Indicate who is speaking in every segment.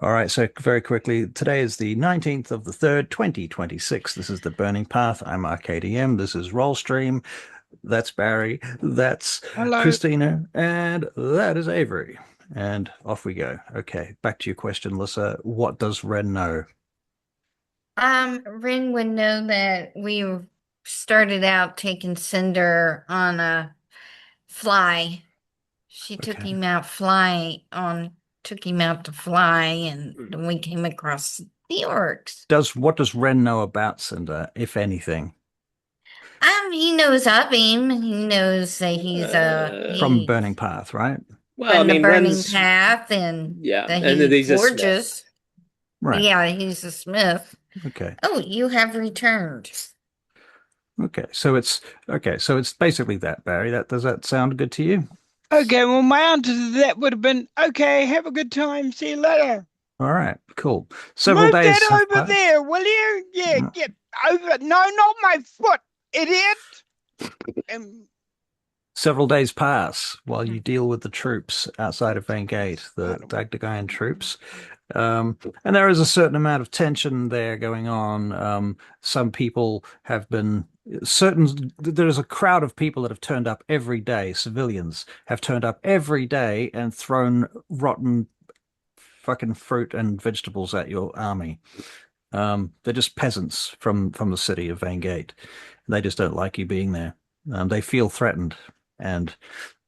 Speaker 1: All right, so very quickly, today is the 19th of the 3rd, 2026. This is the Burning Path. I'm RKDM. This is Rollstream. That's Barry. That's
Speaker 2: Hello.
Speaker 1: Christina. And that is Avery. And off we go. Okay, back to your question, Lissa. What does Ren know?
Speaker 3: Rin would know that we started out taking Cinder on a fly. She took
Speaker 1: Okay.
Speaker 3: him out took him out to fly, and then we came across the orcs.
Speaker 1: What does Ren know about Cinder, if anything?
Speaker 3: He knows of him. He knows that
Speaker 1: From
Speaker 3: he
Speaker 1: Burning Path, right?
Speaker 2: Well, I
Speaker 3: from the
Speaker 2: mean,
Speaker 3: burning
Speaker 2: Ren's,
Speaker 3: path and
Speaker 2: yeah,
Speaker 3: that
Speaker 2: and
Speaker 3: he
Speaker 2: he's a smith.
Speaker 3: forges.
Speaker 1: Right.
Speaker 3: Yeah, he's a smith.
Speaker 1: Okay.
Speaker 3: Oh, you have returned.
Speaker 1: Okay. So it's basically that, Barry. That does that sound good to you?
Speaker 2: Okay, well, my answer to that would have been, okay, have a good time. See you later.
Speaker 1: All right. Cool. Several
Speaker 2: Move
Speaker 1: days
Speaker 2: that
Speaker 1: have
Speaker 2: over
Speaker 1: passed.
Speaker 2: there, will you? Yeah, get over. No, not my foot, idiot. Um,
Speaker 1: Several days pass while you deal with the troops outside of Van Gate, the
Speaker 2: pardon.
Speaker 1: Dagdagan troops. And there is a certain amount of tension there going on. Some people have been there's a crowd of people that have turned up every day. Civilians have turned up every day and thrown rotten fucking fruit and vegetables at your army. They're just peasants from the city of Van Gate. They just don't like you being there. They feel threatened, and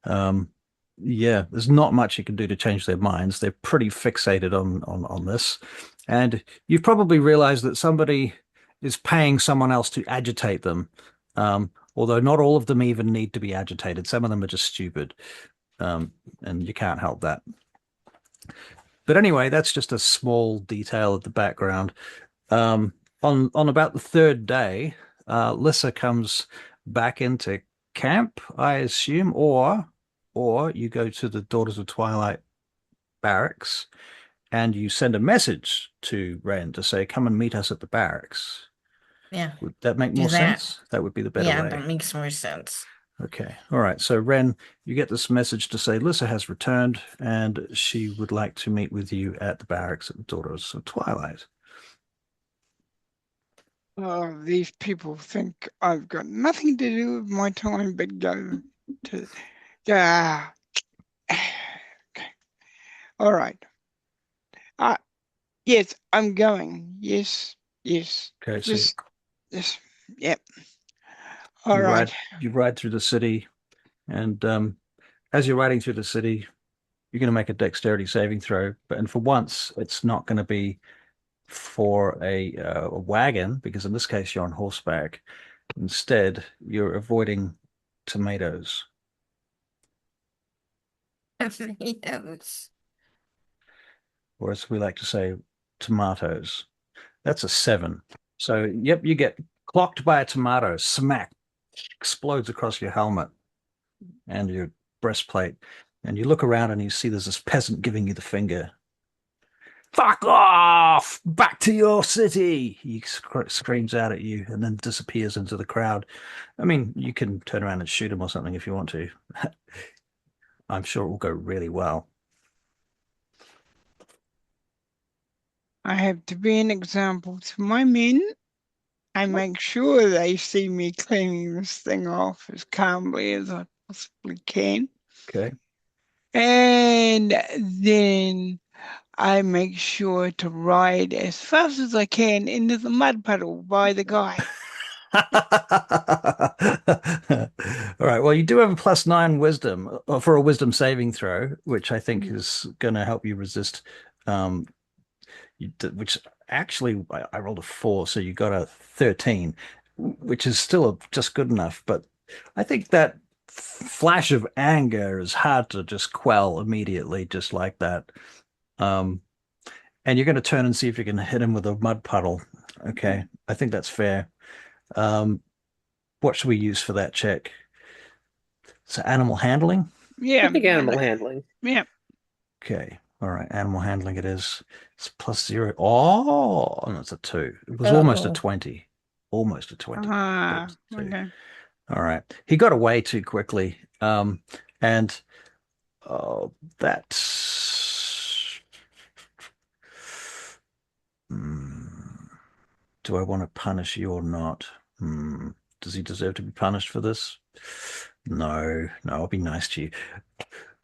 Speaker 1: um, yeah, there's not much you can do to change their minds. They're pretty fixated on this, and you've probably realized that somebody is paying someone else to agitate them. Although not all of them even need to be agitated. Some of them are just stupid, and you can't help that. But anyway, that's just a small detail of the background. On about the third day, Lissa comes back into camp, I assume, or you go to the Daughters of Twilight barracks and you send a message to Ren to say, "Come and meet us at the barracks."
Speaker 3: Yeah,
Speaker 1: Would that make
Speaker 3: do
Speaker 1: more
Speaker 3: that.
Speaker 1: sense? That would be the better
Speaker 3: Yeah,
Speaker 1: way.
Speaker 3: that makes more sense.
Speaker 1: Okay. All right. So Ren, you get this message to say Lissa has returned and she would like to meet with you at the barracks at the Daughters of Twilight.
Speaker 2: Oh, these people think I've got nothing to do with my time but go to. Yeah. Okay. All right. Uh, yes, I'm going. Yes, yes.
Speaker 1: Okay. So
Speaker 2: Just, yes. Yep. All
Speaker 1: you
Speaker 2: right.
Speaker 1: ride through the city, and as you're riding through the city, you're going to make a dexterity saving throw. And for once, it's not going to be for a wagon because in this case you're on horseback. Instead, you're avoiding tomatoes,
Speaker 3: Tomatoes.
Speaker 1: or as we like to say, tomatoes. That's a 7. So, yep, you get clocked by a tomato, smack, explodes across your helmet and your breastplate. And you look around and you see there's this peasant giving you the finger. Fuck off! Back to your city! He screams out at you and then disappears into the crowd. I mean, you can turn around and shoot him or something if you want to. I'm sure it will go really well.
Speaker 2: I have to be an example to my men. I make sure they see me cleaning this thing off as calmly as I possibly can.
Speaker 1: Okay.
Speaker 2: And then I make sure to ride as fast as I can into the mud puddle by the guy.
Speaker 1: All right. Well, you do have a +9 wisdom for a wisdom saving throw, which I think is going to help you resist. Um, which actually I rolled a 4, so you got a 13, which is still just good enough. But I think that flash of anger is hard to just quell immediately, just like that. Um, and you're going to turn and see if you can hit him with a mud puddle. Okay, I think that's fair. Um, what should we use for that check? So animal handling.
Speaker 2: Yeah,
Speaker 4: I think animal handling.
Speaker 2: yeah.
Speaker 1: Okay. All right. Animal handling it is. It's +0. Oh, and it's a 2. It was almost a
Speaker 3: Uh-oh.
Speaker 1: 20. Almost a 20. But it
Speaker 2: Ah,
Speaker 1: was a 2.
Speaker 2: okay.
Speaker 1: All right. He got away too quickly. And that Do I want to punish you or not? Does he deserve to be punished for this? No, no, I'll be nice to you.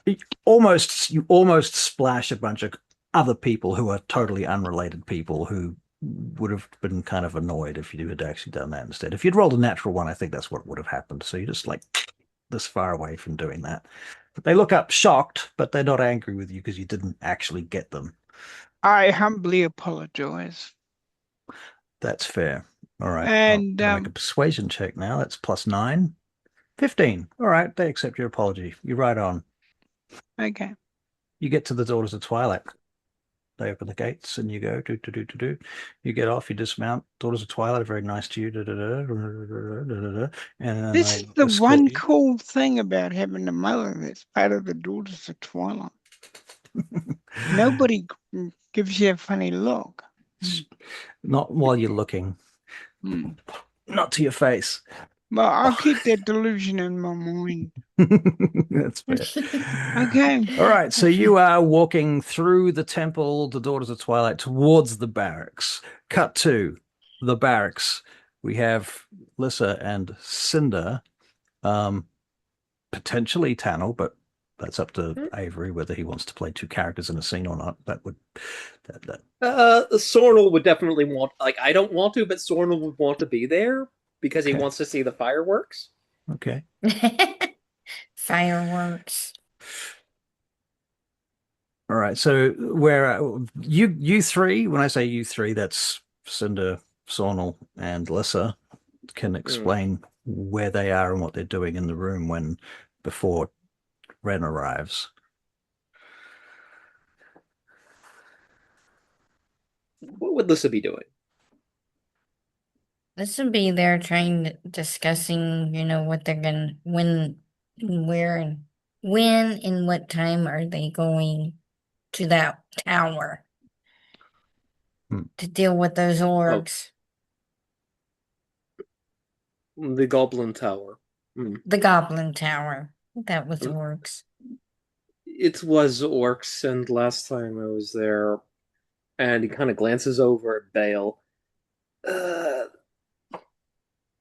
Speaker 1: You almost splash a bunch of other people who are totally unrelated people who would have been kind of annoyed if you had actually done that instead. If you'd rolled a natural one, I think that's what would have happened. So you're just like this far away from doing that. But they look up shocked, but they're not angry with you because you didn't actually get them.
Speaker 2: I humbly apologize.
Speaker 1: That's fair. All right. I'll
Speaker 2: And
Speaker 1: make a persuasion check now. That's +9. 15. All right. They accept your apology. You're right on.
Speaker 2: okay.
Speaker 1: You get to the Daughters of Twilight. They open the gates and you go do. You get off, you dismount. Daughters of Twilight are very nice to you. And then
Speaker 2: This
Speaker 1: they
Speaker 2: is the
Speaker 1: escort
Speaker 2: one
Speaker 1: you.
Speaker 2: cool thing about having a mother that's part of the Daughters of Twilight. Nobody gives you a funny look.
Speaker 1: Not while you're looking.
Speaker 2: Hmm.
Speaker 1: Not to your face.
Speaker 2: Well, I'll keep that delusion in my mind.
Speaker 1: That's fair.
Speaker 2: Okay.
Speaker 1: All right, so you are walking through the temple, the Daughters of Twilight, towards the barracks. Cut to the barracks. We have Lissa and Cinder, potentially Tannel, but that's up to Avery whether he wants to play two characters in a scene or not.
Speaker 4: Sornel would definitely want, like, I don't want to, but Sornel would want to be there because he
Speaker 1: Okay.
Speaker 4: wants to see the fireworks.
Speaker 1: Okay.
Speaker 3: Fireworks.
Speaker 1: All right. So where you three, when I say you three, that's Cinder, Sornel, and Lissa, can explain where they are and what they're doing in the room before Ren arrives.
Speaker 4: What would Lissa be doing?
Speaker 3: This would be there discussing, what they're gonna, when, and where, and when and what time are they going to that tower to deal with those orcs.
Speaker 4: The Goblin Tower.
Speaker 3: The Goblin Tower. That was orcs.
Speaker 4: It was orcs, and last time I was there, and he kind of glances over at Bale.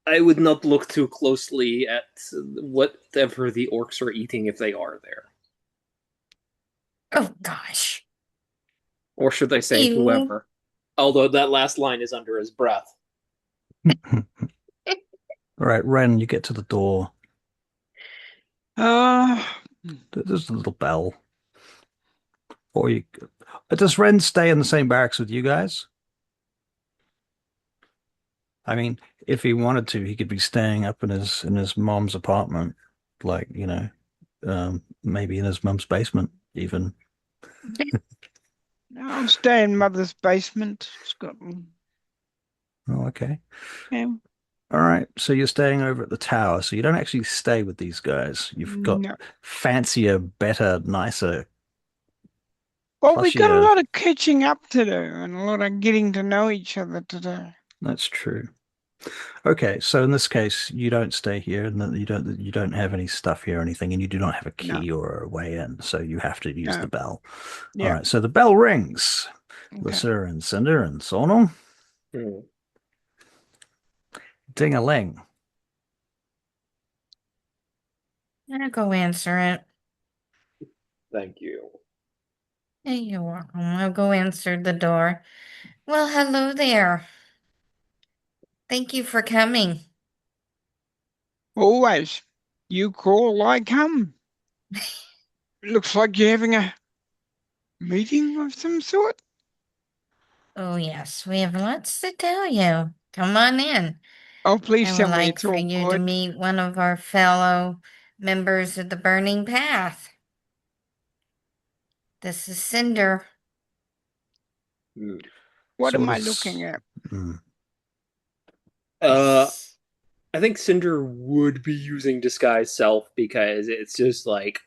Speaker 4: I would not look too closely at whatever the orcs are eating if they are there.
Speaker 3: Oh, gosh.
Speaker 4: Or should I say
Speaker 3: Ew.
Speaker 4: whoever? Although that last line is under his breath.
Speaker 1: All right, Ren, you get to the door. There's a little bell. Does Ren stay in the same barracks with you guys? I mean, if he wanted to, he could be staying up in his mom's apartment, like, maybe in his mom's basement, even.
Speaker 2: I'll stay in Mother's basement.
Speaker 1: Oh, okay.
Speaker 2: Yeah.
Speaker 1: All right. So you're staying over at the tower. So you don't actually stay with these guys. You've got fancier, better, nicer.
Speaker 2: Well, we got a lot of catching up to do and a lot of getting to know each other to do.
Speaker 1: That's true. Okay, so in this case, you don't stay here, and you don't have any stuff here or anything, and you do not have a key or a way in, so you have to use the bell.
Speaker 2: Yeah.
Speaker 1: All right, so the bell rings.
Speaker 2: Okay.
Speaker 1: Lissa and Cinder and Sornel. Ding-a-ling.
Speaker 3: I'll go answer it.
Speaker 4: Thank you.
Speaker 3: Hey, you're welcome. I'll go answer the door. Well, hello there. Thank you for coming.
Speaker 2: Always. You call, I come. Looks like you're having a meeting of some sort.
Speaker 3: Oh, yes, we have lots to tell you. Come on in.
Speaker 2: Oh, please
Speaker 3: I
Speaker 2: tell
Speaker 3: would
Speaker 2: me
Speaker 3: like
Speaker 2: it's
Speaker 3: for
Speaker 2: all
Speaker 3: you to
Speaker 2: good.
Speaker 3: meet one of our fellow members of the Burning Path. This is Cinder.
Speaker 2: What am I looking at?
Speaker 4: I think Cinder would be using disguise self because it's just like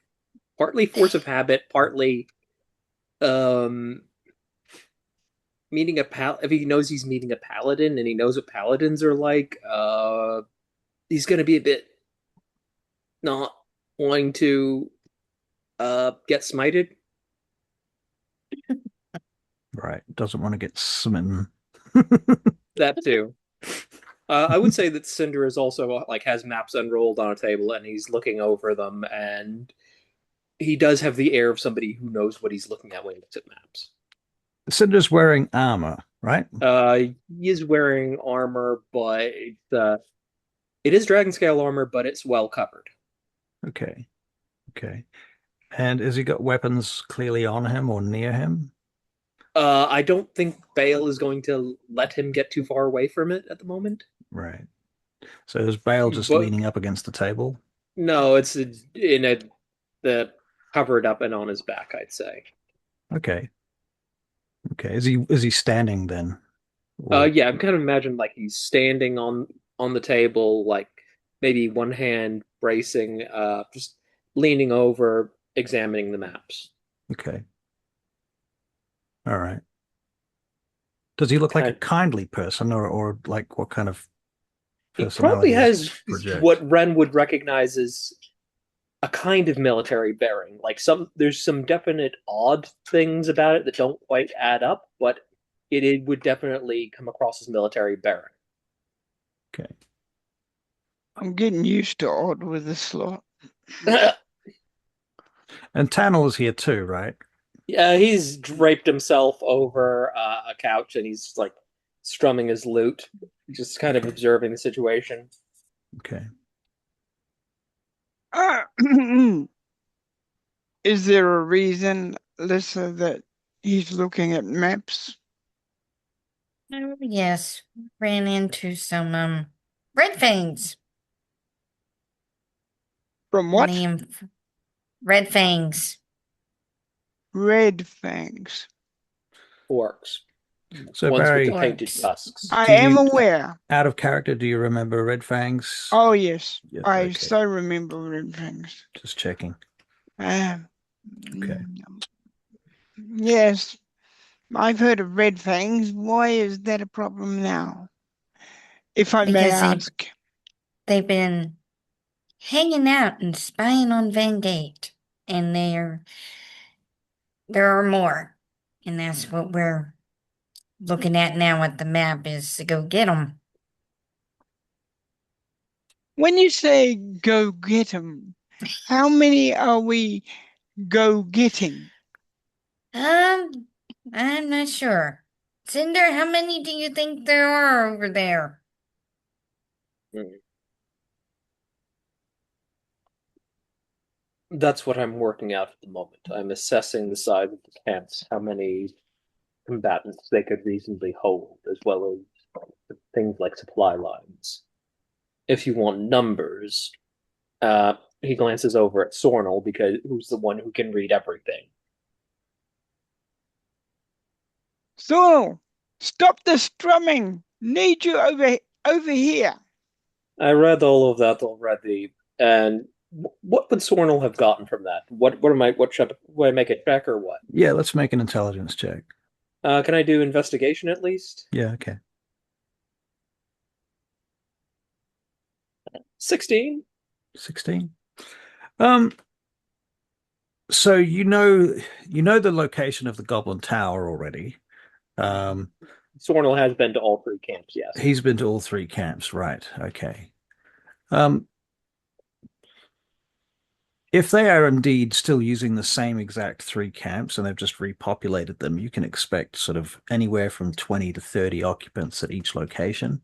Speaker 4: partly force of habit, partly meeting if he knows he's meeting a paladin and he knows what paladins are like, he's gonna be a bit not wanting to get smited.
Speaker 1: Right, doesn't want to get smitten.
Speaker 4: That too. I would say that Cinder is also like has maps unrolled on a table and he's looking over them, and he does have the air of somebody who knows what he's looking at when he looks at maps.
Speaker 1: Cinder's wearing armor, right?
Speaker 4: He is wearing armor, but it is dragon scale armor, but it's well covered.
Speaker 1: Okay. Okay. And has he got weapons clearly on him or near him?
Speaker 4: I don't think Bale is going to let him get too far away from it at the moment.
Speaker 1: Right. So is Bale just
Speaker 4: But
Speaker 1: leaning up against the table?
Speaker 4: no, it's in the covered up and on his back, I'd say.
Speaker 1: Okay. Okay. Is he standing then? Or
Speaker 4: Yeah, I'm kind of imagine like he's standing on the table, like maybe one hand bracing, just leaning over, examining the maps.
Speaker 1: okay. All right. Does he look like a
Speaker 4: Kind
Speaker 1: kindly person or like what kind of
Speaker 4: He probably
Speaker 1: personality does
Speaker 4: has
Speaker 1: he project?
Speaker 4: what Ren would recognize as a kind of military bearing. Like there's some definite odd things about it that don't quite add up, but it would definitely come across as military bearing.
Speaker 1: Okay.
Speaker 2: I'm getting used to odd with this slot.
Speaker 1: And Tannel is here too, right?
Speaker 4: Yeah, he's draped himself over a couch and he's like strumming his lute, just kind of observing the situation.
Speaker 1: Okay.
Speaker 2: Is there a reason, Lissa, that he's looking at maps?
Speaker 3: Oh, yes, ran into some red fangs.
Speaker 2: From what?
Speaker 3: Name red fangs.
Speaker 2: Red fangs.
Speaker 4: Orcs.
Speaker 1: So
Speaker 4: Ones with the
Speaker 1: Barry,
Speaker 4: painted
Speaker 3: Orcs.
Speaker 4: tusks.
Speaker 2: I
Speaker 1: Do
Speaker 2: am
Speaker 1: you-
Speaker 2: aware.
Speaker 1: out of character, do you remember Red Fangs?
Speaker 2: Oh, yes.
Speaker 1: Yeah,
Speaker 2: I
Speaker 1: okay.
Speaker 2: so remember red fangs.
Speaker 1: Just checking.
Speaker 2: Um,
Speaker 1: Okay.
Speaker 2: Yes, I've heard of red fangs. Why is that a problem now? If I may
Speaker 3: Because
Speaker 2: ask.
Speaker 3: they've been hanging out and spying on Van Gate, and there are more, and that's what we're looking at now at the map is to go get them.
Speaker 2: When you say go get them, how many are we go getting?
Speaker 3: I'm not sure. Cinder, how many do you think there are over there?
Speaker 4: That's what I'm working out at the moment. I'm assessing the size of the camps, how many combatants they could reasonably hold, as well as things like supply lines. If you want numbers, he glances over at Sornel because who's the one who can read everything.
Speaker 2: So, stop the strumming. Need you over here.
Speaker 4: I read all of that already, and what would Sornel have gotten from that? What should I make a check or what?
Speaker 1: Yeah, let's make an intelligence check.
Speaker 4: Can I do investigation at least?
Speaker 1: Yeah, okay.
Speaker 4: 16?
Speaker 1: 16. So you know the location of the Goblin Tower already.
Speaker 4: Sornel has been to all three camps, yes.
Speaker 1: He's been to all three camps, right? Okay. Um, if they are indeed still using the same exact three camps and they've just repopulated them, you can expect sort of anywhere from 20 to 30 occupants at each location.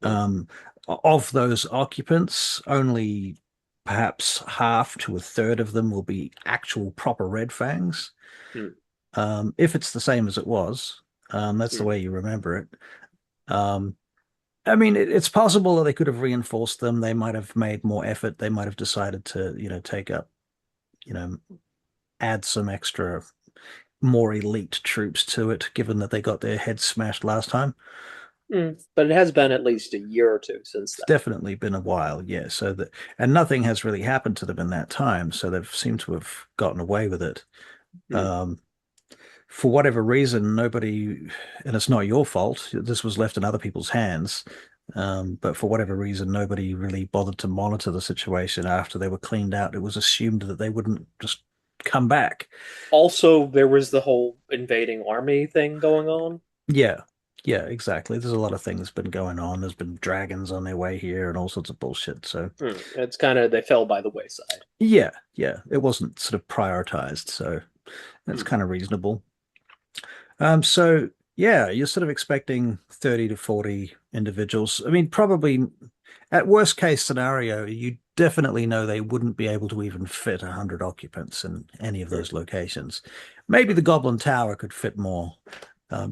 Speaker 1: Of those occupants, only perhaps half to a third of them will be actual proper red fangs. If it's the same as it was, that's the way you remember it. I mean, it's possible that they could have reinforced them. They might have made more effort. They might have decided to, take up, add some extra, more elite troops to it, given that they got their heads smashed last time.
Speaker 4: But it has been at least a year or two since
Speaker 1: It's
Speaker 4: then.
Speaker 1: definitely been a while, yeah. And nothing has really happened to them in that time, so they've seemed to have gotten away with it. For whatever reason, nobody, and it's not your fault, this was left in other people's hands. But for whatever reason, nobody really bothered to monitor the situation after they were cleaned out. It was assumed that they wouldn't just come back.
Speaker 4: Also, there was the whole invading army thing going on.
Speaker 1: Yeah. Yeah, exactly. There's a lot of things been going on. There's been dragons on their way here and all sorts of bullshit. So
Speaker 4: It's kind of, they fell by the wayside.
Speaker 1: yeah, yeah, it wasn't sort of prioritized. So that's
Speaker 4: Hmm.
Speaker 1: kind of reasonable. So yeah, you're sort of expecting 30 to 40 individuals. I mean, probably at worst case scenario, you definitely know they wouldn't be able to even fit 100 occupants in any of
Speaker 4: Hmm.
Speaker 1: those locations. Maybe the Goblin Tower could fit more,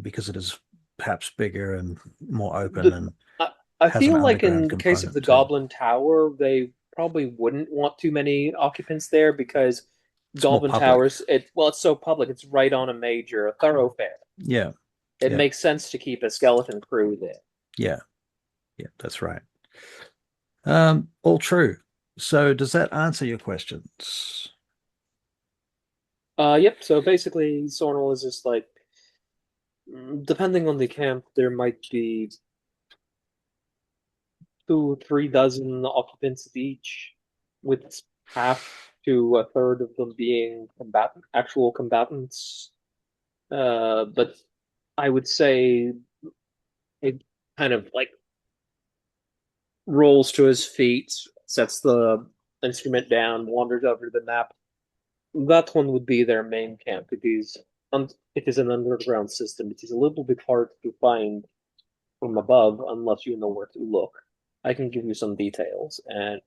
Speaker 1: because it is perhaps bigger and more open
Speaker 4: The,
Speaker 1: and
Speaker 4: I
Speaker 1: has an
Speaker 4: feel like
Speaker 1: underground
Speaker 4: in the case of the
Speaker 1: component too.
Speaker 4: Goblin Tower, they probably wouldn't want too many occupants there because
Speaker 1: It's more
Speaker 4: Goblin
Speaker 1: public.
Speaker 4: Towers, it's so public, it's right on a major thoroughfare.
Speaker 1: Yeah,
Speaker 4: It
Speaker 1: yeah,
Speaker 4: makes sense to keep a skeleton crew there.
Speaker 1: yeah, yeah, that's right. All true. So does that answer your questions?
Speaker 4: Yep. So basically, Sornel is just like, depending on the camp, there might be 2 or 3 dozen occupants of each, with half to a third of them being actual combatants. But I would say it kind of like rolls to his feet, sets the instrument down, wanders over to the map. That one would be their main camp. It is an underground system. It is a little bit hard to find from above unless you know where to look. I can give you some details, and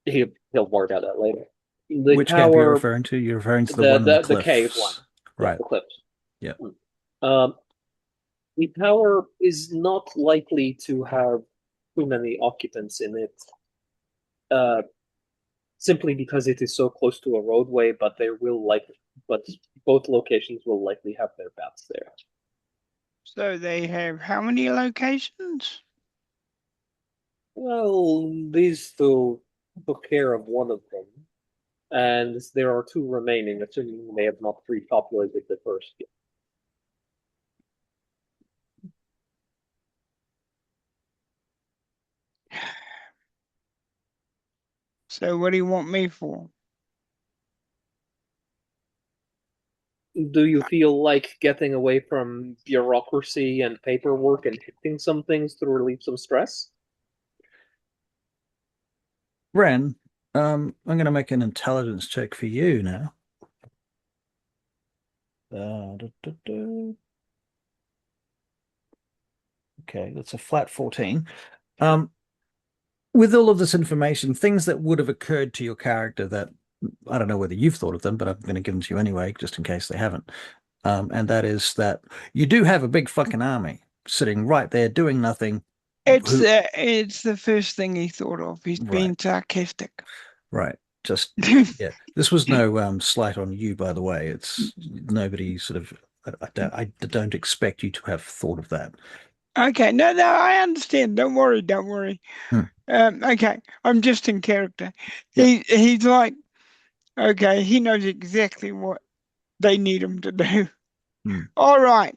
Speaker 4: he'll work out that later. The
Speaker 1: Which camp are you
Speaker 4: tower,
Speaker 1: referring to? You're referring to the
Speaker 4: the
Speaker 1: one in the
Speaker 4: the cave one,
Speaker 1: cliffs.
Speaker 4: yeah,
Speaker 1: Right.
Speaker 4: the cliffs.
Speaker 1: Yeah.
Speaker 4: Um, the tower is not likely to have too many occupants in it, uh, simply because it is so close to a roadway. But both locations will likely have their bats there.
Speaker 2: So they have how many locations?
Speaker 4: Well, these two took care of one of them, and there are 2 remaining, assuming they have not repopulated the first yet.
Speaker 2: So what do you want me for?
Speaker 4: Do you feel like getting away from bureaucracy and paperwork and hitting some things to relieve some stress?
Speaker 1: Ren, I'm going to make an intelligence check for you now. Da, da, da. Okay, that's a flat 14. Um, with all of this information, things that would have occurred to your character that I don't know whether you've thought of them, but I'm going to give them to you anyway, just in case they haven't. And that is that you do have a big fucking army sitting right there doing nothing. Who,
Speaker 2: It's the first thing he thought of. He's
Speaker 1: right,
Speaker 2: being sarcastic.
Speaker 1: right. Just yeah. This was no slight on you, by the way. It's nobody sort of. I don't expect you to have thought of that.
Speaker 2: Okay, no, I understand. Don't worry, don't worry.
Speaker 1: Hmm.
Speaker 2: Okay, I'm just in character.
Speaker 1: Yep.
Speaker 2: He's like, okay, he knows exactly what they need him to do.
Speaker 1: Hmm.
Speaker 2: All right,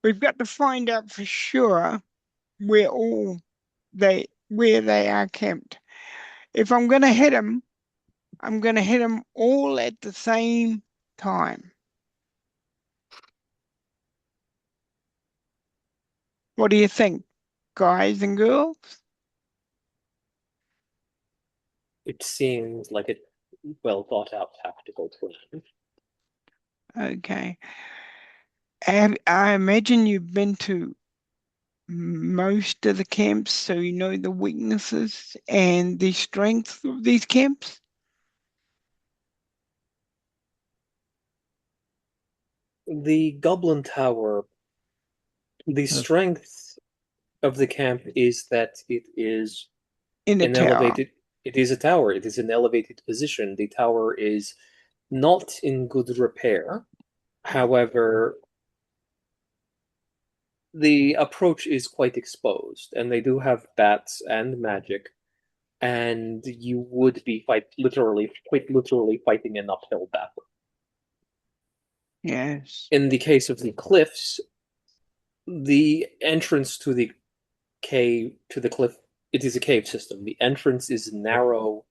Speaker 2: we've got to find out for sure where where they are camped. If I'm gonna hit them, I'm gonna hit them all at the same time. What do you think, guys and girls?
Speaker 4: It seems like a well thought out tactical plan.
Speaker 2: Okay. And I imagine you've been to most of the camps, so you know the weaknesses and the strengths of these camps.
Speaker 4: The Goblin Tower, the
Speaker 1: Uh,
Speaker 4: strength of the camp is that it is
Speaker 2: In a
Speaker 4: an
Speaker 2: tower.
Speaker 4: elevated, it is a tower, it is an elevated position. The tower is not in good repair. However, the approach is quite exposed, and they do have bats and magic, and you would be quite literally fighting an uphill battle.
Speaker 2: Yes.
Speaker 4: In the case of the cliffs, the entrance to the cliff, it is a cave system. The entrance is narrow,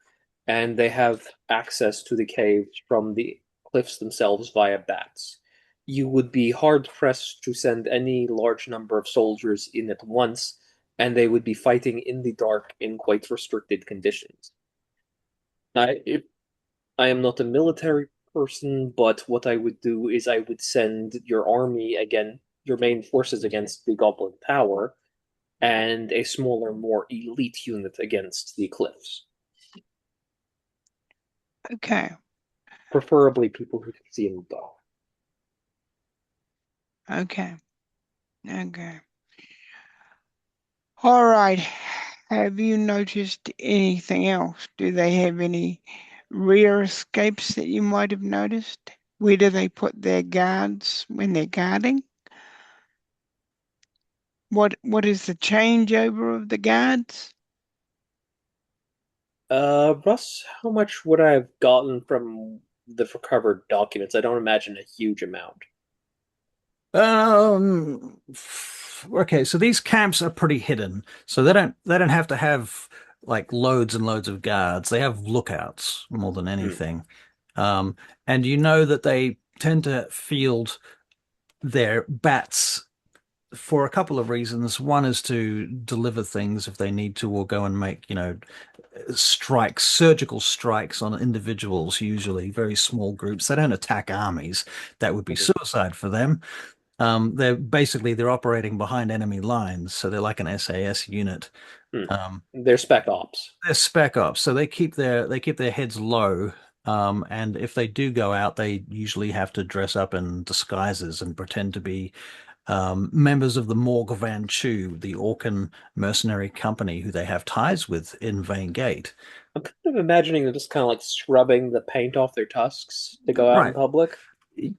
Speaker 4: and they have access to the cave from the cliffs themselves via bats. you would be hard pressed to send any large number of soldiers in at once, and they would be fighting in the dark in quite restricted conditions. I am not a military person, but what I would do is I would send your army again, your main forces against the Goblin Tower, and a smaller, more elite unit against the cliffs.
Speaker 2: Okay.
Speaker 4: Preferably people who can see in the dark.
Speaker 2: Okay. Okay. All right. Have you noticed anything else? Do they have any rear escapes that you might have noticed? Where do they put their guards when they're guarding? What is the changeover of the guards?
Speaker 4: Russ, how much would I have gotten from the recovered documents? I don't imagine a huge amount.
Speaker 1: Okay, so these camps are pretty hidden, so they don't have to have like loads and loads of guards. They have lookouts more than
Speaker 4: Hmm.
Speaker 1: anything. And you know that they tend to field their bats for a couple of reasons. One is to deliver things if they need to, or go and make, strikes, surgical strikes on individuals, usually very small groups. They don't attack armies. That would be
Speaker 4: Mhm.
Speaker 1: suicide for them. They're operating behind enemy lines, so they're like an SAS unit.
Speaker 4: Hmm.
Speaker 1: Um,
Speaker 4: They're spec ops.
Speaker 1: they're spec ops, so they keep their heads low. And if they do go out, they usually have to dress up in disguises and pretend to be members of the Morg Van Chu, the Orcan mercenary company who they have ties with in Vane Gate.
Speaker 4: I'm kind of imagining them just kind of like scrubbing the paint off their tusks to go out in
Speaker 1: Right.
Speaker 4: public.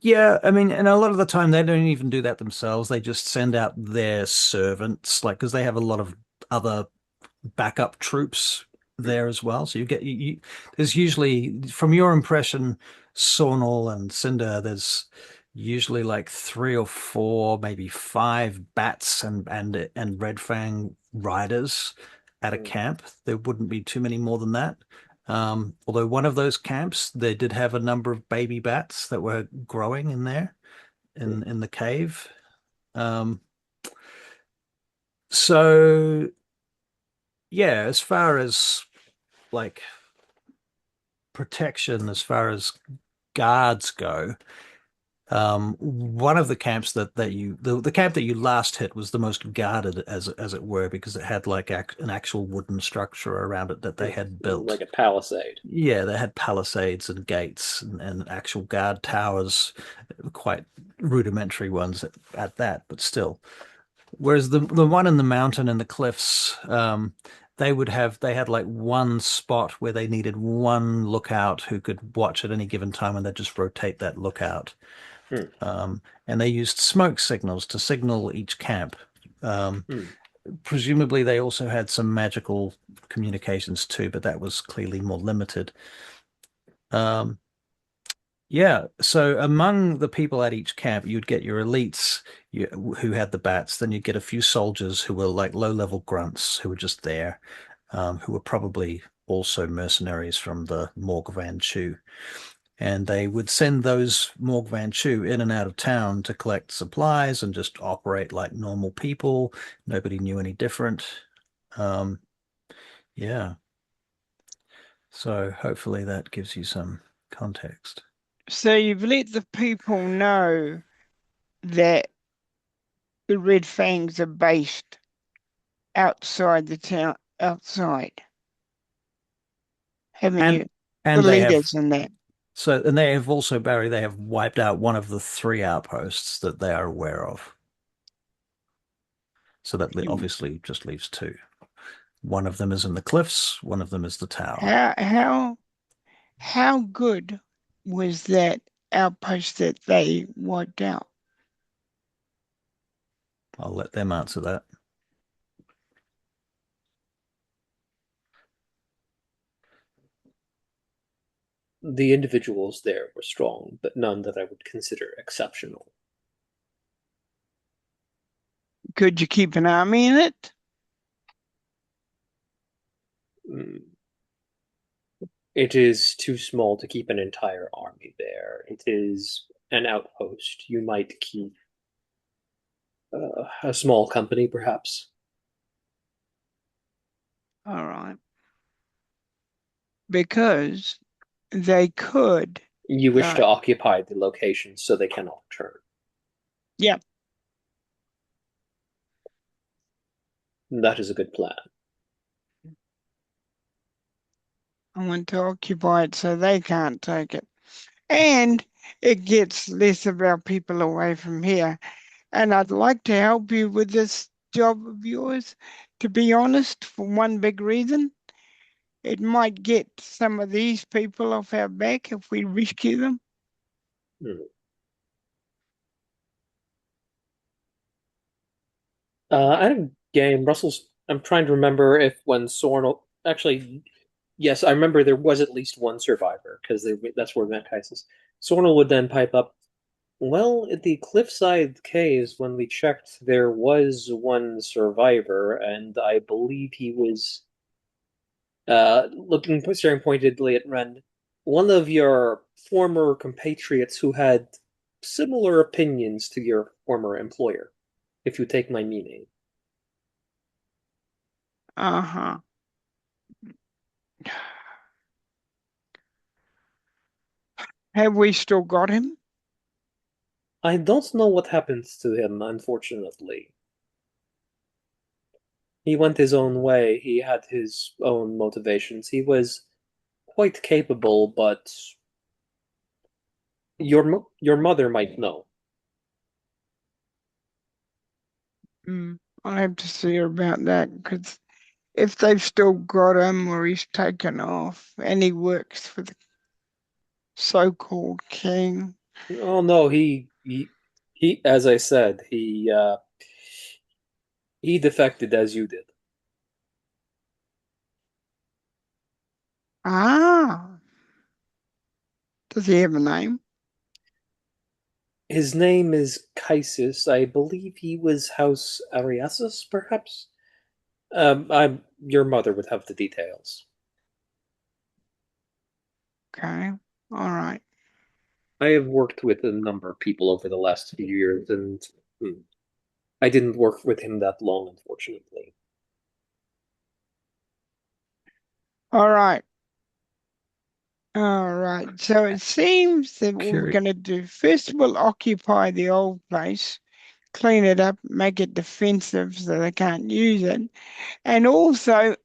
Speaker 1: Yeah, I mean, and a lot of the time they don't even do that themselves. They just send out their servants, like, because they have a lot of other backup troops there as well. So there's usually, from your impression, Sornal and Cinder, there's usually like three or four, maybe five bats and Red Fang riders at a
Speaker 4: Hmm.
Speaker 1: camp. There wouldn't be too many more than that. Although one of those camps, they did have a number of baby bats that were growing in there
Speaker 4: Hmm.
Speaker 1: in the cave. Um, so yeah, as far as like protection, as far as guards go, one of the camps the camp that you last hit was the most guarded, as it were, because it had like an actual wooden structure around it that they had built.
Speaker 4: Like a palisade.
Speaker 1: Yeah, they had palisades and gates and actual guard towers, quite rudimentary ones at that, but still. Whereas the one in the mountain and the cliffs, they had like one spot where they needed one lookout who could watch at any given time, and they'd just rotate that lookout.
Speaker 4: Hmm.
Speaker 1: And they used smoke signals to signal each camp. Um,
Speaker 4: Hmm.
Speaker 1: Presumably, they also had some magical communications too, but that was clearly more limited. Um, Yeah, so among the people at each camp, you'd get your elites who had the bats. Then you'd get a few soldiers who were like low-level grunts who were just there, who were probably also mercenaries from the Morg Van Chu. And they would send those Morg Van Chu in and out of town to collect supplies and just operate like normal people. Nobody knew any different. Um, yeah, so hopefully that gives you some context.
Speaker 2: So you've let the people know that the Red Fangs are based outside the town, outside, haven't
Speaker 1: And
Speaker 2: you? The
Speaker 1: and they have
Speaker 2: leaders and that.
Speaker 1: And they have also, Barry, they have wiped out one of the three outposts that they are aware of. So that
Speaker 2: You,
Speaker 1: obviously just leaves two. One of them is in the cliffs, one of them is the tower.
Speaker 2: how good was that outpost that they wiped out?
Speaker 1: I'll let them answer that.
Speaker 4: The individuals there were strong, but none that I would consider exceptional.
Speaker 2: Could you keep an army in it?
Speaker 4: Mm. It is too small to keep an entire army there. It is an outpost. You might keep a small company, perhaps.
Speaker 2: All right. Because they could.
Speaker 4: You wish to occupy the location so they cannot return.
Speaker 2: Yeah.
Speaker 4: That is a good plan.
Speaker 2: I want to occupy it so they can't take it. And it gets less of our people away from here. And I'd like to help you with this job of yours, to be honest, for one big reason. It might get some of these people off our back if we rescue them.
Speaker 4: Out of game, Russell's. I'm trying to remember if when Sorn. Actually, yes, I remember there was at least one survivor because that's where we met Kaisis. Sornel would then pipe up. Well, at the cliffside caves, when we checked, there was one survivor, and I believe he was staring pointedly at Ren, one of your former compatriots who had similar opinions to your former employer, if you take my meaning.
Speaker 2: Uh-huh. Have we still got him?
Speaker 4: I don't know what happened to him, unfortunately. He went his own way. He had his own motivations. He was quite capable, but your mother might know.
Speaker 2: I'll have to see her about that, because if they've still got him or he's taken off and he works for the so-called king.
Speaker 4: Oh no, as I said, he defected as you did.
Speaker 2: Ah, does he have a name?
Speaker 4: His name is Kaisis. I believe he was House Ariasis, perhaps. Your mother would have the details.
Speaker 2: Okay, all right.
Speaker 4: I have worked with a number of people over the last few years, and I didn't work with him that long, unfortunately.
Speaker 2: All right. All right. So it seems that what we're going to do, first we'll occupy the old place, clean it up, make it defensive so they can't use it. And also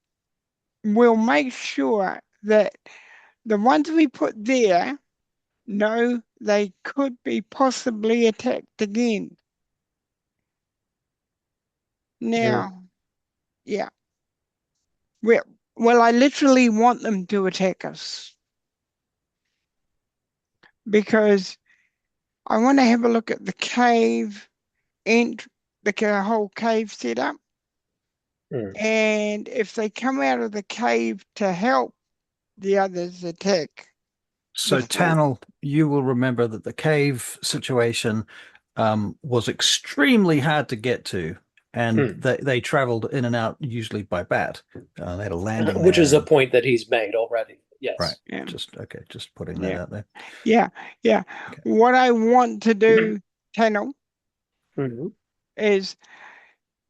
Speaker 2: we'll make sure that the ones we put there know they could be possibly attacked again. Now, yeah. Well, I literally want them to attack us, because I want to have a look at the cave and the whole cave setup. And if they come out of the cave to help the others attack.
Speaker 1: So, Tannel, you will remember that the cave situation was extremely hard to get to, and they traveled in and out usually by bat. They had a landing
Speaker 4: which
Speaker 1: there,
Speaker 4: is a point that he's made already. Yes.
Speaker 1: Right.
Speaker 2: Yeah.
Speaker 1: Just putting that out there.
Speaker 2: Yeah. Okay. What I want to do, Tannel, is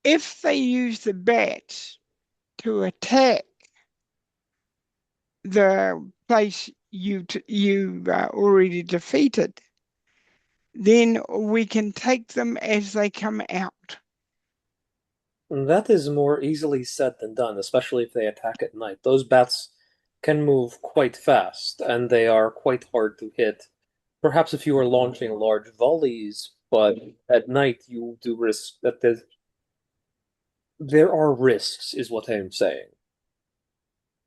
Speaker 2: if they use the bats to attack the place you already defeated, then we can take them as they come out.
Speaker 4: That is more easily said than done, especially if they attack at night. Those bats can move quite fast, and they are quite hard to hit. Perhaps if you are launching large volleys, but at night you do risk that there are risks, is what I'm saying.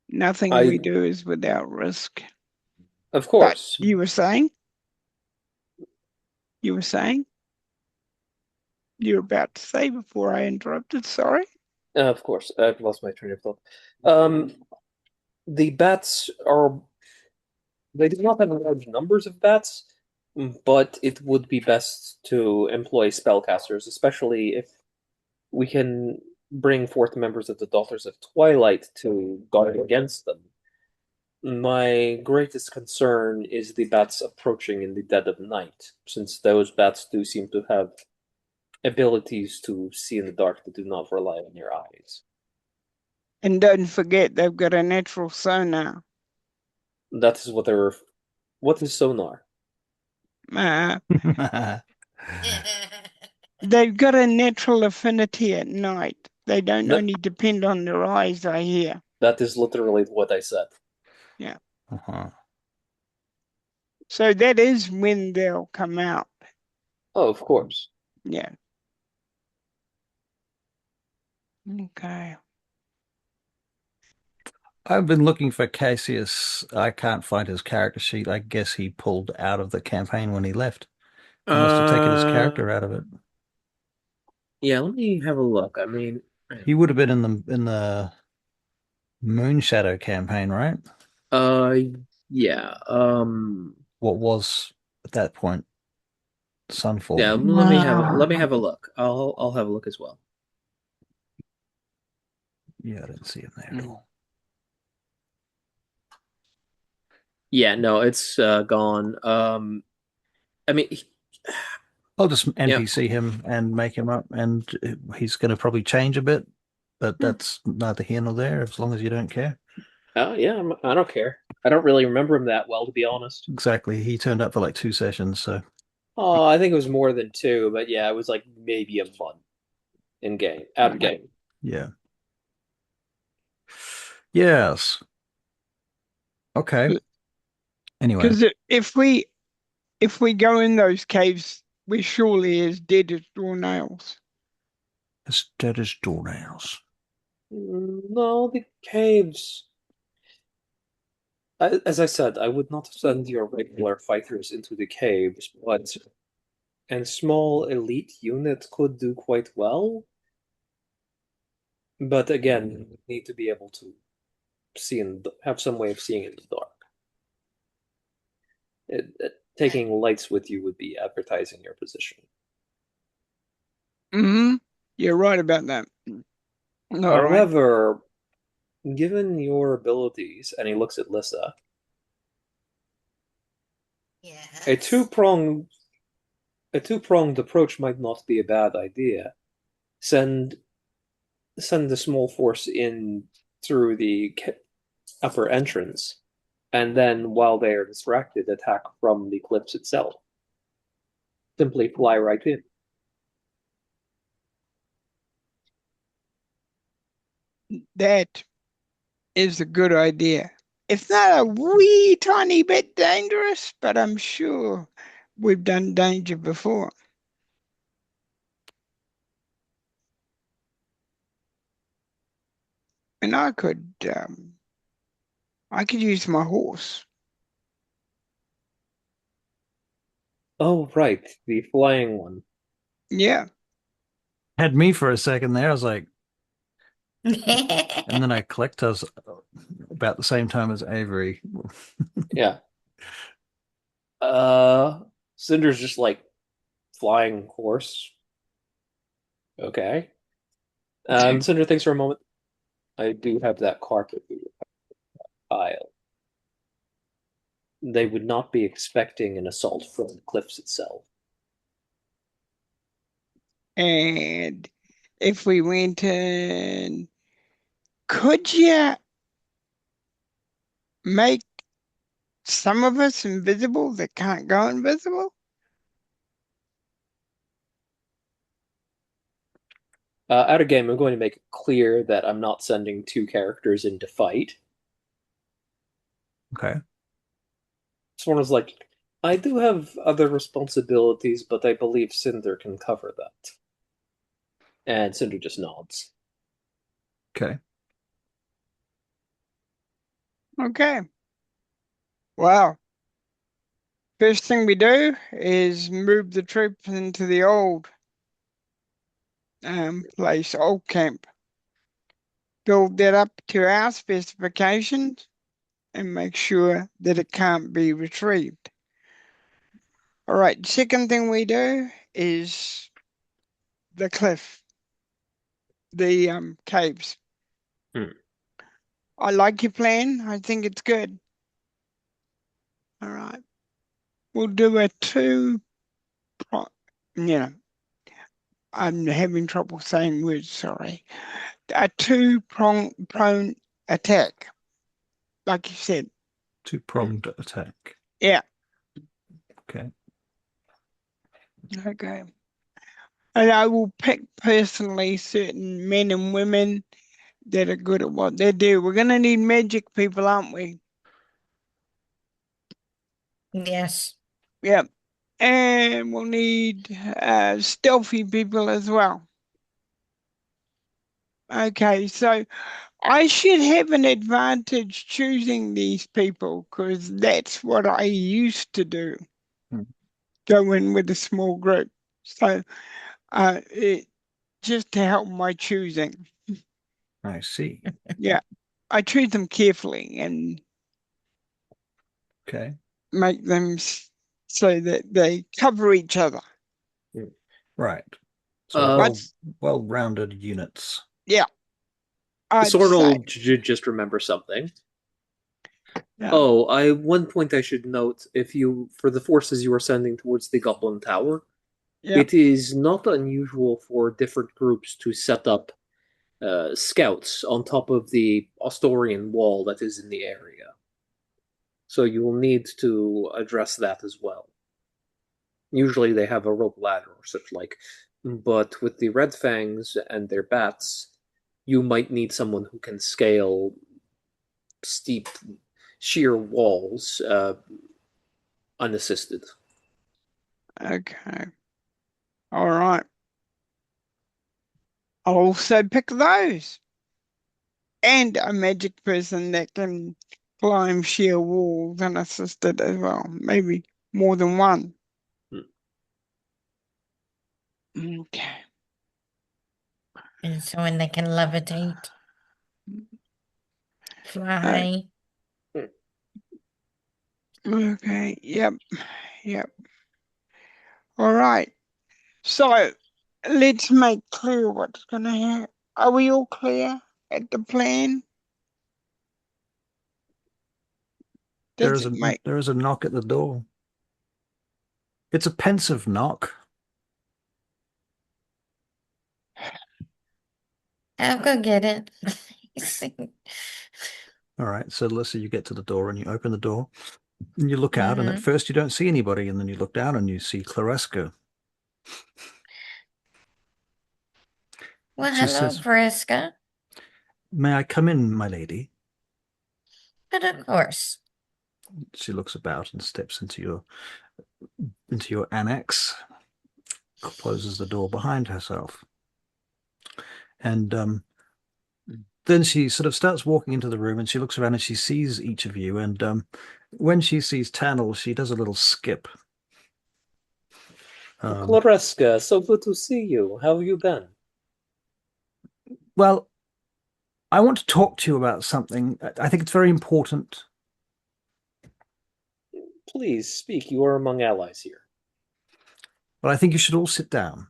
Speaker 2: Nothing we do is without risk.
Speaker 4: Of course.
Speaker 2: But you were saying? You were saying? You were about to say before I interrupted, sorry.
Speaker 4: Of course, I've lost my train of thought. The bats they do not have large numbers of bats, but it would be best to employ spellcasters, especially if we can bring forth members of the Daughters of Twilight to guard against them. My greatest concern is the bats approaching in the dead of night, since those bats do seem to have abilities to see in the dark that do not rely on your eyes.
Speaker 2: And don't forget, they've got a natural sonar.
Speaker 4: That is what they're. What is sonar?
Speaker 2: Uh, they've got a natural affinity at night. They don't
Speaker 4: No,
Speaker 2: only depend on their eyes, I hear.
Speaker 4: that is literally what I said.
Speaker 2: Yeah.
Speaker 1: Uh-huh.
Speaker 2: So that is when they'll come out.
Speaker 4: Oh, of course.
Speaker 2: Yeah. Okay.
Speaker 1: I've been looking for Cassius. I can't find his character sheet. I guess he pulled out of the campaign when he left. He must have taken his character out of it.
Speaker 4: Yeah, let me have a look. I mean,
Speaker 1: He would have been in the Moonshadow campaign, right?
Speaker 4: uh, yeah,
Speaker 1: What was at that point
Speaker 4: yeah.
Speaker 1: Sunfall.
Speaker 4: Let me have a look. I'll have a look as well.
Speaker 1: Yeah, I didn't see him there at all.
Speaker 4: Yeah, no, it's gone. I mean,
Speaker 1: I'll just
Speaker 4: yeah,
Speaker 1: NPC him and make him up, and he's going to probably change a bit, but
Speaker 4: Hmm.
Speaker 1: that's neither here nor there as long as you don't care.
Speaker 4: oh yeah, I don't care. I don't really remember him that well, to be honest.
Speaker 1: Exactly. He turned up for like 2 sessions, so
Speaker 4: Oh, I think it was more than two, but yeah, it was like maybe a month in game, out of game.
Speaker 1: yeah. Yes. Okay. Anyway,
Speaker 2: Because if we go in those caves, we're surely as dead as doornails.
Speaker 1: as dead as doornails.
Speaker 4: No, the caves. As I said, I would not send your regular fighters into the caves, but a small elite unit could do quite well. But again, you need to be able to have some way of seeing in the dark. Taking lights with you would be advertising your position.
Speaker 2: Mm-hmm. You're right about that. All right.
Speaker 4: However, given your abilities, and he looks at Lissa, a
Speaker 3: Yes.
Speaker 4: two-pronged approach might not be a bad idea. Send a small force in through the upper entrance, and then while they are distracted, attack from the cliffs itself. Simply fly right in.
Speaker 2: That is a good idea. It's not a wee tiny bit dangerous, but I'm sure we've done danger before. And I could use my horse.
Speaker 4: Oh, right, the flying one.
Speaker 2: Yeah.
Speaker 1: Had me for a second there. I was like, and then I clicked. I was about the same time as Avery.
Speaker 4: Yeah. Cinder's just like flying horse. Okay. Cinder thinks for a moment. I do have that carpet pile. They would not be expecting an assault from the cliffs itself.
Speaker 2: And if we went in, could you make some of us invisible that can't go invisible?
Speaker 4: Out of game, I'm going to make it clear that I'm not sending two characters in to fight.
Speaker 1: Okay.
Speaker 4: This one is like, I do have other responsibilities, but I believe Cinder can cover that. And Cinder just nods.
Speaker 1: Okay.
Speaker 2: Okay. Well, first thing we do is move the troops into the old place, old camp. Build that up to our specifications and make sure that it can't be retrieved. All right, second thing we do is the cliff, the caves.
Speaker 4: Hmm.
Speaker 2: I like your plan. I think it's good. All right. We'll do a I'm having trouble saying words, sorry. A two-prone attack, like you said.
Speaker 1: Two-pronged attack.
Speaker 2: Yeah.
Speaker 1: Okay.
Speaker 2: Okay. And I will pick personally certain men and women that are good at what they do. We're going to need magic people, aren't we?
Speaker 3: Yes.
Speaker 2: Yep. And we'll need stealthy people as well. Okay, so I should have an advantage choosing these people because that's what I used to do. Go in with a small group. So just to help my choosing.
Speaker 1: I see.
Speaker 2: Yeah. I choose them carefully and
Speaker 1: Okay.
Speaker 2: make them so that they cover each other.
Speaker 1: Right. So
Speaker 4: Uh,
Speaker 1: well-rounded units.
Speaker 2: Yeah. I'd say.
Speaker 4: Sornel just remember something.
Speaker 2: Yeah.
Speaker 4: Oh, one point I should note, for the forces you are sending towards the Goblin Tower,
Speaker 2: Yeah.
Speaker 4: it is not unusual for different groups to set up scouts on top of the Ostorian wall that is in the area. So you will need to address that as well. Usually they have a rope ladder or such like, but with the Red Fangs and their bats, you might need someone who can scale steep, sheer walls unassisted.
Speaker 2: Okay. All right. I'll also pick those. And a magic person that can climb sheer walls unassisted as well. Maybe more than one. Okay.
Speaker 3: And someone that can levitate, fly.
Speaker 2: Okay. Yep. Yep. All right. So let's make clear what's going to happen. Are we all clear at the plan?
Speaker 1: There
Speaker 2: Does
Speaker 1: is
Speaker 2: it make
Speaker 1: a knock at the door. It's a pensive knock.
Speaker 3: I'll go get it.
Speaker 1: All right. So Alyssa, you get to the door and you open the door and you look out, and at
Speaker 3: Mhm.
Speaker 1: first you don't see anybody, and then you look down and you see Clareska.
Speaker 3: Well,
Speaker 1: She
Speaker 3: hello,
Speaker 1: says,
Speaker 3: Clareska.
Speaker 1: "May I come in, my lady?"
Speaker 3: But of course.
Speaker 1: She looks about and steps into your annex, closes the door behind herself. And then she sort of starts walking into the room, and she looks around and she sees each of you. And when she sees Tannel, she does a little skip.
Speaker 4: Clareska, so good to see you. How have you been?
Speaker 1: Well, I want to talk to you about something. I think it's very important.
Speaker 4: Please speak. You are among allies here.
Speaker 1: But I think you should all sit down.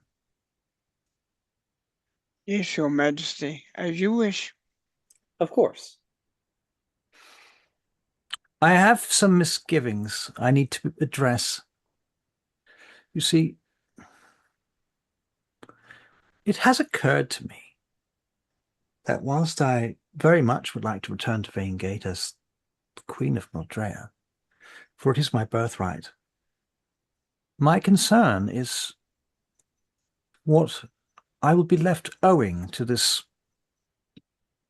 Speaker 2: Yes, Your Majesty, as you wish.
Speaker 4: Of course.
Speaker 1: I have some misgivings I need to address. You see, it has occurred to me that whilst I very much would like to return to Vaingate as the Queen of Mildrea, for it is my birthright, my concern is what I will be left owing to this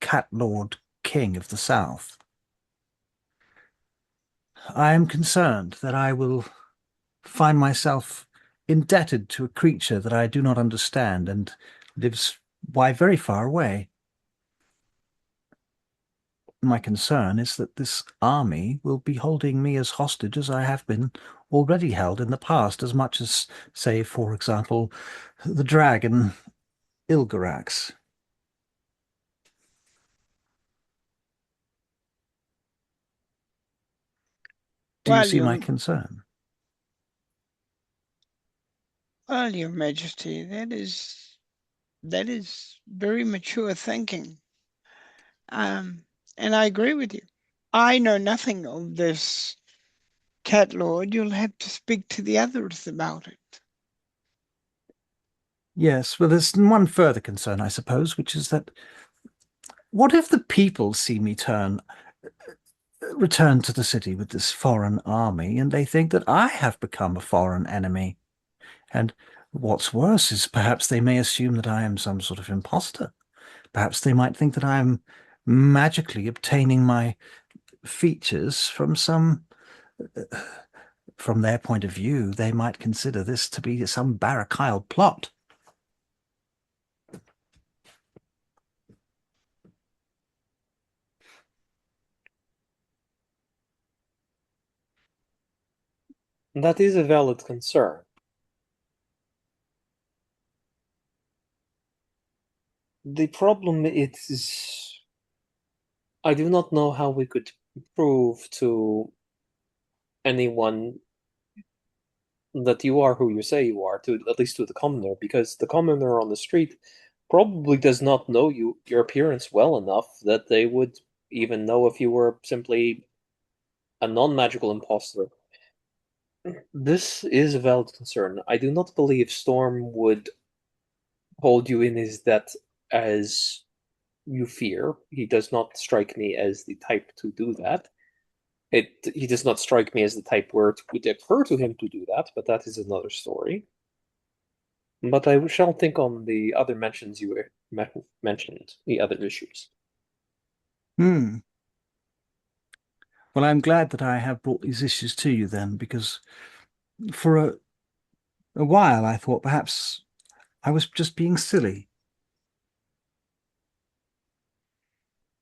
Speaker 1: cat lord king of the south. I am concerned that I will find myself indebted to a creature that I do not understand and lives, why, very far away. My concern is that this army will be holding me as hostage as I have been already held in the past, as much as, say, for example, the dragon Ilgarax. Do you see my concern?
Speaker 2: Well, Your Majesty, that is very mature thinking. And I agree with you. I know nothing of this Cat Lord, you'll have to speak to the others about it.
Speaker 1: Yes, well, there's one further concern, I suppose, which is that what if the people see me return to the city with this foreign army, and they think that I have become a foreign enemy? And what's worse is perhaps they may assume that I am some sort of imposter. Perhaps they might think that I am magically obtaining my features from their point of view, they might consider this to be some Barakyle plot.
Speaker 4: That is a valid concern. The problem is, I do not know how we could prove to anyone that you are who you say you are, to at least to the commoner, because the commoner on the street probably does not know your appearance well enough that they would even know if you were simply a non-magical imposter. This is a valid concern. I do not believe Storm would hold you in his debt as you fear. He does not strike me as the type to do that. He does not strike me as the type where it would occur to him to do that, but that is another story. But I shall think on the other mentions you mentioned, the other issues.
Speaker 1: Hmm. Well, I'm glad that I have brought these issues to you then, because for a while I thought perhaps I was just being silly.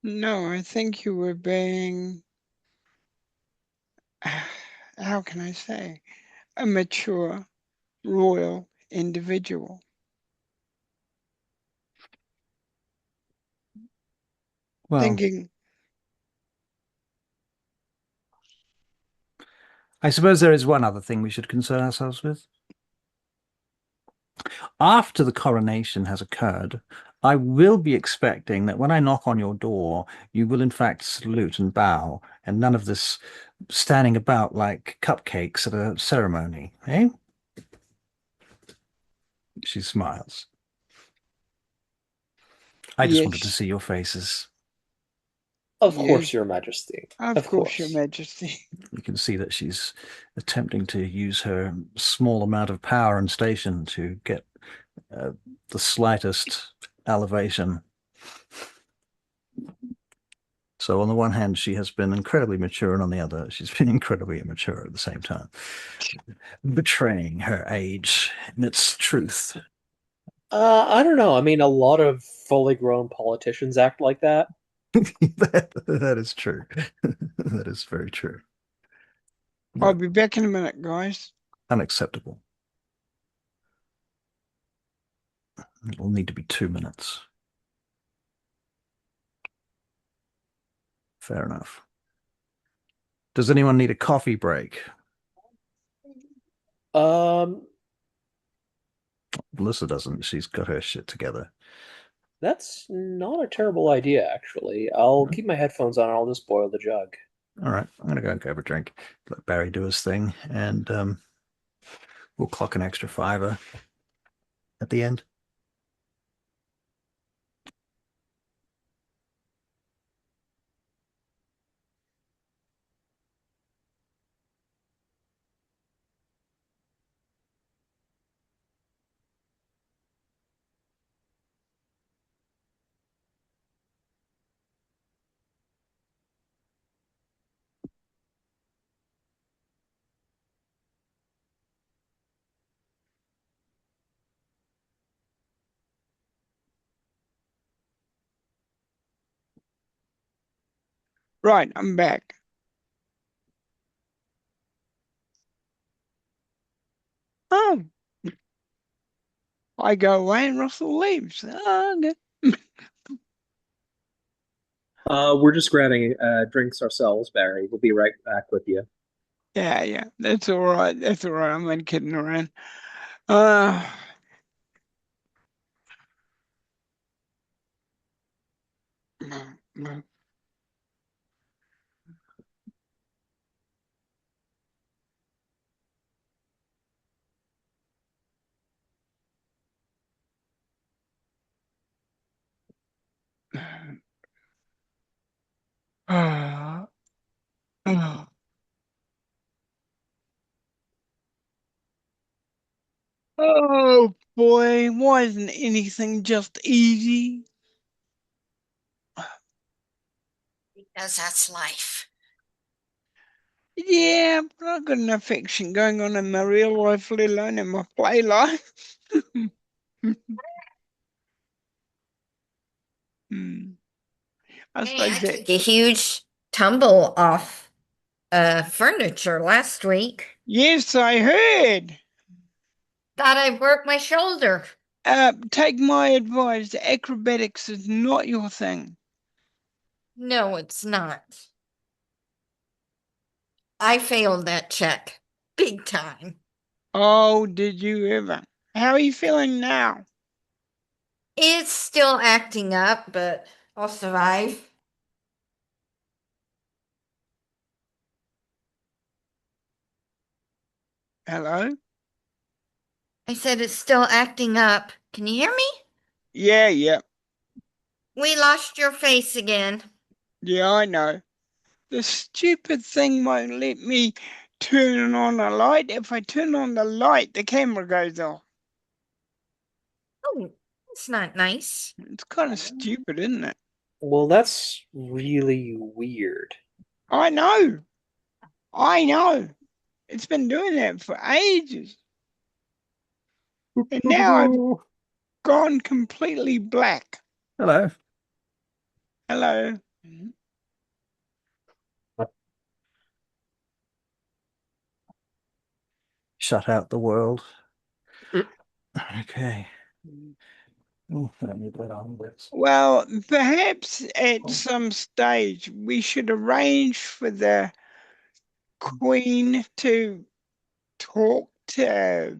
Speaker 2: No, I think you were being, how can I say, a mature, royal individual.
Speaker 1: Well,
Speaker 2: Thinking,
Speaker 1: I suppose there is one other thing we should concern ourselves with. After the coronation has occurred, I will be expecting that when I knock on your door, you will in fact salute and bow, and none of this standing about like cupcakes at a ceremony, eh? She smiles. I just wanted to
Speaker 2: yes,
Speaker 1: see your faces.
Speaker 4: Of course,
Speaker 2: yes,
Speaker 4: Your Majesty.
Speaker 2: of
Speaker 4: Of
Speaker 2: course, Your
Speaker 4: course.
Speaker 2: Majesty.
Speaker 1: You can see that she's attempting to use her small amount of power and station to get uh, the slightest elevation. So on the one hand, she has been incredibly mature, and on the other, she's been incredibly immature at the same time, betraying her age in its truth.
Speaker 4: I don't know. I mean, a lot of fully grown politicians act like that.
Speaker 1: That is true. That is very true.
Speaker 2: I'll be back in a minute, guys.
Speaker 1: Unacceptable. It'll need to be 2 minutes. Fair enough. Does anyone need a coffee break?
Speaker 4: Um,
Speaker 1: Melissa doesn't. She's got her shit together.
Speaker 4: that's not a terrible idea, actually. I'll keep my headphones on and I'll just boil the jug.
Speaker 1: All right, I'm gonna go and grab a drink. Let Barry do his thing, and we'll clock an extra fiver at the end.
Speaker 2: Right, I'm back. Oh, I go away and Russell leaves. Oh, okay.
Speaker 4: We're just grabbing drinks ourselves, Barry. We'll be right back with you.
Speaker 2: Yeah, that's all right. That's all right. I'm not kidding around. Uh, Oh boy, why isn't anything just easy?
Speaker 3: Because that's life.
Speaker 2: Yeah, but I've got enough action going on in my real life, let alone in my play life. I
Speaker 3: Hey, I
Speaker 2: suppose that.
Speaker 3: took a huge tumble off furniture last week.
Speaker 2: Yes, I heard.
Speaker 3: Thought I broke my shoulder.
Speaker 2: Take my advice. Acrobatics is not your thing.
Speaker 3: No, it's not. I failed that check. Big time.
Speaker 2: Oh, did you ever? How are you feeling now?
Speaker 3: It's still acting up, but I'll survive.
Speaker 2: Hello?
Speaker 3: I said it's still acting up. Can you hear me?
Speaker 2: Yeah.
Speaker 3: We lost your face again.
Speaker 2: Yeah, I know. The stupid thing won't let me turn on a light. If I turn on the light, the camera goes off.
Speaker 3: Oh, that's not nice.
Speaker 2: It's kind of stupid, isn't it?
Speaker 4: Well, that's really weird.
Speaker 2: I know. I know. It's been doing that for ages. And now I've gone completely black.
Speaker 1: Hello.
Speaker 2: Hello.
Speaker 1: Shut out the world.
Speaker 4: Mm.
Speaker 1: Okay. Oh, let me put on this.
Speaker 2: Well, perhaps at some stage we should arrange for the Queen to talk to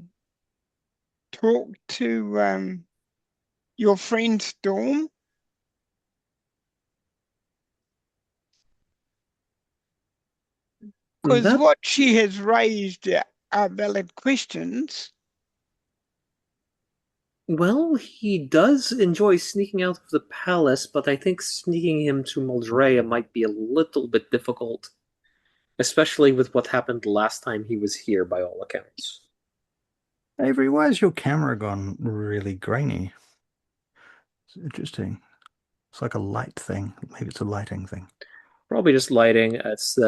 Speaker 2: your friend Storm. Because
Speaker 4: That
Speaker 2: what she has raised are valid questions.
Speaker 4: Well, he does enjoy sneaking out of the palace, but I think sneaking him to Moldrea might be a little bit difficult, especially with what happened last time he was here, by all accounts.
Speaker 1: Avery, why has your camera gone really grainy? It's interesting. It's like a light thing. Maybe it's a lighting thing.
Speaker 4: Probably just lighting. It's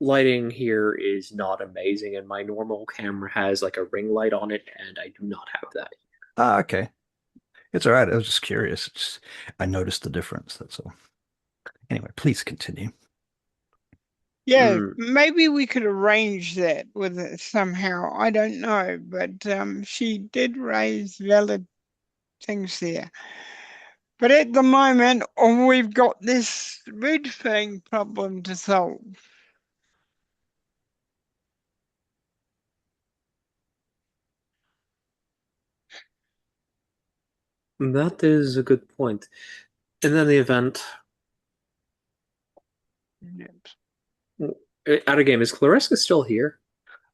Speaker 4: lighting here is not amazing, and my normal camera has like a ring light on it, and I do not have that.
Speaker 1: Ah, okay. It's all right. I was just curious. I noticed the difference. That's all. Anyway, please continue.
Speaker 2: Yeah,
Speaker 4: Mm.
Speaker 2: maybe we could arrange that with it somehow. I don't know, but she did raise valid things there. But at the moment, we've got this red fang problem to solve.
Speaker 4: That is a good point. And then the event.
Speaker 2: Yep.
Speaker 4: Out of game, is Clareska still here?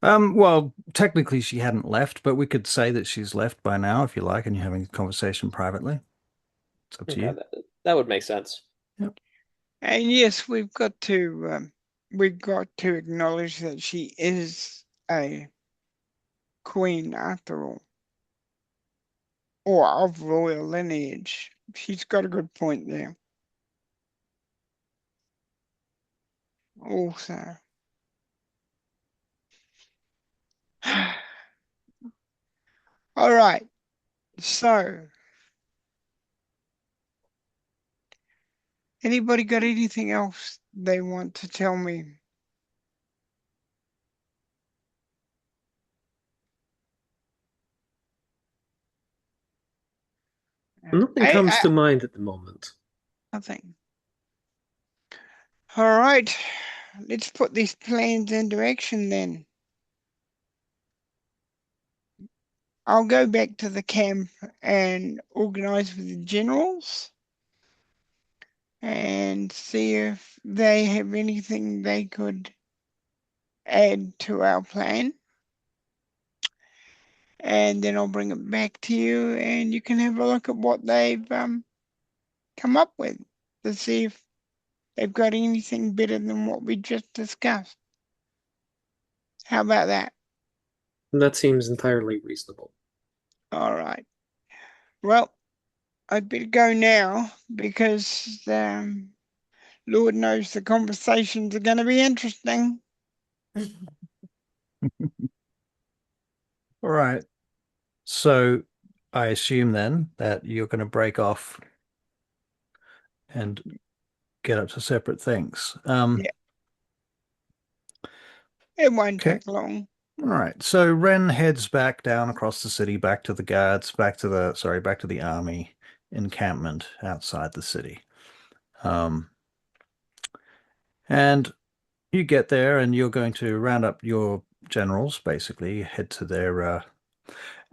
Speaker 1: Well, technically she hadn't left, but we could say that she's left by now if you like, and you're having a conversation privately. It's up to
Speaker 4: Okay,
Speaker 1: you.
Speaker 4: that would make sense.
Speaker 1: Yep.
Speaker 2: And yes, we've got to acknowledge that she is a queen after all, or of royal lineage. She's got a good point there. Also, all right. So, anybody got anything else they want to tell me?
Speaker 4: Nothing comes to mind at the moment.
Speaker 2: Nothing. All right, let's put these plans into action then. I'll go back to the camp and organize with the generals and see if they have anything they could add to our plan. And then I'll bring it back to you and you can have a look at what they've come up with to see if they've got anything better than what we just discussed. How about that?
Speaker 4: That seems entirely reasonable.
Speaker 2: All right. Well, I'd better go now because Lord knows the conversations are going to be interesting.
Speaker 1: All right. So I assume then that you're going to break off and get up to separate things.
Speaker 2: Yeah. It won't
Speaker 1: Okay.
Speaker 2: take long.
Speaker 1: All right. So Ren heads back down across the city, back to the guards, back to the army encampment outside the city. And you get there and you're going to round up your generals, basically, head to their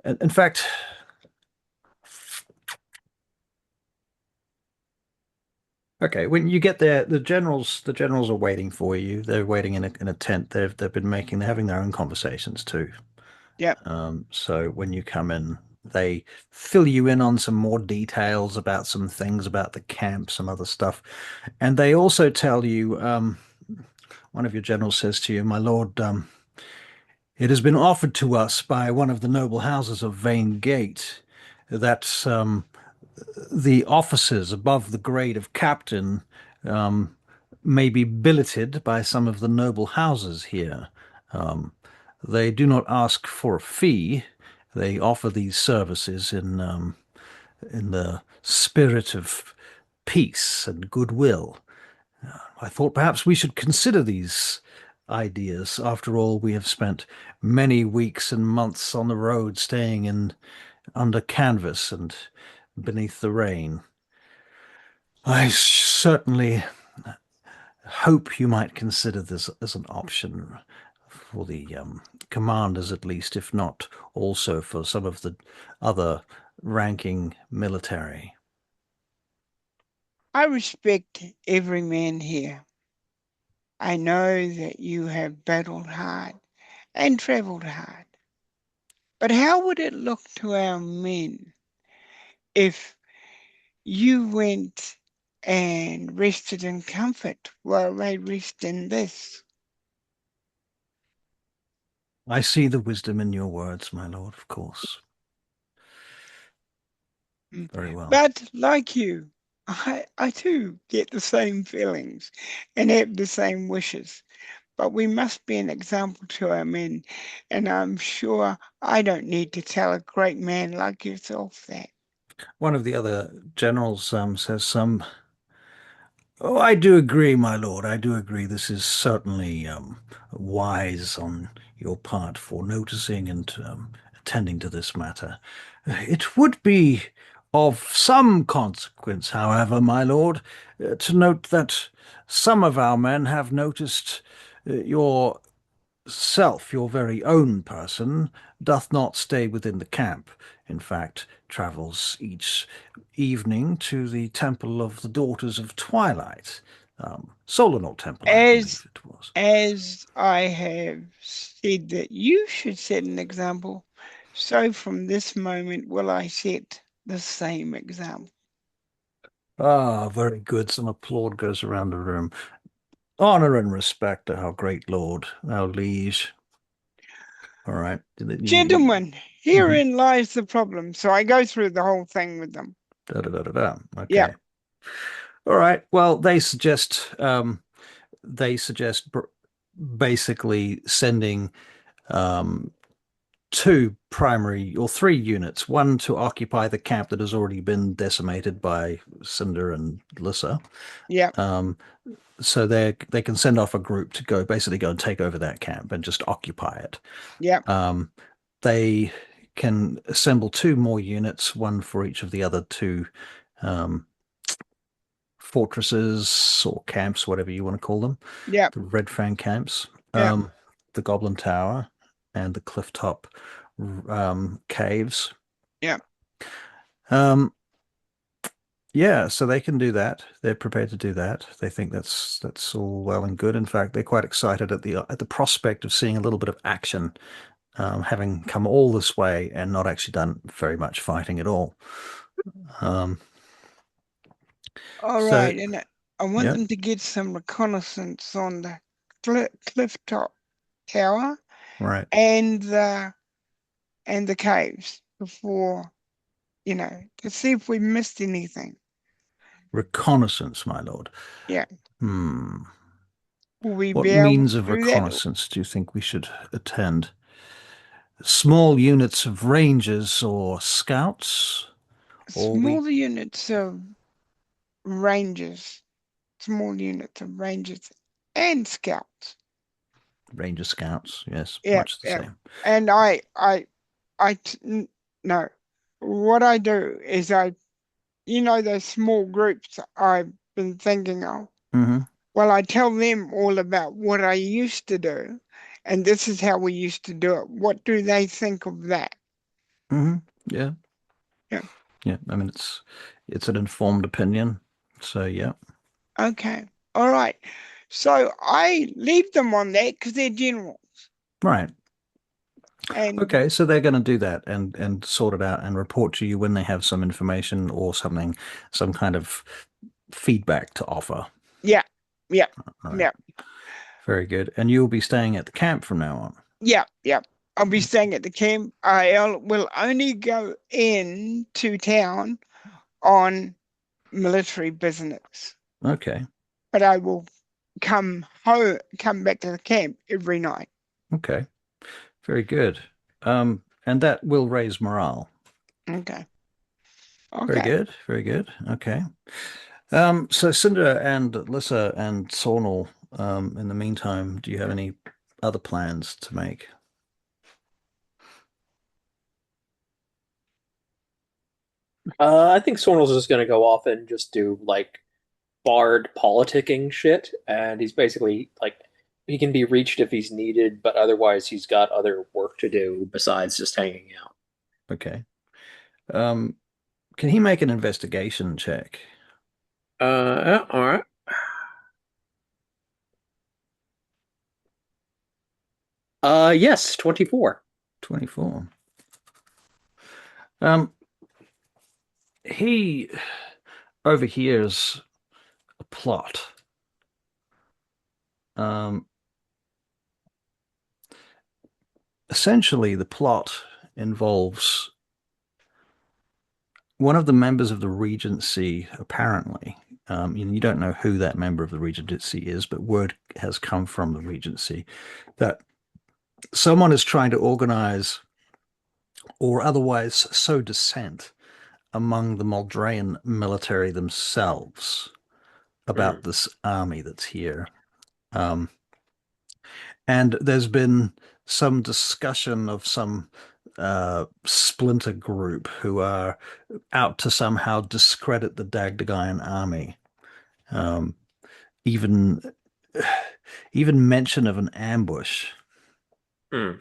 Speaker 1: in fact, okay, when you get there, the generals are waiting for you. They're waiting in a tent. They're having their own conversations too.
Speaker 2: Yep.
Speaker 1: So when you come in, they fill you in on some more details about some things about the camp, some other stuff. And they also tell you, one of your generals says to you, "My lord, it has been offered to us by one of the noble houses of Vane Gate that the officers above the grade of captain um, may be billeted by some of the noble houses here. Um, they do not ask for a fee. They offer these services in the spirit of peace and goodwill. I thought perhaps we should consider these ideas. After all, we have spent many weeks and months on the road, staying in under canvas and beneath the rain. I certainly hope you might consider this as an option for the commanders, at least, if not also for some of the other ranking military."
Speaker 2: I respect every man here. I know that you have battled hard and traveled hard. But how would it look to our men if you went and rested in comfort while they rest in this?
Speaker 1: I see the wisdom in your words, my lord, of course. Very well.
Speaker 2: But like you, I too get the same feelings and have the same wishes. But we must be an example to our men, and I'm sure I don't need to tell a great man like yourself that.
Speaker 1: One of the other generals says "Oh, I do agree, my lord. I do agree. This is certainly wise on your part for noticing and attending to this matter. It would be of some consequence, however, my lord, to note that some of our men have noticed your your very own person, doth not stay within the camp. In fact, travels each evening to the Temple of the Daughters of Twilight, Solanor Temple, I believe it was."
Speaker 2: As I have said that you should set an example, so from this moment will I set the same example.
Speaker 1: Ah, very good. Some applaud goes around the room. Honor and respect to our great lord, our liege. All right.
Speaker 2: Gentlemen, herein lies the problem. So I go through the whole thing with them.
Speaker 1: Da, da, da, da, da. Okay.
Speaker 2: Yeah.
Speaker 1: All right. Well, they suggest basically sending two primary or three units, one to occupy the camp that has already been decimated by Cinder and Lissa.
Speaker 2: Yeah.
Speaker 1: So they can send off a group to go and take over that camp and just occupy it.
Speaker 2: Yeah.
Speaker 1: They can assemble two more units, one for each of the other two fortresses or camps, whatever you want to call them.
Speaker 2: Yeah.
Speaker 1: The Red Fang camps,
Speaker 2: Yeah.
Speaker 1: the Goblin Tower, and the Clifftop caves.
Speaker 2: Yeah.
Speaker 1: Yeah, so they can do that. They're prepared to do that. They think that's all well and good. In fact, they're quite excited at the prospect of seeing a little bit of action, having come all this way and not actually done very much fighting at all.
Speaker 2: All
Speaker 1: So,
Speaker 2: right. And I want
Speaker 1: yeah.
Speaker 2: them to get some reconnaissance on the cliff top tower
Speaker 1: Right.
Speaker 2: and the and the caves before, to see if we missed anything.
Speaker 1: Reconnaissance, my lord.
Speaker 2: Yeah.
Speaker 1: Hmm.
Speaker 2: Will we
Speaker 1: What
Speaker 2: be able
Speaker 1: means
Speaker 2: to
Speaker 1: of
Speaker 2: do that?
Speaker 1: reconnaissance do you think we should attend? Small units of rangers or scouts? Or we
Speaker 2: Small units of rangers, and scouts.
Speaker 1: ranger scouts, yes,
Speaker 2: Yeah,
Speaker 1: much the
Speaker 2: yeah.
Speaker 1: same.
Speaker 2: And no. What I do is those small groups I've been thinking of.
Speaker 1: Mm-hmm.
Speaker 2: Well, I tell them all about what I used to do, and this is how we used to do it. What do they think of that?
Speaker 1: Mm-hmm. Yeah.
Speaker 2: Yeah.
Speaker 1: Yeah. I mean it's an informed opinion. So yeah.
Speaker 2: Okay. All right. So I leave them on that because they're generals.
Speaker 1: Right.
Speaker 2: And
Speaker 1: Okay, so they're going to do that and sort it out and report to you when they have some information or something, some kind of feedback to offer.
Speaker 2: yeah, yeah,
Speaker 1: All right.
Speaker 2: yeah,
Speaker 1: Very good. And you'll be staying at the camp from now on.
Speaker 2: yeah, yeah. I'll be staying at the camp. I will only go into town on military business,
Speaker 1: Okay.
Speaker 2: but I will come back to the camp every night.
Speaker 1: Okay. Very good. And that will raise morale.
Speaker 2: Okay.
Speaker 1: Very
Speaker 2: Okay.
Speaker 1: good. Very good. Okay. So Cinder and Lissa and Sornel, in the meantime, do you have any other plans to make?
Speaker 4: I think Sornel's just gonna go off and just do like bard politicking shit, and he's basically like he can be reached if he's needed, but otherwise he's got other work to do besides just hanging out.
Speaker 1: Okay. Um, can he make an investigation check?
Speaker 4: Yeah, all right. Yes, 24.
Speaker 1: 24. Um, he overhears a plot. Um, essentially, the plot involves one of the members of the Regency, apparently. You don't know who that member of the Regency is, but word has come from the Regency that someone is trying to organize or otherwise sow dissent among the Moldrayan military themselves about
Speaker 4: Mm.
Speaker 1: this army that's here. Um, and there's been some discussion of some splinter group who are out to somehow discredit the Dagdagian army. Um, even even mention of an ambush.
Speaker 4: Mm.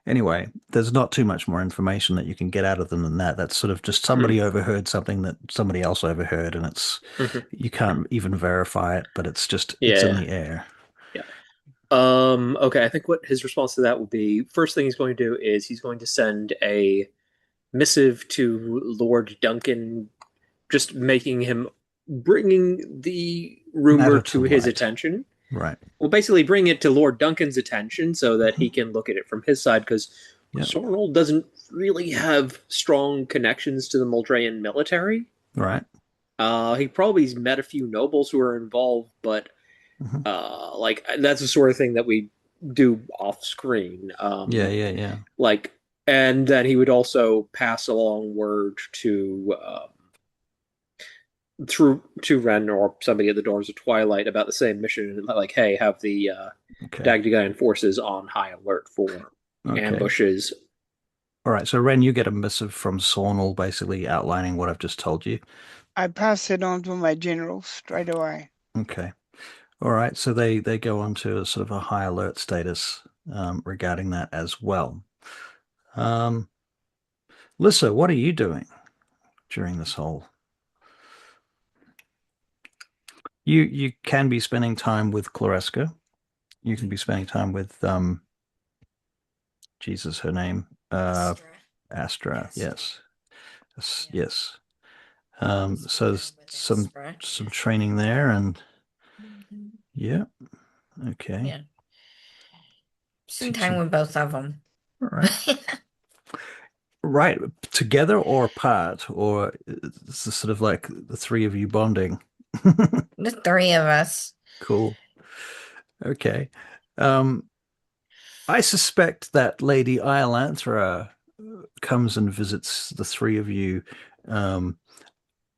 Speaker 1: Anyway, there's not too much more information that you can get out of them than that. That's sort of just somebody overheard something that somebody else overheard, and
Speaker 4: Mhm.
Speaker 1: you can't even verify it, but it's
Speaker 4: Yeah,
Speaker 1: in
Speaker 4: yeah,
Speaker 1: the air.
Speaker 4: yeah. Okay, I think what his response to that would be first thing he's going to do is he's going to send a missive to Lord Duncan, just making him bringing the rumor
Speaker 1: Matter to
Speaker 4: to his
Speaker 1: light.
Speaker 4: attention.
Speaker 1: Right.
Speaker 4: Well, basically bring it to Lord Duncan's attention so that he
Speaker 1: Mhm.
Speaker 4: can look at it from his side, because
Speaker 1: Yep.
Speaker 4: Sorrel doesn't really have strong connections to the Moldrayan military.
Speaker 1: Right.
Speaker 4: He probably's met a few nobles who are involved, but
Speaker 1: Mhm.
Speaker 4: like that's the sort of thing that we do off screen.
Speaker 1: Yeah, yeah, yeah.
Speaker 4: Like, and then he would also pass along word to through to Ren or somebody at the Doors of Twilight about the same mission, like, hey, have the
Speaker 1: Okay.
Speaker 4: Dagdagian forces on high alert for
Speaker 1: Okay.
Speaker 4: ambushes.
Speaker 1: All right. So Ren, you get a missive from Sornel basically outlining what I've just told you.
Speaker 2: I pass it on to my generals straight away.
Speaker 1: Okay. All right. So they go on to a sort of a high alert status regarding that as well. Lissa, what are you doing during this whole? You can be spending time with Clareska. You can be spending time with Jesus, her name. Astra, yes. Yes. So there's some training there and yeah. Okay.
Speaker 3: Yeah. Spend time with both of them.
Speaker 1: All right. Right. Together or apart, or it's sort of like the three of you bonding.
Speaker 3: The three of us.
Speaker 1: Cool. Okay. I suspect that Lady Iolanthra comes and visits the three of you um,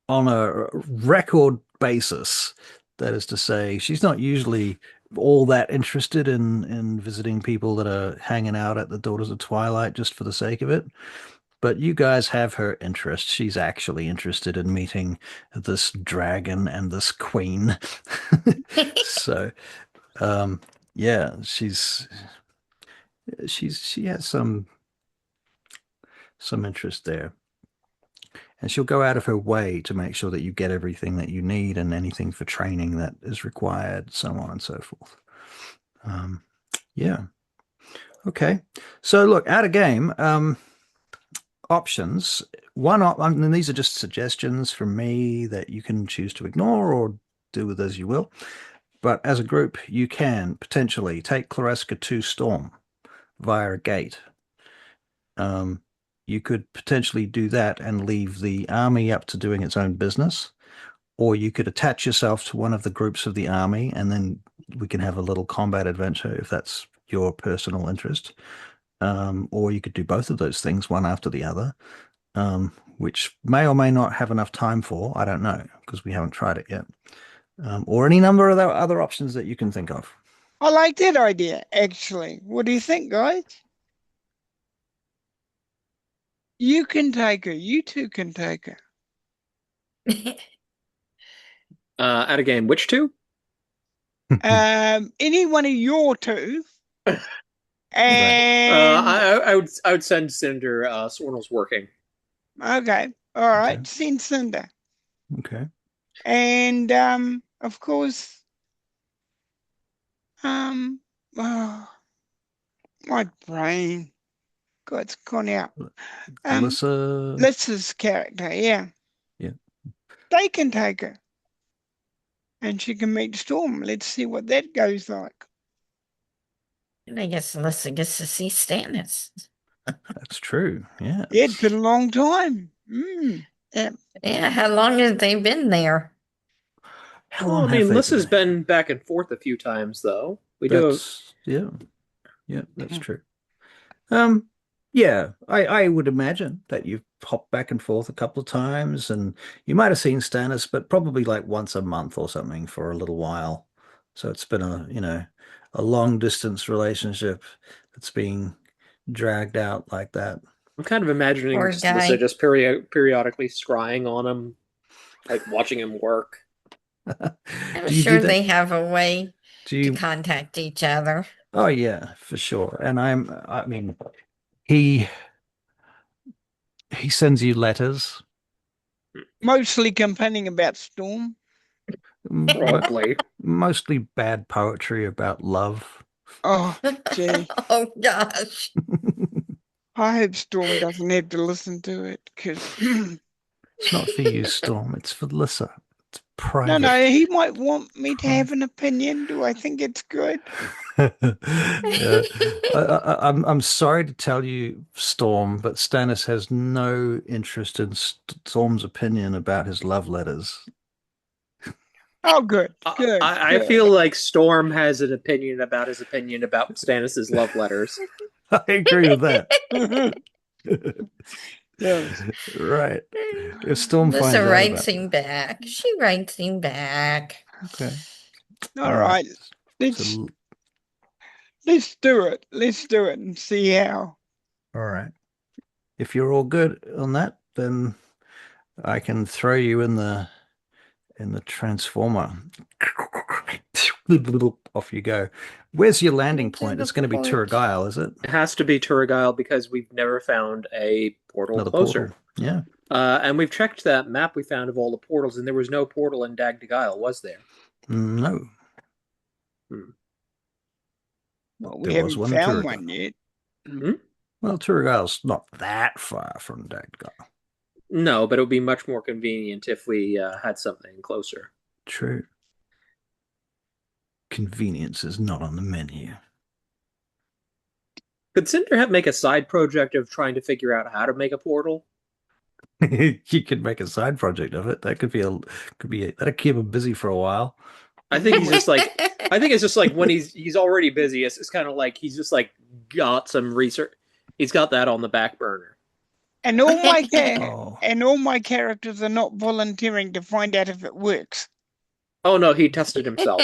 Speaker 1: on a record basis. That is to say, she's not usually all that interested in visiting people that are hanging out at the Daughters of Twilight just for the sake of it. But you guys have her interest. She's actually interested in meeting this dragon and this queen. So, yeah, she has some interest there. And she'll go out of her way to make sure that you get everything that you need and anything for training that is required, so on and so forth. Yeah. Okay. So look, out of game, options. And these are just suggestions from me that you can choose to ignore or do with as you will. But as a group, you can potentially take Clareska to Storm via a gate. You could potentially do that and leave the army up to doing its own business, or you could attach yourself to one of the groups of the army, and then we can have a little combat adventure if that's your personal interest. Or you could do both of those things, one after the other, which may or may not have enough time for. I don't know because we haven't tried it yet. Or any number of other options that you can think of.
Speaker 2: I like that idea, actually. What do you think, guys? You can take her. You two can take her.
Speaker 4: Out of game, which two?
Speaker 2: Any one of your two. And
Speaker 4: I would send Cinder. Sornel's working.
Speaker 2: okay, all right.
Speaker 1: Okay.
Speaker 2: Send Cinder.
Speaker 1: Okay.
Speaker 2: And of course, oh, my brain, God, it's gone out.
Speaker 1: Alyssa.
Speaker 2: Lissa's character, yeah.
Speaker 1: Yeah.
Speaker 2: They can take her. And she can meet Storm. Let's see what that goes like.
Speaker 3: And I guess Alyssa gets to see Stannis.
Speaker 1: That's true. Yeah.
Speaker 2: Yeah, it's been a long time. Yeah.
Speaker 3: Yeah, how long have they been there?
Speaker 1: How
Speaker 4: Well,
Speaker 1: long
Speaker 4: I mean,
Speaker 1: have they
Speaker 4: Lissa's
Speaker 1: been?
Speaker 4: been back and forth a few times, though.
Speaker 1: Yeah, that's true. Yeah, I would imagine that you've popped back and forth a couple of times, and you might have seen Stannis, but probably like once a month or something for a little while. So it's been a long distance relationship that's being dragged out like that.
Speaker 4: I'm kind of imagining
Speaker 3: Poor
Speaker 4: Lissa
Speaker 3: guy.
Speaker 4: just periodically scrying on him, like watching him work.
Speaker 3: I'm
Speaker 1: Do you
Speaker 3: sure
Speaker 1: do that?
Speaker 3: they have a way
Speaker 1: Do
Speaker 3: to
Speaker 1: you?
Speaker 3: contact each other.
Speaker 1: Oh yeah, for sure. And I mean, he sends you letters.
Speaker 2: Mostly complaining about Storm.
Speaker 4: Probably.
Speaker 1: Mostly bad poetry about love.
Speaker 2: Oh, gee.
Speaker 3: Oh gosh.
Speaker 2: I hope Storm doesn't have to listen to it, because
Speaker 1: It's not for you, Storm. It's for Lissa. It's private.
Speaker 2: no, he might want me to have an opinion. Do I think it's good?
Speaker 1: Yeah. I'm sorry to tell you, Storm, but Stannis has no interest in Storm's opinion about his love letters.
Speaker 2: Oh, good, good.
Speaker 4: I
Speaker 2: good.
Speaker 4: feel like Storm has an opinion about his opinion about Stannis's love letters.
Speaker 1: I agree with that.
Speaker 2: Yes.
Speaker 1: Right. If Storm finds
Speaker 3: Lissa
Speaker 1: out
Speaker 3: writes
Speaker 1: about
Speaker 3: him back. She writes him back.
Speaker 1: Okay.
Speaker 2: All right.
Speaker 1: So,
Speaker 2: Let's do it. Let's do it and see how.
Speaker 1: all right. If you're all good on that, then I can throw you in the transformer. Off you go. Where's your landing point? It's going to be Turagile, is it?
Speaker 4: It has to be Turagile because we've never found a portal
Speaker 1: Another
Speaker 4: closer.
Speaker 1: portal. Yeah.
Speaker 4: And we've checked that map we found of all the portals, and there was no portal in Dagdagile, was there?
Speaker 1: No.
Speaker 2: Well, we
Speaker 1: There was
Speaker 2: haven't
Speaker 1: one in
Speaker 2: found
Speaker 1: Turagile.
Speaker 2: one yet.
Speaker 1: Well, Turagile's not that far from Dagdagile.
Speaker 4: No, but it would be much more convenient if we had something closer.
Speaker 1: True. Convenience is not on the menu.
Speaker 4: Could Cinder make a side project of trying to figure out how to make a portal?
Speaker 1: You could make a side project of it. That that'll keep him busy for a while.
Speaker 4: I think he's just like I think it's just like when he's already busy, it's kind of like he's just like got some research. He's got that on the back burner.
Speaker 2: And
Speaker 1: Oh.
Speaker 2: all my characters are not volunteering to find out if it works.
Speaker 4: Oh no, he tested himself.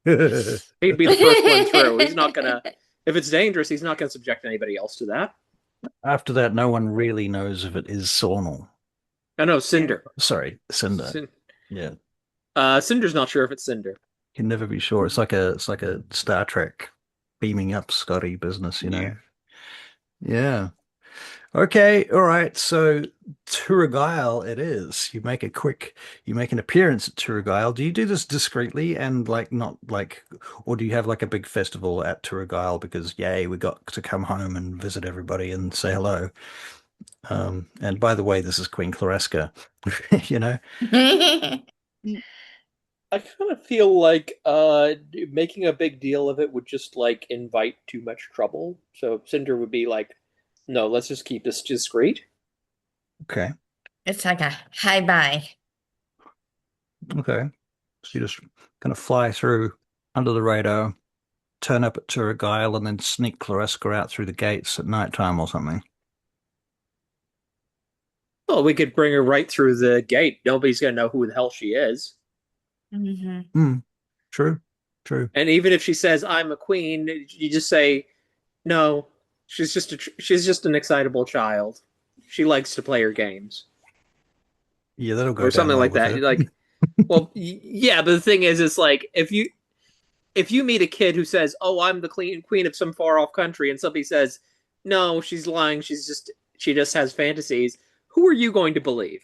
Speaker 4: He'd be the first one through. He's not gonna if it's dangerous, he's not gonna subject anybody else to that.
Speaker 1: After that, no one really knows if it is Sawnel.
Speaker 4: I know Cinder.
Speaker 1: Sorry, Cinder. Yeah.
Speaker 4: Cinder's not sure if it's Cinder.
Speaker 1: Can never be sure. It's like a Star Trek beaming up Scotty business, you know. Yeah. Okay, all right. So Turagile it is. You make an appearance at Turagile. Do you do this discreetly and like not like, or do you have like a big festival at Turagile because yay, we got to come home and visit everybody and say hello. And by the way, this is Queen Clareska, you know?
Speaker 4: I kind of feel like making a big deal of it would just like invite too much trouble. So Cinder would be like, no, let's just keep this discreet.
Speaker 1: Okay.
Speaker 3: It's like a hi bye.
Speaker 1: Okay. So you just kind of fly through under the radar, turn up at Turagile, and then sneak Clareska out through the gates at nighttime or something.
Speaker 4: Well, we could bring her right through the gate. Nobody's gonna know who the hell she is.
Speaker 1: True.
Speaker 4: And even if she says I'm a queen, you just say, no, she's just an excitable child. She likes to play her games.
Speaker 1: Yeah, that'll go
Speaker 4: or
Speaker 1: down
Speaker 4: something
Speaker 1: well
Speaker 4: like
Speaker 1: with
Speaker 4: that.
Speaker 1: her.
Speaker 4: Like, well, yeah, but the thing is, it's like if you meet a kid who says, "Oh, I'm the queen of some far off country," and somebody says, "No, she's lying. She just has fantasies." Who are you going to believe?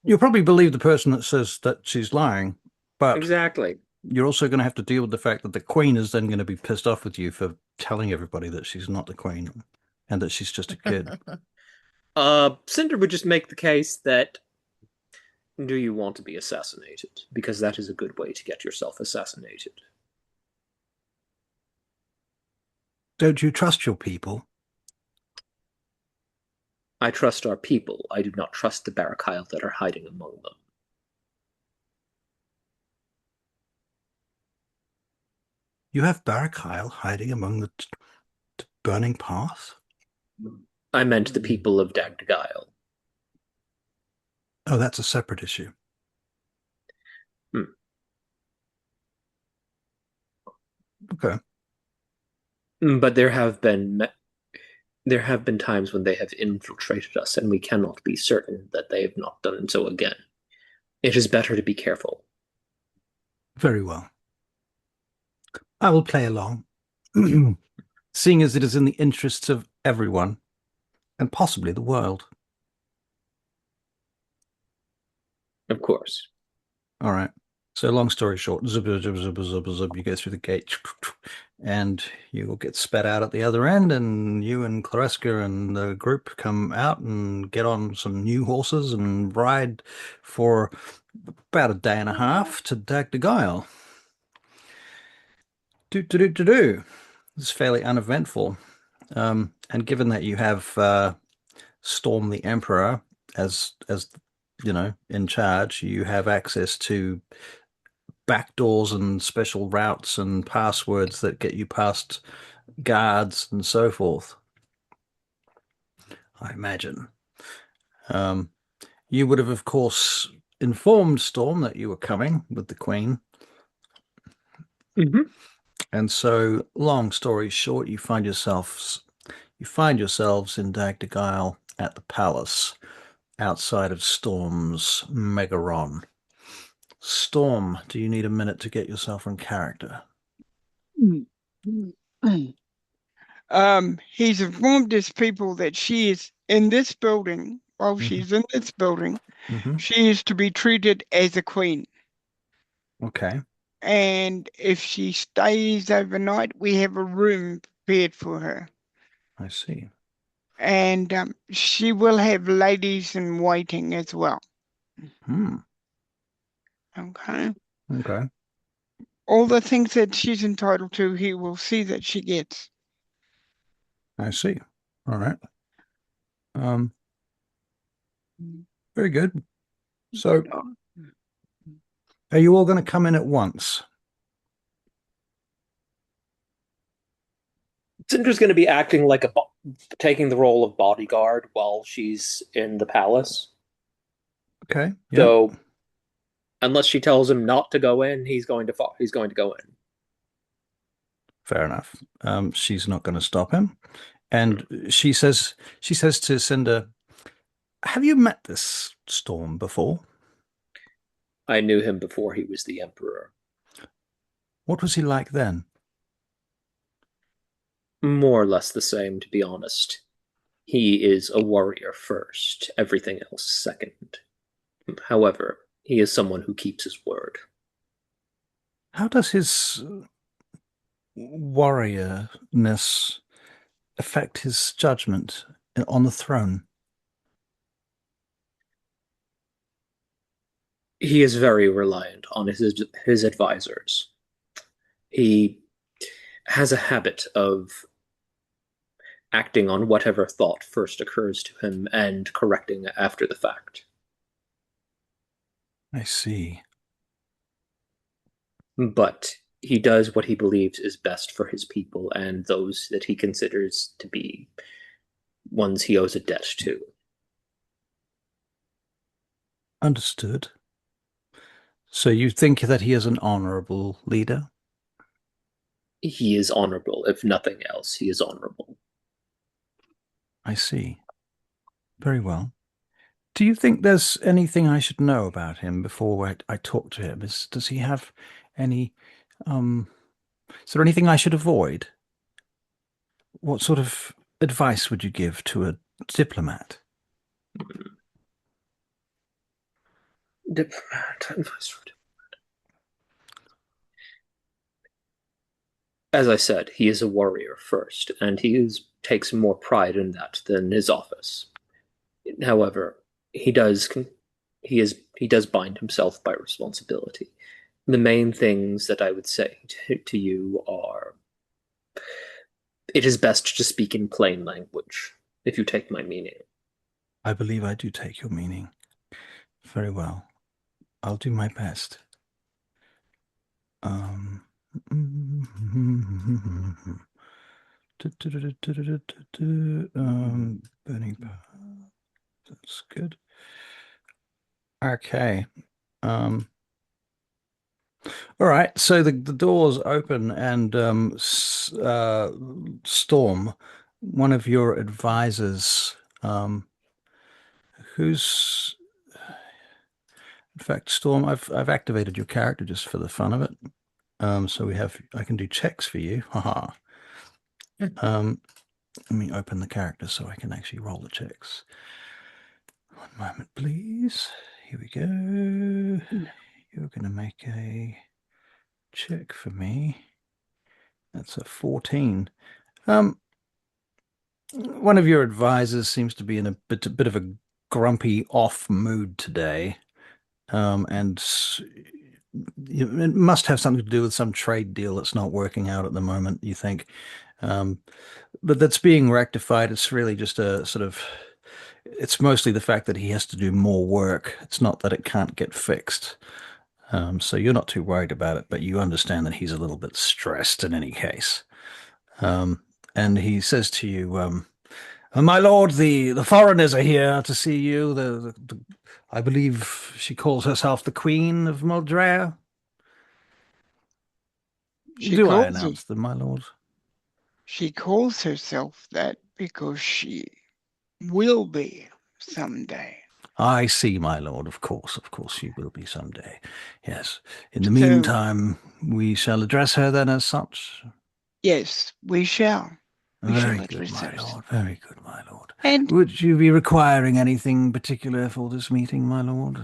Speaker 1: You'll probably believe the person that says that she's lying, but
Speaker 4: Exactly.
Speaker 1: you're also going to have to deal with the fact that the queen is then going to be pissed off with you for telling everybody that she's not the queen and that she's just a kid.
Speaker 4: Cinder would just make the case that do you want to be assassinated? Because that is a good way to get yourself assassinated.
Speaker 1: Don't you trust your people?
Speaker 4: I trust our people. I do not trust the Barakyle that are hiding among them.
Speaker 1: You have Barakyle hiding among the burning path?
Speaker 4: I meant the people of Dagdagile.
Speaker 1: Oh, that's a separate issue. Okay.
Speaker 4: But there have been times when they have infiltrated us, and we cannot be certain that they have not done so again. It is better to be careful.
Speaker 1: Very well. I will play along, seeing as it is in the interests of everyone, and possibly the world.
Speaker 4: Of course.
Speaker 1: All right. So long story short, zub, zub, zub, zub, zub, you go through the gate, and you will get spat out at the other end, and you and Clareska and the group come out and get on some new horses and ride for about a day and a half to Dagdagile. It's fairly uneventful. And given that you have Storm the Emperor as you know, in charge, you have access to back doors and special routes and passwords that get you past guards and so forth. I imagine. You would have, of course, informed Storm that you were coming with the Queen. And so, long story short, you find yourselves in Dagdagile at the palace outside of Storm's Megaron. Storm, do you need a minute to get yourself in character?
Speaker 2: He's informed his people that she is in this building. While she's in this building, she is to be treated as a queen.
Speaker 1: Okay.
Speaker 2: And if she stays overnight, we have a room prepared for her.
Speaker 1: I see.
Speaker 2: And she will have ladies in waiting as well. Okay. All the things that she's entitled to, he will see that she gets.
Speaker 1: I see. All right. Very good. So, are you all going to come in at once?
Speaker 4: Cinder's going to be acting like taking the role of bodyguard while she's in the palace.
Speaker 1: Okay. Yeah.
Speaker 4: So unless she tells him not to go in, he's going to go in.
Speaker 1: Fair enough. She's not going to stop him. And she says to Cinder, "Have you met this Storm before?
Speaker 4: I knew him before he was the emperor.
Speaker 1: What was he like then?"
Speaker 4: More or less the same, to be honest. He is a warrior first, everything else second. However, he is someone who keeps his word.
Speaker 1: How does his warriorness affect his judgment on the throne?
Speaker 4: He is very reliant on his advisors. He has a habit of acting on whatever thought first occurs to him and correcting it after the fact.
Speaker 1: I see.
Speaker 4: But he does what he believes is best for his people and those that he considers to be ones he owes a debt to.
Speaker 1: Understood. So you think that he is an honorable leader?
Speaker 4: He is honorable. If nothing else, he is honorable.
Speaker 1: I see. Very well. Do you think there's anything I should know about him before I talk to him? Does he have any, is there anything I should avoid? What sort of advice would you give to a diplomat?
Speaker 4: Diplomat advice for diplomat. As I said, he is a warrior first, and takes more pride in that than his office. However, he does bind himself by responsibility. The main things that I would say to you are, it is best to speak in plain language, if you take my meaning.
Speaker 1: I believe I do take your meaning. Very well. I'll do my best. Burning power. That's good. Okay. All right. So the doors open and Storm, one of your advisors, who's in fact, Storm, I've activated your character just for the fun of it. So I can do checks for you. Haha. Let me open the character so I can actually roll the checks. One moment, please. Here we go. You're going to make a check for me. That's a 14. One of your advisors seems to be in a bit of a grumpy off mood today. And it must have something to do with some trade deal that's not working out at the moment, you think. But that's being rectified. It's really just a sort of, it's mostly the fact that he has to do more work. It's not that it can't get fixed. So you're not too worried about it, but you understand that he's a little bit stressed in any case. And he says to you, "My lord, the foreigners are here to see you. I believe she calls herself the Queen of Moldrea. Do I announce them, my lord?"
Speaker 2: She calls herself that because she will be someday.
Speaker 1: "I see, my lord. Of course she will be someday. Yes. In the
Speaker 2: So-
Speaker 1: meantime, we shall address her then as such."
Speaker 2: Yes, we shall.
Speaker 1: Very good, my lord. Very good, my lord.
Speaker 2: And
Speaker 1: Would you be requiring anything particular for this meeting, my lord?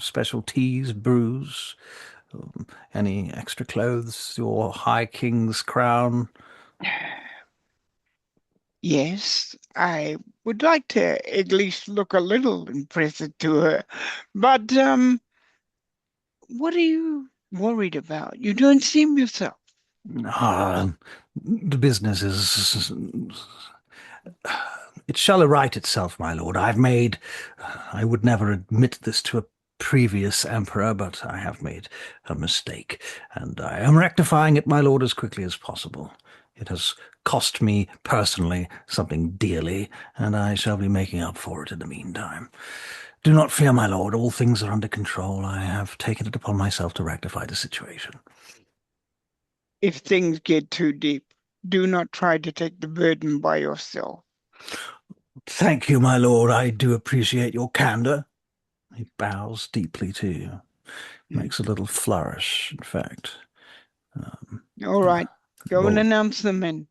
Speaker 1: Special teas, brews, any extra clothes, your high king's crown?
Speaker 2: yes, I would like to at least look a little impressive to her. But what are you worried about? You don't seem yourself.
Speaker 1: The business is It shall right itself, my lord. I would never admit this to a previous emperor, but I have made a mistake, and I am rectifying it, my lord, as quickly as possible. It has cost me personally something dearly, and I shall be making up for it in the meantime. Do not fear, my lord. All things are under control. I have taken it upon myself to rectify the situation.
Speaker 2: If things get too deep, do not try to take the burden by yourself.
Speaker 1: Thank you, my lord. I do appreciate your candor. He bows deeply to you. Makes a little flourish, in fact.
Speaker 2: All right, go and announce them in.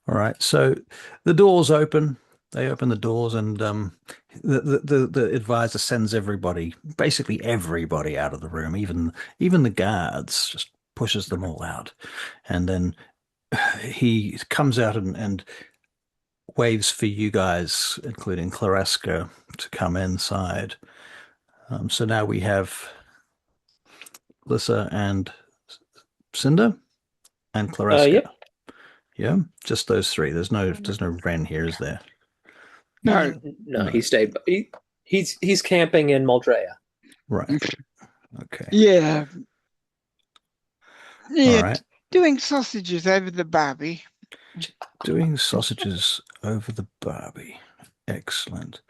Speaker 1: All right, so the doors open. They open the doors, and the advisor sends everybody, basically everybody, out of the room. Even the guards, just pushes them all out, and then he comes out and waves for you guys, including Clareska, to come inside. So now we have Lissa and Cinder and Clareska.
Speaker 4: Yep.
Speaker 1: Yeah, just those three. There's no Ren here, is there?
Speaker 2: No.
Speaker 4: No, he stayed. He's camping in Moldrea.
Speaker 1: Right. Okay.
Speaker 2: Yeah.
Speaker 1: All right.
Speaker 2: Doing sausages over the barbie.
Speaker 1: Doing sausages over the barbie. Excellent.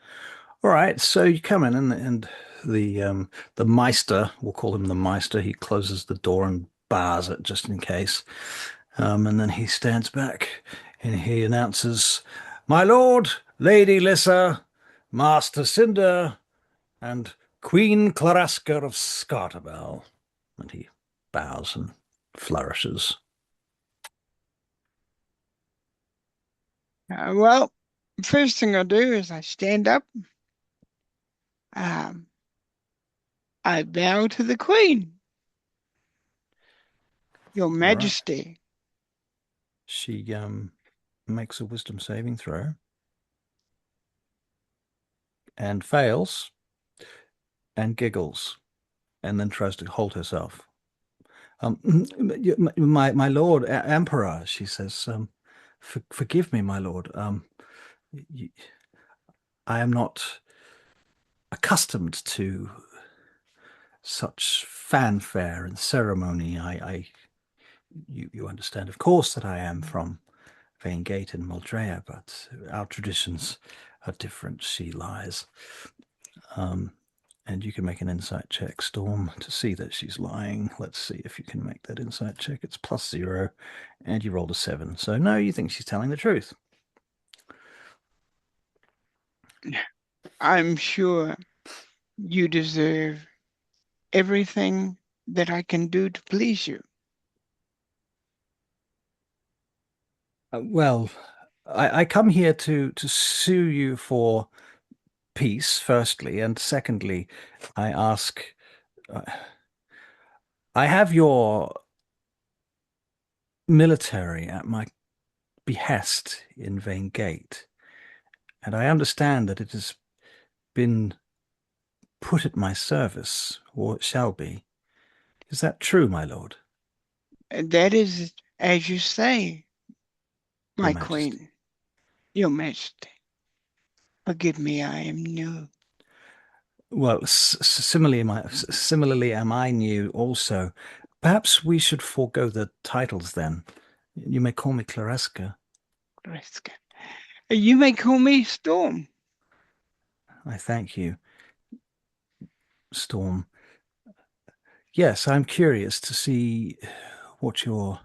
Speaker 1: All right, so you come in, and the Meister, we'll call him the Meister, he closes the door and bars it just in case. And then he stands back and he announces, "My lord, Lady Lissa, Master Cinder, and Queen Clareska of Scartabel." And he bows and flourishes.
Speaker 2: Well, first thing I do is I stand up. I bow to the Queen, Your
Speaker 1: right.
Speaker 2: Majesty.
Speaker 1: She makes a wisdom saving throw and fails and giggles and then tries to hold herself. My lord emperor, she says, forgive me, my lord. I am not accustomed to such fanfare and ceremony. You understand, of course, that I am from Vaingate in Moldrea, but our traditions are different. She lies. And you can make an insight check, Storm, to see that she's lying. Let's see if you can make that insight check. It's +0, and you rolled a 7. So no, you think she's telling the truth.
Speaker 2: I'm sure you deserve everything that I can do to please you.
Speaker 1: Well, I come here to sue you for peace, firstly, and secondly, I ask. I have your military at my behest in Vaingate, and I understand that it has been put at my service, or it shall be. Is that true, my lord?
Speaker 2: And that is, as you say,
Speaker 1: Your
Speaker 2: my
Speaker 1: Majesty.
Speaker 2: Queen, Your Majesty. Forgive me, I am new.
Speaker 1: Well, similarly am I new also. Perhaps we should forego the titles then. You may call me Clareska.
Speaker 2: Clareska. You may call me Storm.
Speaker 1: I thank you, Storm. Yes, I'm curious to see what your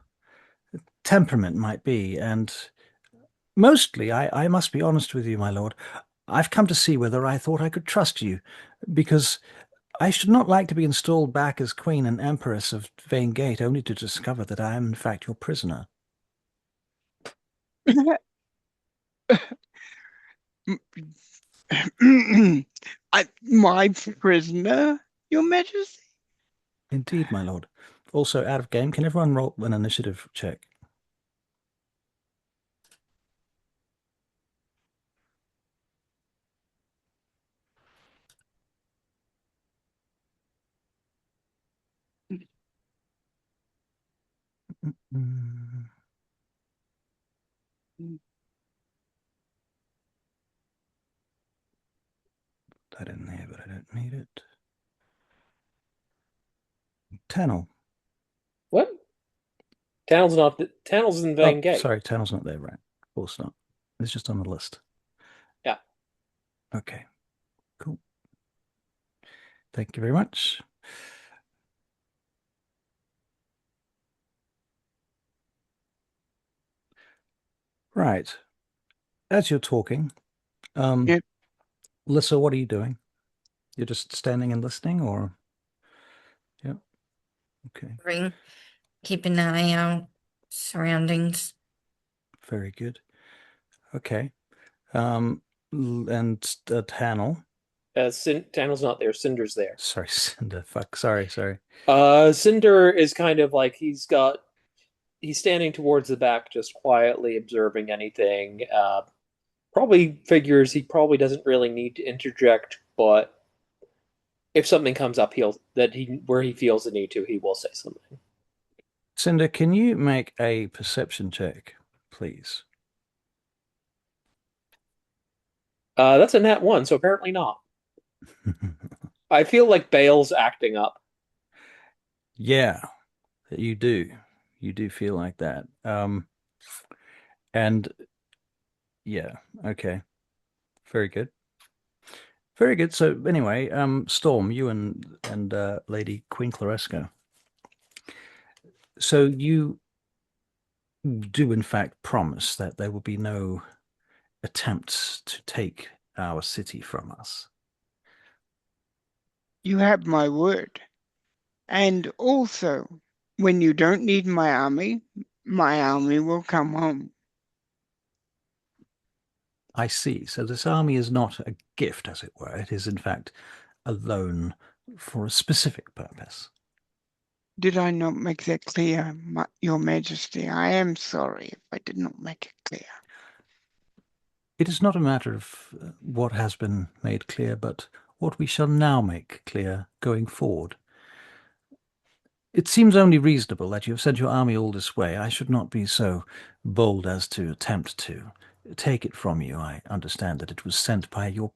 Speaker 1: temperament might be, and mostly, I must be honest with you, my lord. I've come to see whether I thought I could trust you, because I should not like to be installed back as Queen and Empress of Vaingate, only to discover that I am in fact your prisoner.
Speaker 2: My prisoner, Your Majesty?
Speaker 1: Indeed, my lord. Also, out of game, can everyone roll an initiative check? that in there, but I don't need it. Tannel.
Speaker 4: What? Tannel's in Van Gate.
Speaker 1: Sorry, Tannel's not there, right? Of course not. It's just on the list.
Speaker 4: Yeah.
Speaker 1: Okay. Cool. Thank you very much. Right. As you're talking,
Speaker 2: Yep.
Speaker 1: Lissa, what are you doing? You're just standing and listening, or? Yep. Okay.
Speaker 3: Ring. Keep an eye out. Surroundings.
Speaker 1: Very good. Okay. And Tannel.
Speaker 4: Tannel's not there. Cinder's there.
Speaker 1: Sorry, Cinder. Fuck. Sorry.
Speaker 4: Cinder is kind of like he's standing towards the back, just quietly observing anything. Probably figures he probably doesn't really need to interject, but if something comes up, where he feels the need to, he will say something.
Speaker 1: Cinder, can you make a perception check, please?
Speaker 4: That's a nat 1, so apparently not. I feel like Bale's acting up.
Speaker 1: Yeah, you do. You do feel like that. And yeah, okay. Very good. Very good. So anyway, Storm, you and Lady Queen Clareska. So you do in fact promise that there will be no attempts to take our city from us.
Speaker 2: You have my word. And also, when you don't need my army will come home.
Speaker 1: I see. So this army is not a gift, as it were. It is, in fact, a loan for a specific purpose.
Speaker 2: Did I not make that clear, Your Majesty? I am sorry if I did not make it clear.
Speaker 1: It is not a matter of what has been made clear, but what we shall now make clear going forward. It seems only reasonable that you have sent your army all this way. I should not be so bold as to attempt to take it from you. I understand that it was sent by your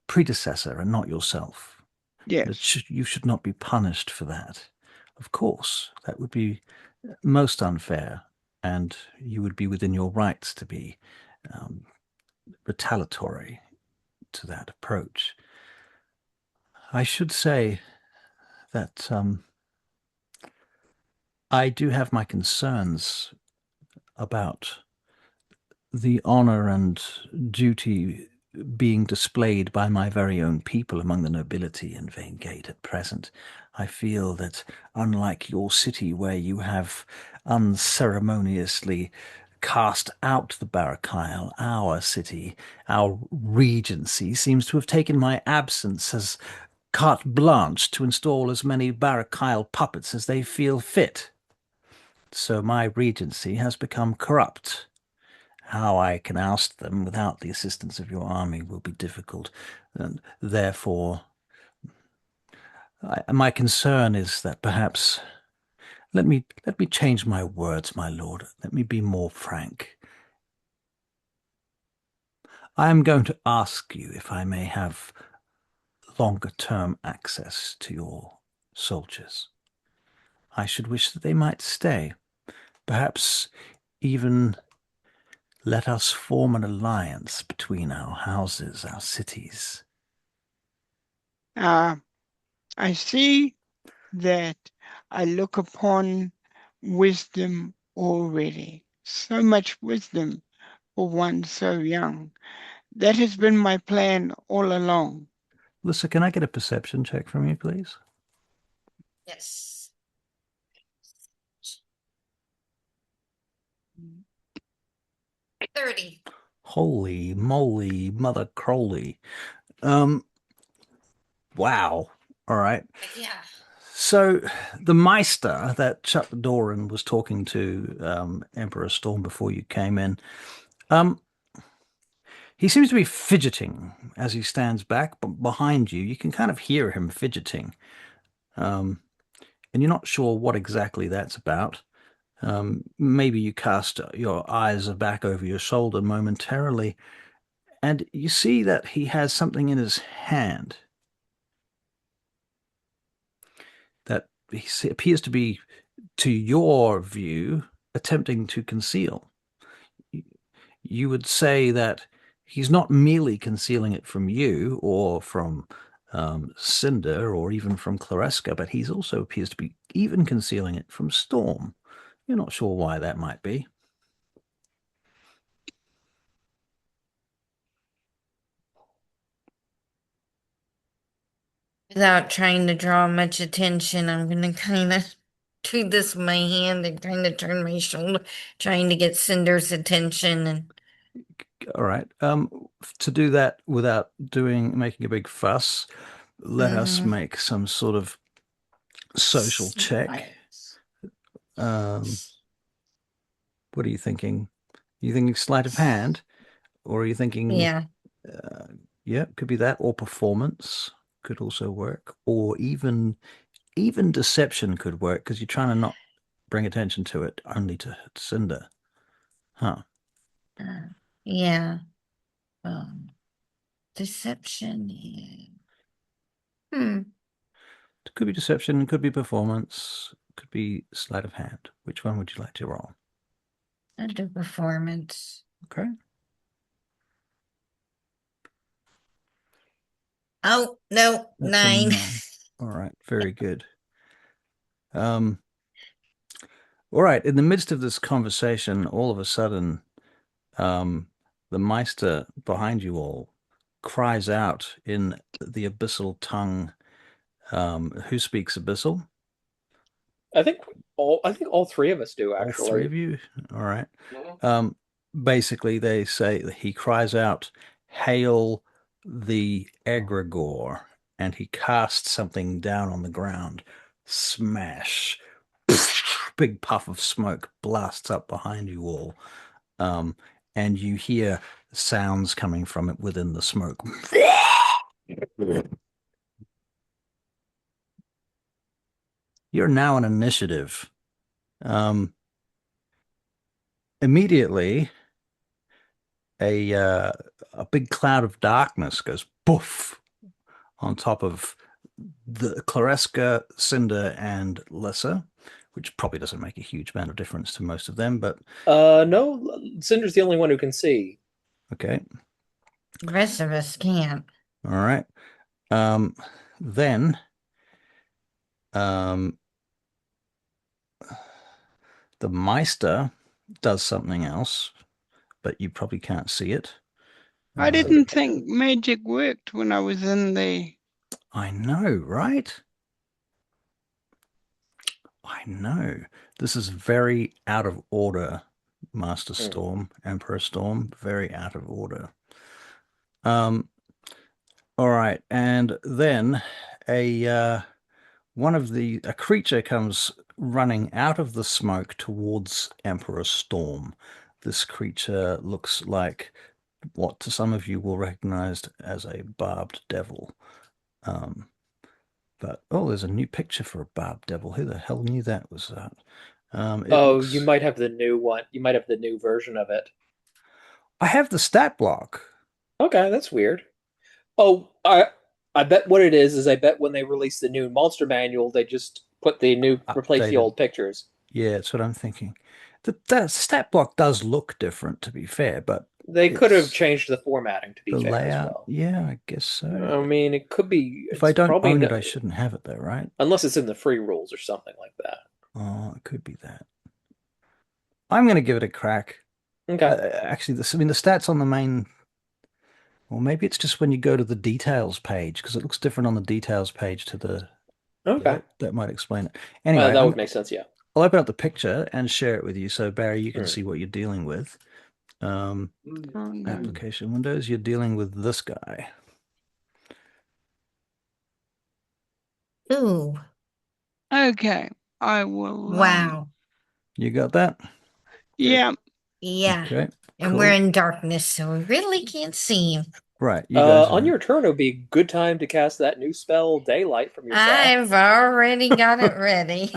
Speaker 1: predecessor and not yourself.
Speaker 2: Yes.
Speaker 1: You should not be punished for that. Of course, that would be most unfair, and you would be within your rights to be retaliatory to that approach. I should say that I do have my concerns about the honor and duty being displayed by my very own people among the nobility in Vaingate at present. I feel that, unlike your city, where you have unceremoniously cast out the Barakyle, our city, our regency, seems to have taken my absence as carte blanche to install as many Barakyle puppets as they feel fit. So my regency has become corrupt. How I can oust them without the assistance of your army will be difficult, and therefore my concern is that perhaps let me change my words, my lord. Let me be more frank. I am going to ask you if I may have longer-term access to your soldiers. I should wish that they might stay. Perhaps even let us form an alliance between our houses, our cities.
Speaker 2: I see that I look upon wisdom already. So much wisdom for one so young. That has been my plan all along.
Speaker 1: Lissa, can I get a perception check from you, please?
Speaker 3: Yes. 30.
Speaker 1: Holy moly, Mother Crowley. Wow. All right.
Speaker 3: Yeah.
Speaker 1: So the Meister that shut the door and was talking to Emperor Storm before you came in, he seems to be fidgeting as he stands back, but behind you, you can kind of hear him fidgeting. And you're not sure what exactly that's about. Maybe you cast your eyes back over your shoulder momentarily, And you see that he has something in his hand that appears to be, to your view, attempting to conceal. You would say that he's not merely concealing it from you or from Cinder or even from Clareska, but he's also appears to be even concealing it from Storm. You're not sure why that might be.
Speaker 3: Without trying to draw much attention, I'm gonna kind of do this with my hand and kind of turn my shoulder, trying to get Cinder's attention. And
Speaker 1: All right. To do that without making a big fuss, let us make some sort of social check. What are you thinking? You thinking sleight of hand, or are you thinking?
Speaker 3: Yeah.
Speaker 1: Yeah, could be that, or performance could also work, or even deception could work because you're trying to not bring attention to it, only to Cinder. Huh.
Speaker 3: Yeah. Deception. Yeah.
Speaker 1: It could be deception, could be performance, could be sleight of hand. Which one would you like to roll?
Speaker 3: I'll do performance.
Speaker 1: Okay.
Speaker 3: Oh, no,
Speaker 1: That's
Speaker 3: 9.
Speaker 1: 9. All right, very good. All right, in the midst of this conversation, all of a sudden, the Meister behind you all cries out in the abyssal tongue. Who speaks abyssal?
Speaker 4: I think all three of us do,
Speaker 1: All
Speaker 4: actually.
Speaker 1: 3 of you? All right. Basically, they say that he cries out, "Hail the egregore," and he casts something down on the ground. Smash. Big puff of smoke blasts up behind you all. And you hear sounds coming from it within the smoke. You're now an initiative. Immediately, a big cloud of darkness goes poof on top of the Clareska, Cinder, and Lesser, which probably doesn't make a huge amount of difference to most of them, but
Speaker 4: no, Cinder's the only one who can see.
Speaker 1: okay.
Speaker 3: The rest of us can't.
Speaker 1: All right. Then the Meister does something else, but you probably can't see it.
Speaker 2: I didn't think magic worked when I was in the.
Speaker 1: I know, right? I know. This is very out of order, Master Storm, Emperor Storm, very out of order. All right, and then a creature comes running out of the smoke towards Emperor Storm. This creature looks like what to some of you will recognize as a barbed devil. But there's a new picture for a barbed devil. Who the hell knew that was that?
Speaker 4: You might have the new one. You might have the new version of it.
Speaker 1: I have the stat block.
Speaker 4: Okay, that's weird. Oh, I bet what it is I bet when they release the new monster manual, they just put the new replace the
Speaker 1: Updated.
Speaker 4: old pictures.
Speaker 1: Yeah, that's what I'm thinking. The stat block does look different, to be fair, but
Speaker 4: They could have changed the formatting to be
Speaker 1: the
Speaker 4: fair
Speaker 1: layout.
Speaker 4: as well.
Speaker 1: Yeah, I guess so.
Speaker 4: I mean, it could be.
Speaker 1: If I don't own it,
Speaker 4: not,
Speaker 1: I shouldn't have it, though, right?
Speaker 4: unless it's in the free rules or something like that.
Speaker 1: Oh, it could be that. I'm going to give it a crack.
Speaker 4: Okay.
Speaker 1: Actually, the stats on the main. Or maybe it's just when you go to the details page, because it looks different on the details page to the.
Speaker 4: Okay.
Speaker 1: Yeah, that might explain it. Anyway,
Speaker 4: that would make sense. Yeah.
Speaker 1: I'll open up the picture and share it with you, so Barry, you can see what you're dealing with. Application windows. You're dealing with this guy.
Speaker 3: Ooh.
Speaker 2: Okay, I will.
Speaker 3: Wow.
Speaker 1: You got that?
Speaker 2: Yeah.
Speaker 3: Yeah.
Speaker 1: Okay.
Speaker 3: And
Speaker 1: cool.
Speaker 3: we're in darkness, so we really can't see him.
Speaker 1: Right, you guys
Speaker 4: On
Speaker 1: are.
Speaker 4: your turn, it would be a good time to cast that new spell, Daylight, from your sack.
Speaker 3: I've already got it ready.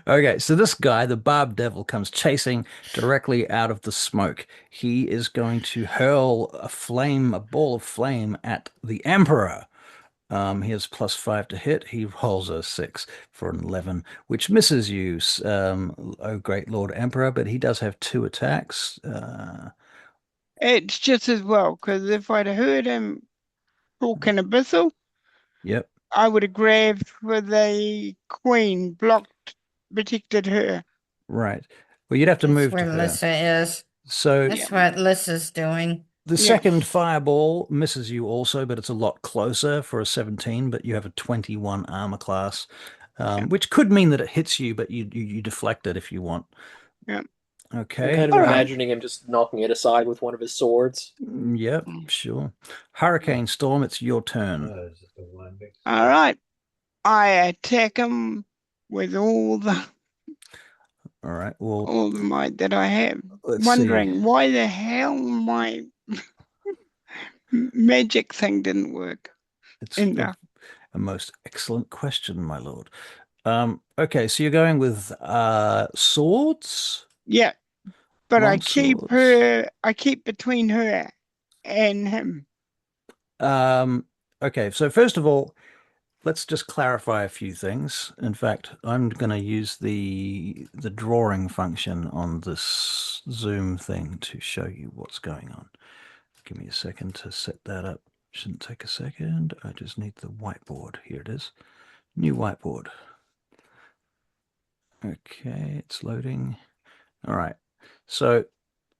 Speaker 1: Okay, so this guy, the Barb Devil, comes chasing directly out of the smoke. He is going to hurl a ball of flame at the Emperor. He has +5 to hit. He rolls a 6 for an 11, which misses you, oh great Lord Emperor, but he does have 2 attacks.
Speaker 2: It's just as well, because if I'd heard him talking abyssal,
Speaker 1: Yep,
Speaker 2: I would have grabbed for the queen, protected her.
Speaker 1: right. Well, you'd have to
Speaker 3: That's
Speaker 1: move to
Speaker 3: where
Speaker 1: her.
Speaker 3: Lissa is.
Speaker 1: So
Speaker 2: Yeah.
Speaker 3: That's what Lissa's doing.
Speaker 1: the
Speaker 2: Yeah.
Speaker 1: second fireball misses you also, but it's a lot closer for a 17, but you have a 21 armor class, which could mean that it hits you, but you deflect it if you want.
Speaker 2: Yeah.
Speaker 4: I'm
Speaker 1: Okay.
Speaker 4: kind of
Speaker 2: All right.
Speaker 4: imagining him just knocking it aside with one of his swords.
Speaker 1: Yep, sure. Hurricane Storm, it's your turn.
Speaker 2: All right. I attack him with all the
Speaker 1: All right. Well,
Speaker 2: all the might that I have.
Speaker 1: let's
Speaker 2: Wondering
Speaker 1: see.
Speaker 2: why the hell my magic thing didn't work.
Speaker 1: It's
Speaker 2: Enough.
Speaker 1: a most excellent question, my lord. Okay, so you're going with swords?
Speaker 2: Yeah. But I
Speaker 1: Long
Speaker 2: keep
Speaker 1: swords.
Speaker 2: her I keep between her and him.
Speaker 1: Okay, so first of all, let's just clarify a few things. In fact, I'm going to use the drawing function on this Zoom thing to show you what's going on. Give me a second to set that up. Shouldn't take a second. I just need the whiteboard. Here it is. New whiteboard. Okay, it's loading. All right. So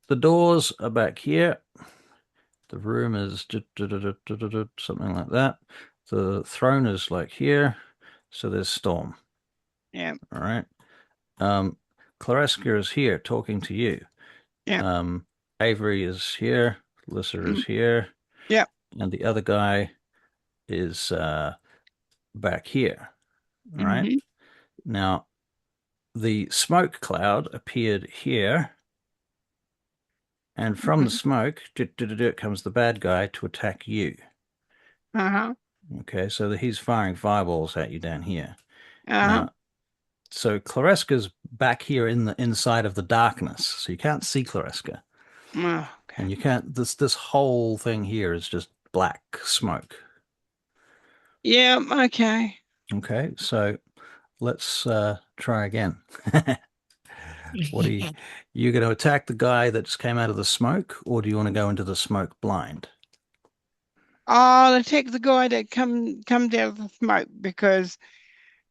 Speaker 1: the doors are back here. The room is something like that. The throne is like here. So there's Storm.
Speaker 2: Yeah.
Speaker 1: All right. Clareska is here talking to you.
Speaker 2: Yeah.
Speaker 1: Avery is here. Lissa is here.
Speaker 2: Yeah.
Speaker 1: And the other guy is back here. All right. Now, the smoke cloud appeared here. And from the smoke, comes the bad guy to attack you.
Speaker 2: Uh-huh.
Speaker 1: Okay, so he's firing fireballs at you down here.
Speaker 2: Uh-huh.
Speaker 1: So Clareska's back here in the inside of the darkness, so you can't see Clareska,
Speaker 2: Okay.
Speaker 1: and you can't. This whole thing here is just black smoke.
Speaker 2: Yeah, okay.
Speaker 1: Okay, so let's try again. What are you going to attack the guy that just came out of the smoke, or do you want to go into the smoke blind?
Speaker 2: I'll attack the guy that comes out of the smoke because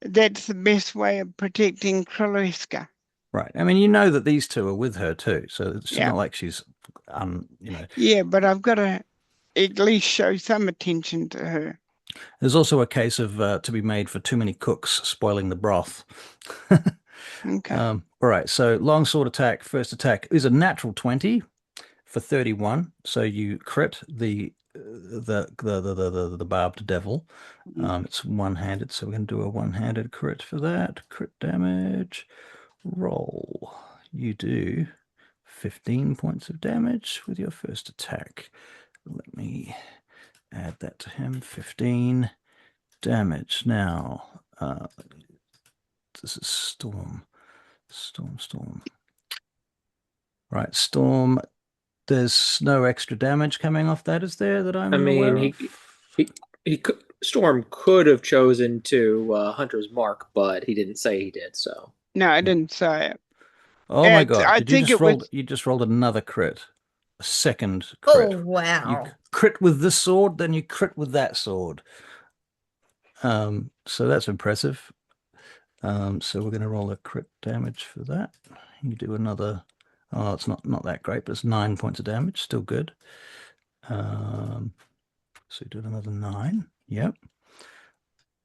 Speaker 2: that's the best way of protecting Clareska.
Speaker 1: Right. I mean, you know that these two are with her too, so it's
Speaker 2: Yeah.
Speaker 1: not like she's,
Speaker 2: Yeah, but I've got to at least show some attention to her.
Speaker 1: There's also a case of to be made for too many cooks spoiling the broth.
Speaker 2: Okay.
Speaker 1: All right. So longsword attack. First attack is a natural 20 for 31. So you crit the barbed devil. It's one-handed, so we're going to do a one-handed crit for that. Crit damage. Roll. You do 15 points of damage with your first attack. Let me add that to him. 15 damage. Now, this is Storm. Storm. Right, Storm. There's no extra damage coming off that, is there, that I'm aware of?
Speaker 4: he could, Storm could have chosen to Hunter's Mark, but he didn't say he did, so.
Speaker 2: No, I didn't say it.
Speaker 1: Oh my God.
Speaker 2: I
Speaker 1: Did you
Speaker 2: think
Speaker 1: just
Speaker 2: it was
Speaker 1: you just rolled another crit. A second crit.
Speaker 3: Oh, wow.
Speaker 1: You crit with this sword, then you crit with that sword. So that's impressive. So we're going to roll a crit damage for that. You do another. Oh, it's not that great, but it's 9 points of damage. Still good. So you do another 9. Yep.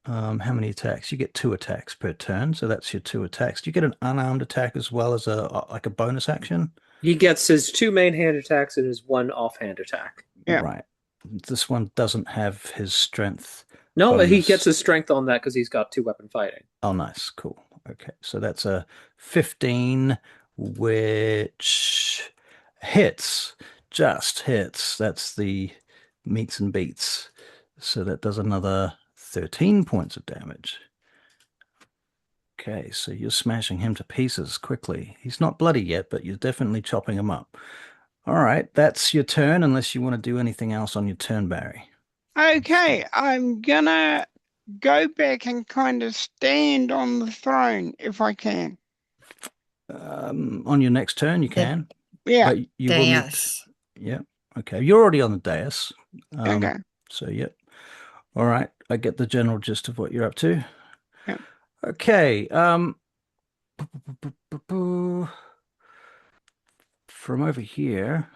Speaker 1: How many attacks? You get 2 attacks per turn, so that's your 2 attacks. Do you get an unarmed attack as well as a bonus action?
Speaker 4: He gets his 2 main hand attacks and his 1 offhand attack.
Speaker 2: Yeah.
Speaker 1: Right. This one doesn't have his strength.
Speaker 4: No, he
Speaker 1: bonus.
Speaker 4: gets his strength on that because he's got 2 weapon fighting.
Speaker 1: Oh, nice. Cool. Okay. So that's a 15, which hits. just hits. That's the meets and beats. So that does another 13 points of damage. Okay, so you're smashing him to pieces quickly. He's not bloody yet, but you're definitely chopping him up. All right, that's your turn, unless you want to do anything else on your turn, Barry.
Speaker 2: Okay, I'm gonna go back and kind of stand on the throne if I can.
Speaker 1: On your next turn, you can.
Speaker 2: Yeah,
Speaker 1: But you will need.
Speaker 3: Dais.
Speaker 1: Yeah. Okay. You're already on the dais.
Speaker 2: okay.
Speaker 1: So, yep. All right. I get the general gist of what you're up to.
Speaker 2: Yeah.
Speaker 1: Okay. From over here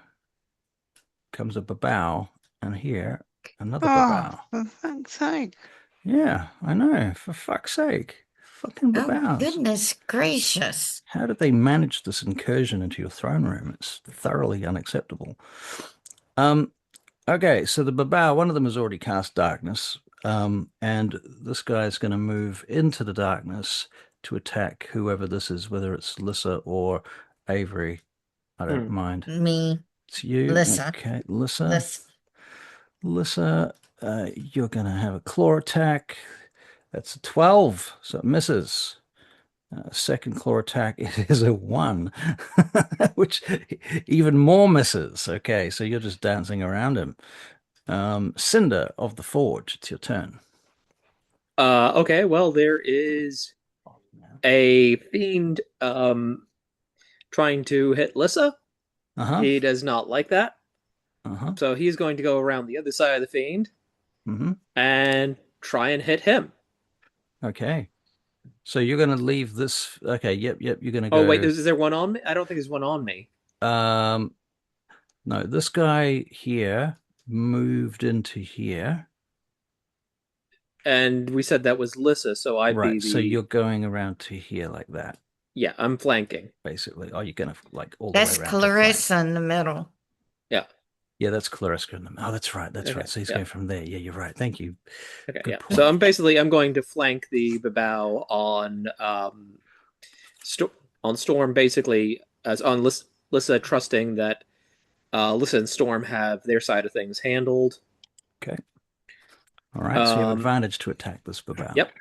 Speaker 1: comes a babao, and here another
Speaker 2: Oh,
Speaker 1: babao.
Speaker 2: for fuck's sake.
Speaker 1: Yeah, I know. For fuck's sake. Fucking
Speaker 3: Oh,
Speaker 1: babaos.
Speaker 3: goodness gracious.
Speaker 1: How did they manage this incursion into your throne room? It's thoroughly unacceptable. Okay, so the babao, one of them has already cast darkness, and this guy's going to move into the darkness to attack whoever this is, whether it's Lissa or Avery. I don't mind.
Speaker 3: Me.
Speaker 1: It's you.
Speaker 3: Lissa.
Speaker 1: Okay, Lissa.
Speaker 3: Lissa.
Speaker 1: Lissa, you're going to have a claw attack. That's a 12, so it misses. Second claw attack is a 1, which even more misses. Okay, so you're just dancing around him. Cinder of the Forge, it's your turn.
Speaker 4: Okay, well, there is a fiend trying to hit Lissa.
Speaker 1: Uh-huh.
Speaker 4: He does not like that.
Speaker 1: Uh-huh.
Speaker 4: So he's going to go around the other side of the fiend
Speaker 1: Mm-hmm.
Speaker 4: and try and hit him.
Speaker 1: Okay. So you're going to leave this. Okay, yep, you're going to go.
Speaker 4: Oh, wait, is there one on me? I don't think there's one on me.
Speaker 1: No, this guy here moved into here.
Speaker 4: And we said that was Lissa, so I'd
Speaker 1: Right,
Speaker 4: be the...
Speaker 1: so you're going around to here like that,
Speaker 4: Yeah, I'm flanking.
Speaker 1: basically. Oh, you're going to like all the way
Speaker 3: That's
Speaker 1: around to flank.
Speaker 3: Clarissa in the middle.
Speaker 4: Yeah.
Speaker 1: Yeah, that's Clareska in the. Oh, that's right. That's
Speaker 4: Okay,
Speaker 1: right. So he's
Speaker 4: yeah.
Speaker 1: going from there. Yeah, you're right. Thank you.
Speaker 4: Okay,
Speaker 1: Good
Speaker 4: yeah.
Speaker 1: point.
Speaker 4: So I'm going to flank the babao on Storm, basically, as on Lissa, trusting that Lissa and Storm have their side of things handled.
Speaker 1: Okay. All right. So you have advantage to attack this babao.
Speaker 4: Yep.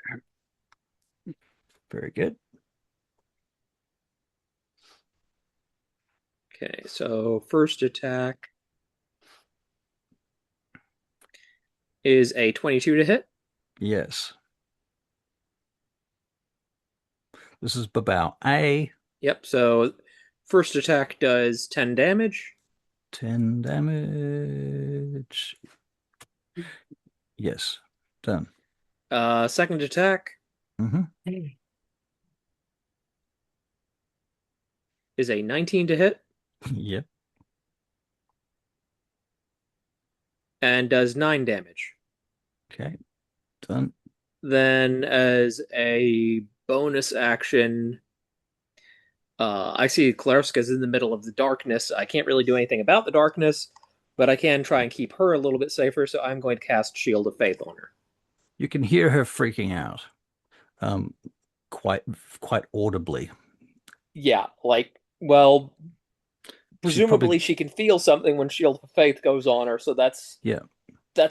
Speaker 1: Very good.
Speaker 4: Okay, so first attack is a 22 to hit.
Speaker 1: Yes. This is babao A.
Speaker 4: Yep, so first attack does 10 damage.
Speaker 1: 10 damage. Yes. Done.
Speaker 4: Second attack
Speaker 1: Mm-hmm.
Speaker 4: is a 19 to hit
Speaker 1: Yep.
Speaker 4: and does 9 damage.
Speaker 1: Okay. Done.
Speaker 4: Then as a bonus action, I see Clareska's in the middle of the darkness. I can't really do anything about the darkness, but I can try and keep her a little bit safer, so I'm going to cast Shield of Faith on her.
Speaker 1: You can hear her freaking out. Quite audibly.
Speaker 4: Yeah, like, well, presumably she can feel something when Shield of Faith goes on her, so that's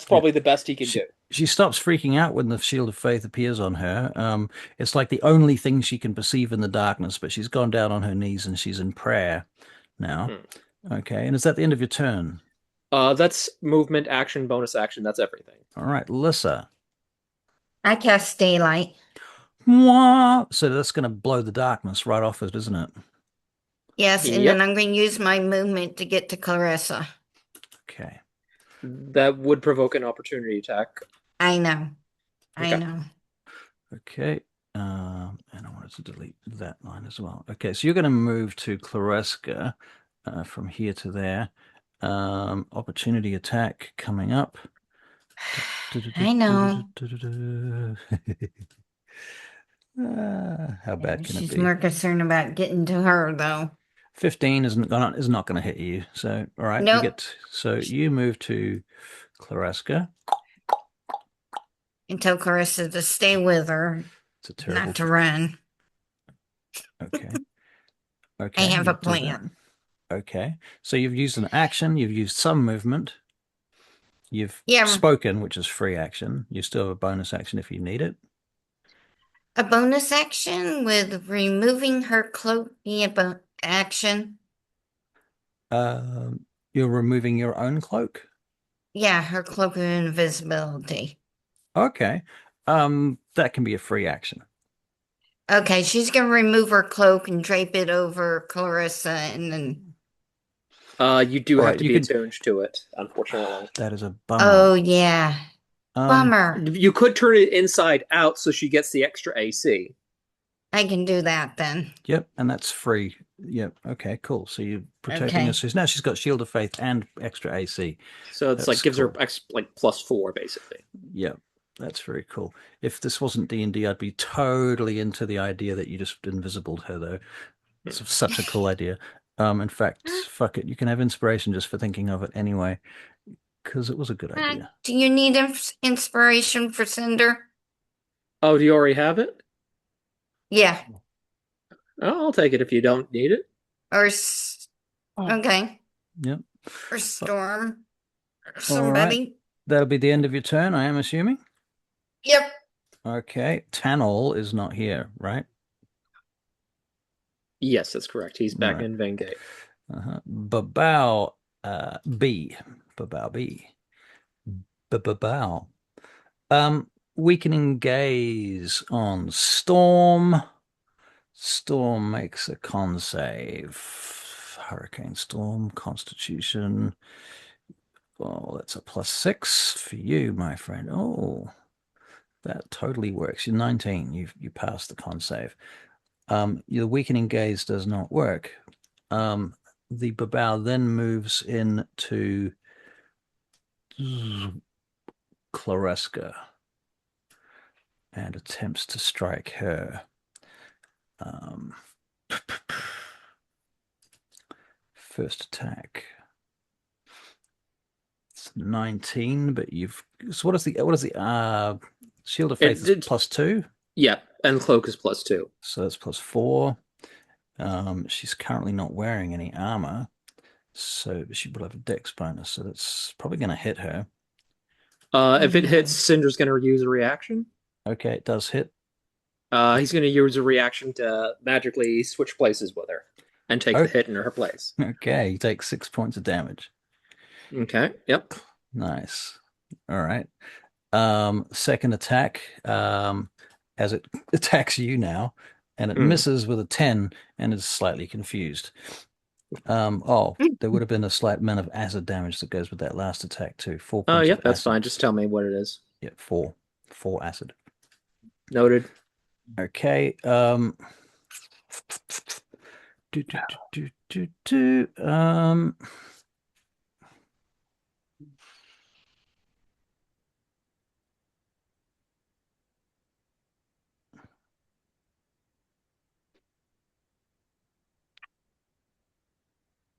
Speaker 4: probably the best he can do.
Speaker 1: She stops freaking out when the Shield of Faith appears on her. It's like the only thing she can perceive in the darkness, but she's gone down on her knees and she's in prayer now. Okay, and is that the end of your turn?
Speaker 4: That's movement, action, bonus action, that's everything.
Speaker 1: All right, Lissa.
Speaker 3: I cast daylight.
Speaker 1: Mwah! So that's going to blow the darkness right off it, isn't it?
Speaker 3: Yes, and then I'm going to use my movement to get to Clarissa.
Speaker 1: Okay.
Speaker 4: That would provoke an opportunity attack.
Speaker 3: I know. I
Speaker 4: Okay.
Speaker 3: know.
Speaker 1: Okay. And I wanted to delete that line as well. Okay, so you're going to move to Clareska from here to there. Opportunity attack coming up.
Speaker 3: I know.
Speaker 1: How bad can it
Speaker 3: She's
Speaker 1: be?
Speaker 3: more concerned about getting to her, though.
Speaker 1: 15 is not going to hit you. So, all right,
Speaker 3: Nope.
Speaker 1: so you move to Clareska.
Speaker 3: And tell Clarissa to stay with her,
Speaker 1: It's a terrible.
Speaker 3: not to run.
Speaker 1: Okay.
Speaker 3: I have
Speaker 1: you
Speaker 3: a
Speaker 1: do that.
Speaker 3: plan.
Speaker 1: Okay. So you've used an action, you've used some movement, you've
Speaker 3: Yeah,
Speaker 1: spoken, which is free action. You still have a bonus action if you need it.
Speaker 3: a bonus action with removing her cloak be a action.
Speaker 1: You're removing your own cloak.
Speaker 3: Yeah, her cloak of invisibility.
Speaker 1: Okay. That can be a free action.
Speaker 3: Okay, she's gonna remove her cloak and drape it over Clarissa, and then.
Speaker 4: You do
Speaker 1: All
Speaker 4: have
Speaker 1: right,
Speaker 4: to
Speaker 1: you
Speaker 4: be
Speaker 1: can.
Speaker 4: attuned to it, unfortunately.
Speaker 1: That is a bummer.
Speaker 3: Oh yeah,
Speaker 1: Um,
Speaker 3: bummer.
Speaker 4: You could turn it inside out so she gets the extra AC.
Speaker 3: I can do that then.
Speaker 1: Yep, and that's free. Yep. Okay, cool. So you're protecting her.
Speaker 3: Okay.
Speaker 1: So now she's got Shield of Faith and extra AC.
Speaker 4: So it's
Speaker 1: That's
Speaker 4: like gives
Speaker 1: cool.
Speaker 4: her like +4 basically.
Speaker 1: Yep, that's very cool. If this wasn't D&D, I'd be totally into the idea that you just invisibled her, though. It's such a cool idea. In fact, fuck it. You can have inspiration just for thinking of it anyway, because it was a good idea.
Speaker 3: Do you need inspiration for Cinder?
Speaker 4: Oh, do you already have it?
Speaker 3: Yeah.
Speaker 4: Oh, I'll take it if you don't need it.
Speaker 3: Or
Speaker 2: Oh.
Speaker 3: okay.
Speaker 1: Yep.
Speaker 3: Or Storm. Or
Speaker 1: All right.
Speaker 3: somebody.
Speaker 1: That'll be the end of your turn, I am assuming.
Speaker 3: Yep.
Speaker 1: Okay. Tanol is not here, right?
Speaker 4: Yes, that's correct. He's back
Speaker 1: Right.
Speaker 4: in Vengate.
Speaker 1: Babao B. Babao B. Babao. Weakening gaze on Storm. Storm makes a con save. Hurricane Storm, Constitution. Oh, that's a +6 for you, my friend. Oh, that totally works. You're 19. You passed the con save. Your weakening gaze does not work. The Babao then moves into Clareska and attempts to strike her. First attack. It's 19, but you've. So what is the Shield of Faith is +2?
Speaker 4: Yeah, and Cloak is +2.
Speaker 1: So that's +4. She's currently not wearing any armor, so she will have a dex bonus, so that's probably going to hit her.
Speaker 4: If it hits, Cinder's going to use a reaction.
Speaker 1: Okay, it does hit.
Speaker 4: He's going to use a reaction to magically switch places with her and take the hit in her place.
Speaker 1: Okay, you take 6 points of damage.
Speaker 4: Okay, yep.
Speaker 1: Nice. All right. Second attack, as it attacks you now, and it misses with a 10 and is slightly confused. There would have been a slight amount of acid damage that goes with that last attack too. 4 points.
Speaker 4: Yep, that's fine. Just tell me what it is.
Speaker 1: Yep, 4 acid.
Speaker 4: Noted.
Speaker 1: Okay.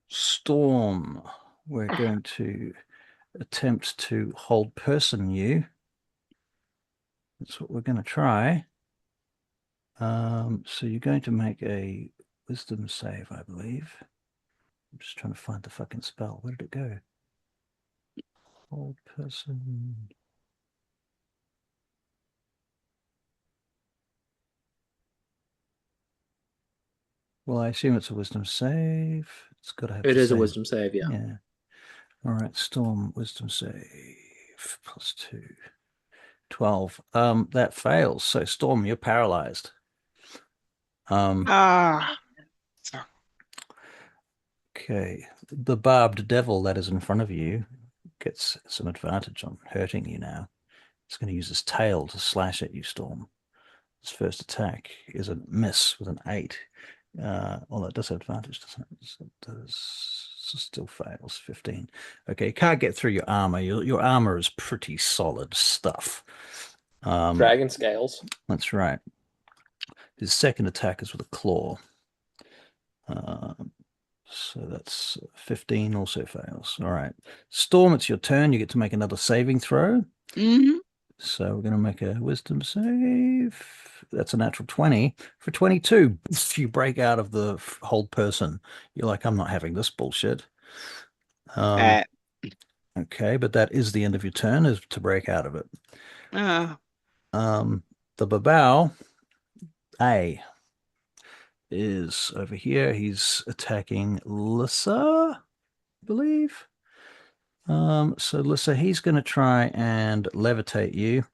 Speaker 1: Storm, we're going to attempt to hold person you. That's what we're going to try. So you're going to make a wisdom save, I believe. I'm just trying to find the fucking spell. Where did it go? Hold person. Well, I assume it's a wisdom save. It's got to have.
Speaker 4: It is a wisdom save, yeah.
Speaker 1: Yeah. All right, Storm, wisdom save +2. 12. That fails. So Storm, you're paralyzed. Okay. The barbed devil that is in front of you gets some advantage on hurting you now. It's going to use his tail to slash at you, Storm. His first attack is a miss with an 8. That does have advantage, doesn't it? It does. Still fails. 15. Okay, you can't get through your armor. Your armor is pretty solid stuff.
Speaker 4: Dragon scales.
Speaker 1: That's right. His second attack is with a claw. So that's 15, also fails. All right. Storm, it's your turn. You get to make another saving throw.
Speaker 2: Mm-hmm.
Speaker 1: So we're going to make a wisdom save. That's a natural 20. For 22, if you break out of the hold person, you're like, I'm not having this bullshit.
Speaker 2: Uh,
Speaker 1: Okay, but that is the end of your turn, is to break out of it.
Speaker 2: uh,
Speaker 1: The Babao A is over here. He's attacking Lissa, I believe. So Lissa, he's going to try and levitate you.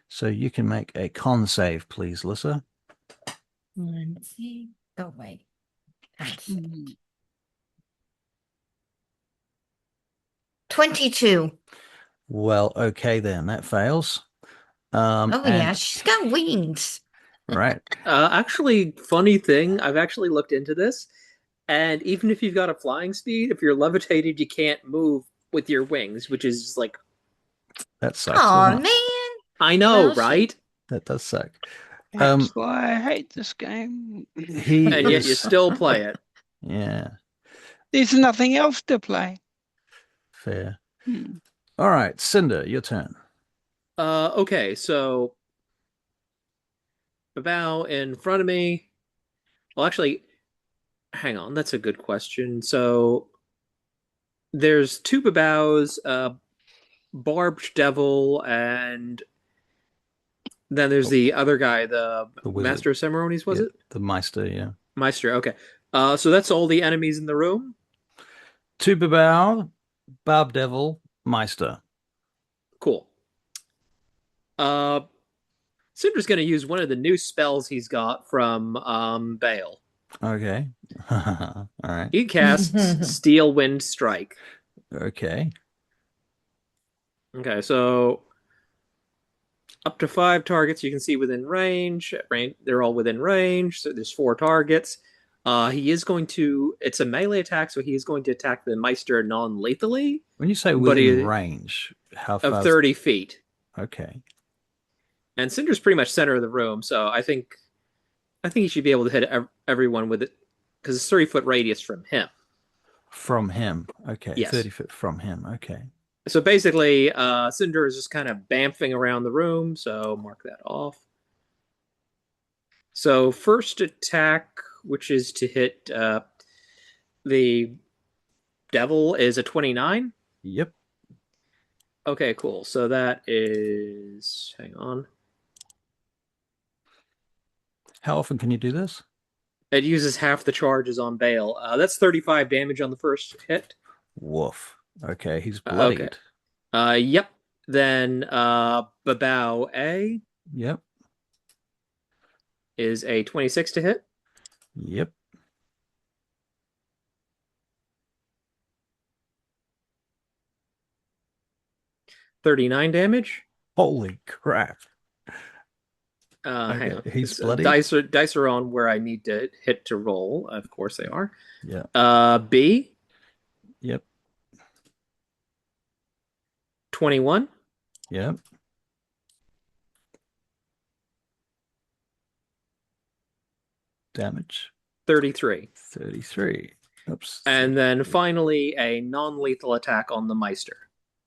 Speaker 1: So you can make a con save, please, Lissa.
Speaker 3: Let's see. Oh, wait. That's
Speaker 2: mm,
Speaker 3: 22.
Speaker 1: Well, okay then, that fails.
Speaker 3: Oh, yeah,
Speaker 1: And
Speaker 3: she's got wings.
Speaker 1: right,
Speaker 4: Actually, funny thing, I've actually looked into this, and even if you've got a flying speed, if you're levitated, you can't move with your wings, which is like,
Speaker 1: that sucks,
Speaker 3: Oh,
Speaker 1: doesn't it?
Speaker 3: man.
Speaker 4: I know,
Speaker 3: Well,
Speaker 4: right?
Speaker 1: That does suck.
Speaker 2: that's why I hate this game.
Speaker 1: He
Speaker 4: And yet you
Speaker 1: is,
Speaker 4: still play it.
Speaker 1: yeah,
Speaker 2: There's nothing else to play.
Speaker 1: fair.
Speaker 2: Hmm.
Speaker 1: All right, Cinder, your turn.
Speaker 4: Okay, so about in front of me. Well, actually, hang on, that's a good question. So there's two Babaos, Barbed Devil, and then there's the other guy, the
Speaker 1: The wizard.
Speaker 4: Master of Ceremonies, was
Speaker 1: Yeah,
Speaker 4: it?
Speaker 1: the Meister, yeah.
Speaker 4: Meister, okay. So that's all the enemies in the room.
Speaker 1: Tubabao, Barb Devil, Meister.
Speaker 4: Cool. Uh, Cinder's going to use one of the new spells he's got from Bale.
Speaker 1: Okay. All right.
Speaker 4: He casts Steel Wind Strike.
Speaker 1: Okay.
Speaker 4: Okay, so up to 5 targets you can see within range. They're all within range, so there's 4 targets. He is going to. It's a melee attack, so he is going to attack the Meister non-lethally.
Speaker 1: When you say
Speaker 4: But
Speaker 1: within range, how
Speaker 4: of
Speaker 1: far?
Speaker 4: 30 feet.
Speaker 1: Okay.
Speaker 4: And Cinder's pretty much center of the room, so I think he should be able to hit everyone with it because it's 30-foot radius from him.
Speaker 1: From him. Okay.
Speaker 4: Yes.
Speaker 1: 30 foot from him. Okay.
Speaker 4: So basically, Cinder is just kind of bamfing around the room, so mark that off. So first attack, which is to hit the devil, is a 29.
Speaker 1: Yep.
Speaker 4: Okay, cool. So that is, hang on.
Speaker 1: How often can you do this?
Speaker 4: It uses half the charges on Bale. That's 35 damage on the first hit.
Speaker 1: Woof. Okay. He's
Speaker 4: Okay.
Speaker 1: bloodied.
Speaker 4: Yep. Then Babao A
Speaker 1: Yep.
Speaker 4: is a 26 to hit.
Speaker 1: Yep.
Speaker 4: $39 damage.
Speaker 1: Holy crap.
Speaker 4: Hang on.
Speaker 1: He's
Speaker 4: It's,
Speaker 1: bloody.
Speaker 4: dice are on where I need to hit to roll. Of course they are.
Speaker 1: Yeah.
Speaker 4: B.
Speaker 1: Yep.
Speaker 4: 21.
Speaker 1: Yep. Damage.
Speaker 4: 33.
Speaker 1: 33. Oops.
Speaker 4: And then finally a non-lethal attack on the Meister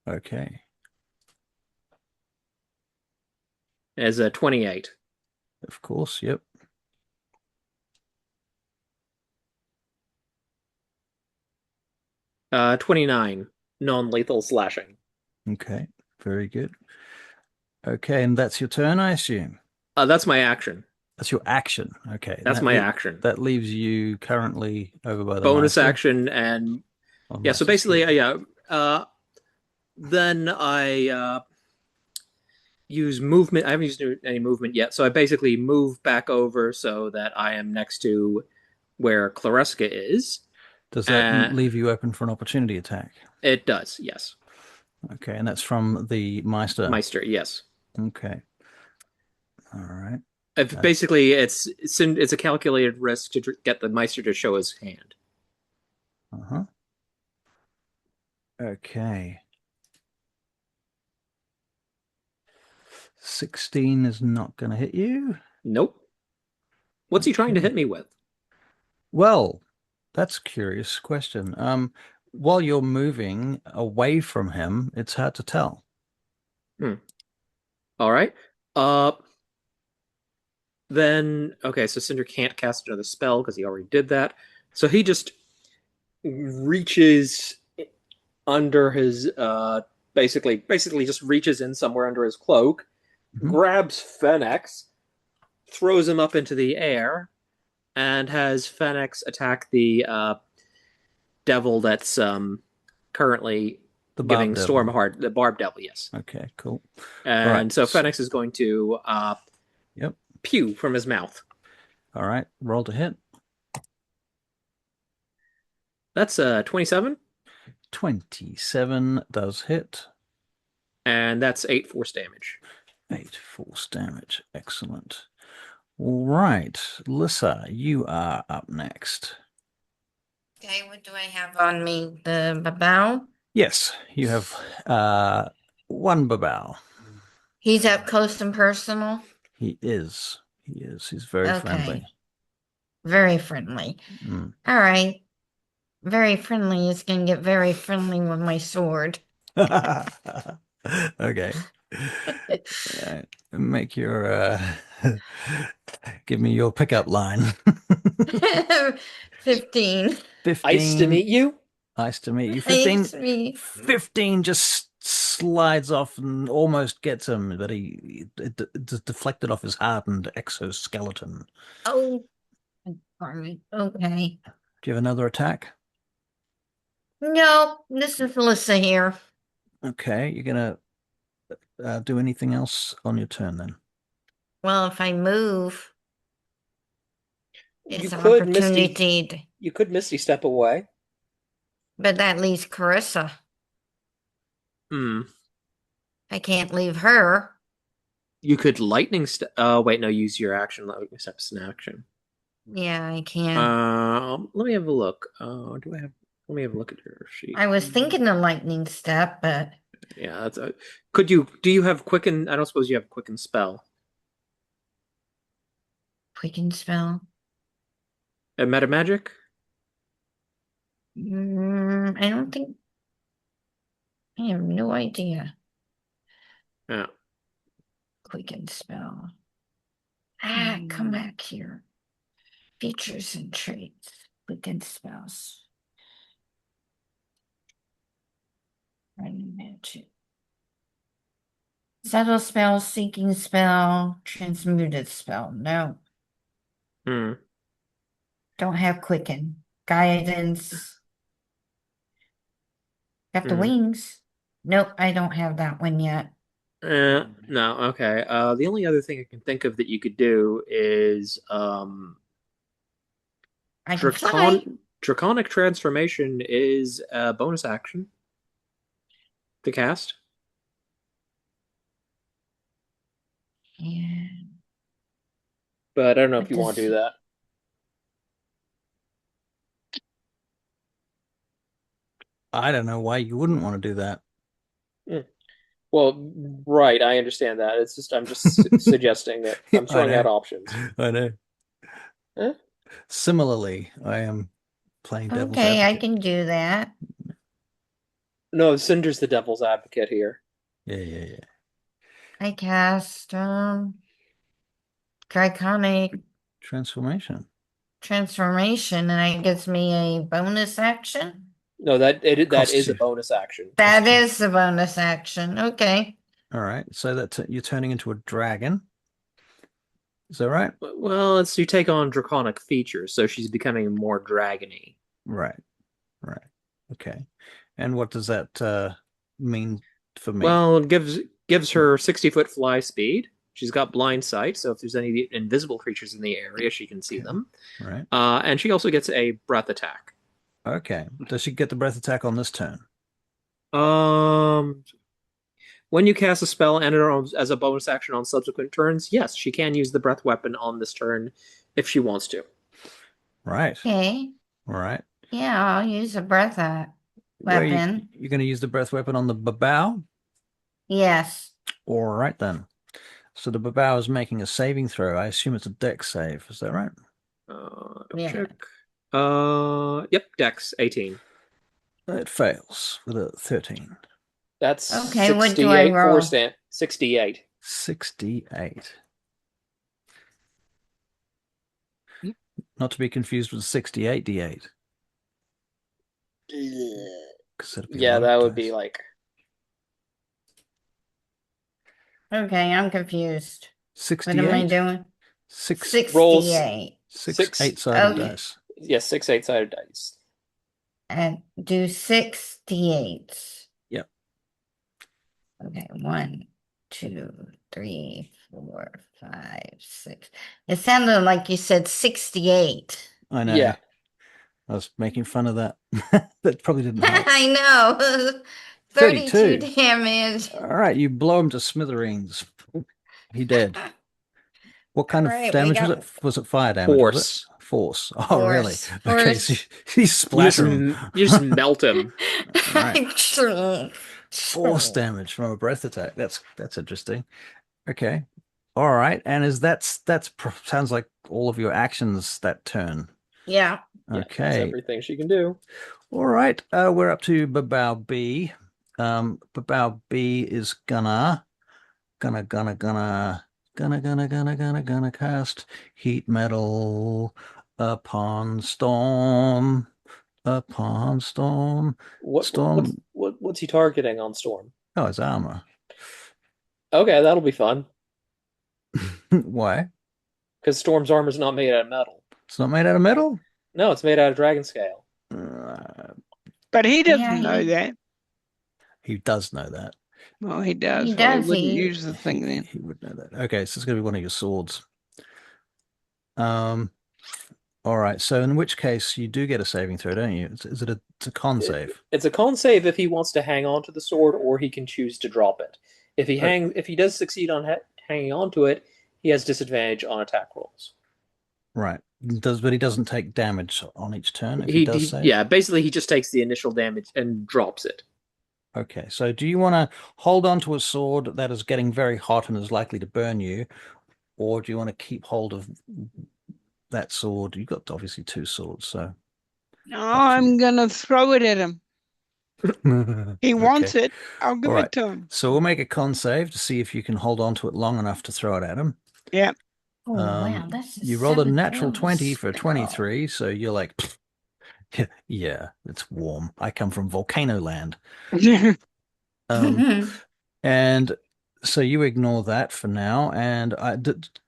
Speaker 1: Okay.
Speaker 4: as a 28.
Speaker 1: Of course. Yep.
Speaker 4: 29 non-lethal slashing.
Speaker 1: Okay. Very good. Okay. And that's your turn, I assume.
Speaker 4: That's my action.
Speaker 1: That's your action. Okay. And
Speaker 4: That's my action.
Speaker 1: That leaves you currently over by the
Speaker 4: Bonus
Speaker 1: Meister.
Speaker 4: action and
Speaker 1: On
Speaker 4: yeah. So
Speaker 1: Meister's
Speaker 4: basically,
Speaker 1: field.
Speaker 4: then I use movement. I haven't used any movement yet, so I basically move back over so that I am next to where Clareska is.
Speaker 1: Does that leave you open for an opportunity attack?
Speaker 4: It does, yes.
Speaker 1: Okay, and that's from the Meister.
Speaker 4: Meister, yes.
Speaker 1: Okay. All right.
Speaker 4: Basically, it's a calculated risk to get the Meister to show his hand.
Speaker 1: Uh-huh. Okay. 16 is not going to hit you.
Speaker 4: Nope. What's he trying to hit me with?
Speaker 1: Well, that's a curious question. While you're moving away from him, it's hard to tell.
Speaker 4: All right. Uh, then okay, so Cinder can't cast another spell because he already did that. So he just reaches under his basically just reaches in somewhere under his cloak,
Speaker 1: Mhm.
Speaker 4: grabs Fenix, throws him up into the air, and has Fenix attack the devil that's currently
Speaker 1: The Barb
Speaker 4: giving Storm a
Speaker 1: Devil.
Speaker 4: hard the Barb Devil, yes.
Speaker 1: Okay, cool. All right.
Speaker 4: And so Fenix is going to
Speaker 1: Yep.
Speaker 4: pew from his mouth.
Speaker 1: All right. Roll to hit.
Speaker 4: That's 27,
Speaker 1: 27 does hit.
Speaker 4: and that's 8 force damage.
Speaker 1: 8 force damage. Excellent. All right. Lissa, you are up next.
Speaker 3: Okay, what do I have on me? The babao?
Speaker 1: Yes, you have one Babao.
Speaker 3: He's up close and personal.
Speaker 1: He is. He is. He's very friendly.
Speaker 3: Okay, very friendly.
Speaker 1: Mm.
Speaker 3: All right, very friendly is gonna get very friendly with my sword.
Speaker 1: Okay. Make your give me your pickup line.
Speaker 3: 15.
Speaker 1: 15.
Speaker 4: Nice to meet you.
Speaker 1: Nice to meet you. 15.
Speaker 3: Thanks, me.
Speaker 1: 15 just slides off and almost gets him, but it just deflected off his hardened exoskeleton.
Speaker 3: Oh, darn. Okay.
Speaker 1: Do you have another attack?
Speaker 3: No, this is Alyssa here.
Speaker 1: Okay, you're gonna do anything else on your turn then?
Speaker 3: Well, if I move, it's
Speaker 4: You
Speaker 3: an
Speaker 4: could Misty.
Speaker 3: opportunity,
Speaker 4: You could Misty step away.
Speaker 3: but that leaves Carissa.
Speaker 4: Hmm.
Speaker 3: I can't leave her.
Speaker 4: You could lightning step. Wait, no. Use your action. Lightning steps in action.
Speaker 3: Yeah, I can.
Speaker 4: Let me have a look. Do I have? Let me have a look at your sheet.
Speaker 3: I was thinking a lightning step, but
Speaker 4: Yeah, that's. Could you? Do you have quicken? I don't suppose you have quicken spell.
Speaker 3: quicken spell.
Speaker 4: A meta magic.
Speaker 3: I don't think. I have no idea.
Speaker 4: Yeah.
Speaker 3: Quicken spell. Ah, come back here. Features and traits. Quicken spells. Running magic. Subtle spell, seeking spell, transmuted spell. No,
Speaker 4: Hmm.
Speaker 3: don't have quicken. Guidance. Got the
Speaker 4: Hmm.
Speaker 3: wings. Nope, I don't have that one yet.
Speaker 4: No. Okay. The only other thing I can think of that you could do is
Speaker 3: I can fly.
Speaker 4: Draconic transformation is a bonus action to cast.
Speaker 3: Yeah.
Speaker 4: But I don't know if
Speaker 3: What
Speaker 4: you want to
Speaker 3: does
Speaker 4: do that.
Speaker 1: I don't know why you wouldn't want to do that.
Speaker 4: Hmm. Well, right, I understand that. It's just I'm just suggesting that I'm
Speaker 1: I
Speaker 4: throwing out
Speaker 1: know.
Speaker 4: options.
Speaker 1: I know.
Speaker 4: Eh?
Speaker 1: Similarly, I am playing devil's
Speaker 3: Okay, I
Speaker 1: advocate.
Speaker 3: can do that.
Speaker 4: No, Cinder's the devil's advocate here.
Speaker 1: Yeah.
Speaker 3: I cast Draconic
Speaker 1: Transformation.
Speaker 3: transformation and it gives me a bonus action.
Speaker 4: No, that is
Speaker 1: Costs
Speaker 4: a
Speaker 1: you.
Speaker 4: bonus action.
Speaker 3: That
Speaker 1: Costs you.
Speaker 3: is the bonus action. Okay.
Speaker 1: All right. So that you're turning into a dragon. Is that right?
Speaker 4: Well, it's you take on draconic features, so she's becoming more dragony.
Speaker 1: Right. Okay. And what does that mean for me?
Speaker 4: Well, it gives her 60-foot fly speed. She's got blind sight, so if there's any invisible creatures in the area, she can see them.
Speaker 1: Right.
Speaker 4: And she also gets a breath attack.
Speaker 1: Okay. Does she get the breath attack on this turn?
Speaker 4: When you cast a spell and it as a bonus action on subsequent turns, yes, she can use the breath weapon on this turn if she wants to.
Speaker 1: Right.
Speaker 3: Okay.
Speaker 1: All right.
Speaker 3: Yeah, I'll use a breath weapon.
Speaker 1: You're going to use the breath weapon on the babao?
Speaker 3: Yes.
Speaker 1: All right then. So the babao is making a saving throw. I assume it's a dex save. Is that right?
Speaker 3: Yeah.
Speaker 4: Check. Yep, Dex 18.
Speaker 1: It fails with a 13.
Speaker 4: That's
Speaker 3: Okay, what do I
Speaker 4: 68
Speaker 3: roll?
Speaker 4: 68.
Speaker 1: 68. Not to be confused with 68 D8. Because that'd be a
Speaker 4: Yeah,
Speaker 1: lot
Speaker 4: that
Speaker 1: of
Speaker 4: would be
Speaker 1: dice.
Speaker 4: like
Speaker 3: Okay, I'm confused. What am I
Speaker 1: 68?
Speaker 3: doing?
Speaker 1: Six,
Speaker 4: rolls
Speaker 3: 68.
Speaker 1: six
Speaker 4: 6.
Speaker 1: eight-sided
Speaker 3: Okay.
Speaker 1: dice.
Speaker 4: Yes, 6 8-sided dice.
Speaker 3: And do 68.
Speaker 1: Yep.
Speaker 3: Okay, 1, 2, 3, 4, 5, 6. It sounded like you said 68.
Speaker 1: I know.
Speaker 4: Yeah.
Speaker 1: I was making fun of that. That probably didn't help.
Speaker 3: I know. 32 damage.
Speaker 1: All right, you blow him to smithereens. He dead. What kind of
Speaker 3: Right, we
Speaker 1: damage was
Speaker 3: got
Speaker 1: it? Was it fire damage? Was
Speaker 4: Force.
Speaker 1: it? Force. Oh, really?
Speaker 3: force.
Speaker 1: Okay, so
Speaker 3: Force.
Speaker 1: he splatter him.
Speaker 4: You just melt him.
Speaker 1: Right. Force damage from a breath attack. That's interesting. Okay. All right. And sounds like all of your actions that turn.
Speaker 3: Yeah.
Speaker 4: Yeah, that's
Speaker 1: Okay.
Speaker 4: everything she can do.
Speaker 1: All right. We're up to Babao B. Babao B is gonna cast heat metal upon storm. Storm.
Speaker 4: What's he targeting on Storm?
Speaker 1: Oh, it's armor.
Speaker 4: Okay, that'll be fun.
Speaker 1: Why?
Speaker 4: Because Storm's armor's not made out of metal.
Speaker 1: It's not made out of metal?
Speaker 4: No, it's made out of dragon scale.
Speaker 2: But he doesn't
Speaker 3: Yeah,
Speaker 2: know that.
Speaker 1: He does know that.
Speaker 2: Well, he does.
Speaker 3: He
Speaker 2: Well, he
Speaker 3: does.
Speaker 2: wouldn't
Speaker 3: He
Speaker 2: use the thing then.
Speaker 1: He would know that. Okay, so it's going to be one of your swords. All right. So in which case you do get a saving throw, don't you? It's a con save?
Speaker 4: It's a con save if he wants to hang on to the sword, or he can choose to drop it. If he does succeed on hanging on to it, he has disadvantage on attack rolls.
Speaker 1: Right. But he doesn't take damage on each turn if he does save?
Speaker 4: Yeah, basically he just takes the initial damage and drops it.
Speaker 1: Okay. So do you want to hold on to a sword that is getting very hot and is likely to burn you, or do you want to keep hold of that sword? You've got obviously two swords, so
Speaker 2: No, I'm gonna throw it at him. He wants
Speaker 1: Okay.
Speaker 2: it. I'll give
Speaker 1: All
Speaker 2: it
Speaker 1: right.
Speaker 2: to him.
Speaker 1: So we'll make a con save to see if you can hold on to it long enough to throw it at him.
Speaker 2: Yeah.
Speaker 3: Oh, wow, that's
Speaker 1: You rolled a
Speaker 3: 7th
Speaker 1: natural
Speaker 3: level
Speaker 1: 20 for
Speaker 3: spell.
Speaker 1: 23, so you're like, yeah, it's warm. I come from Volcano Land. And so you ignore that for now. And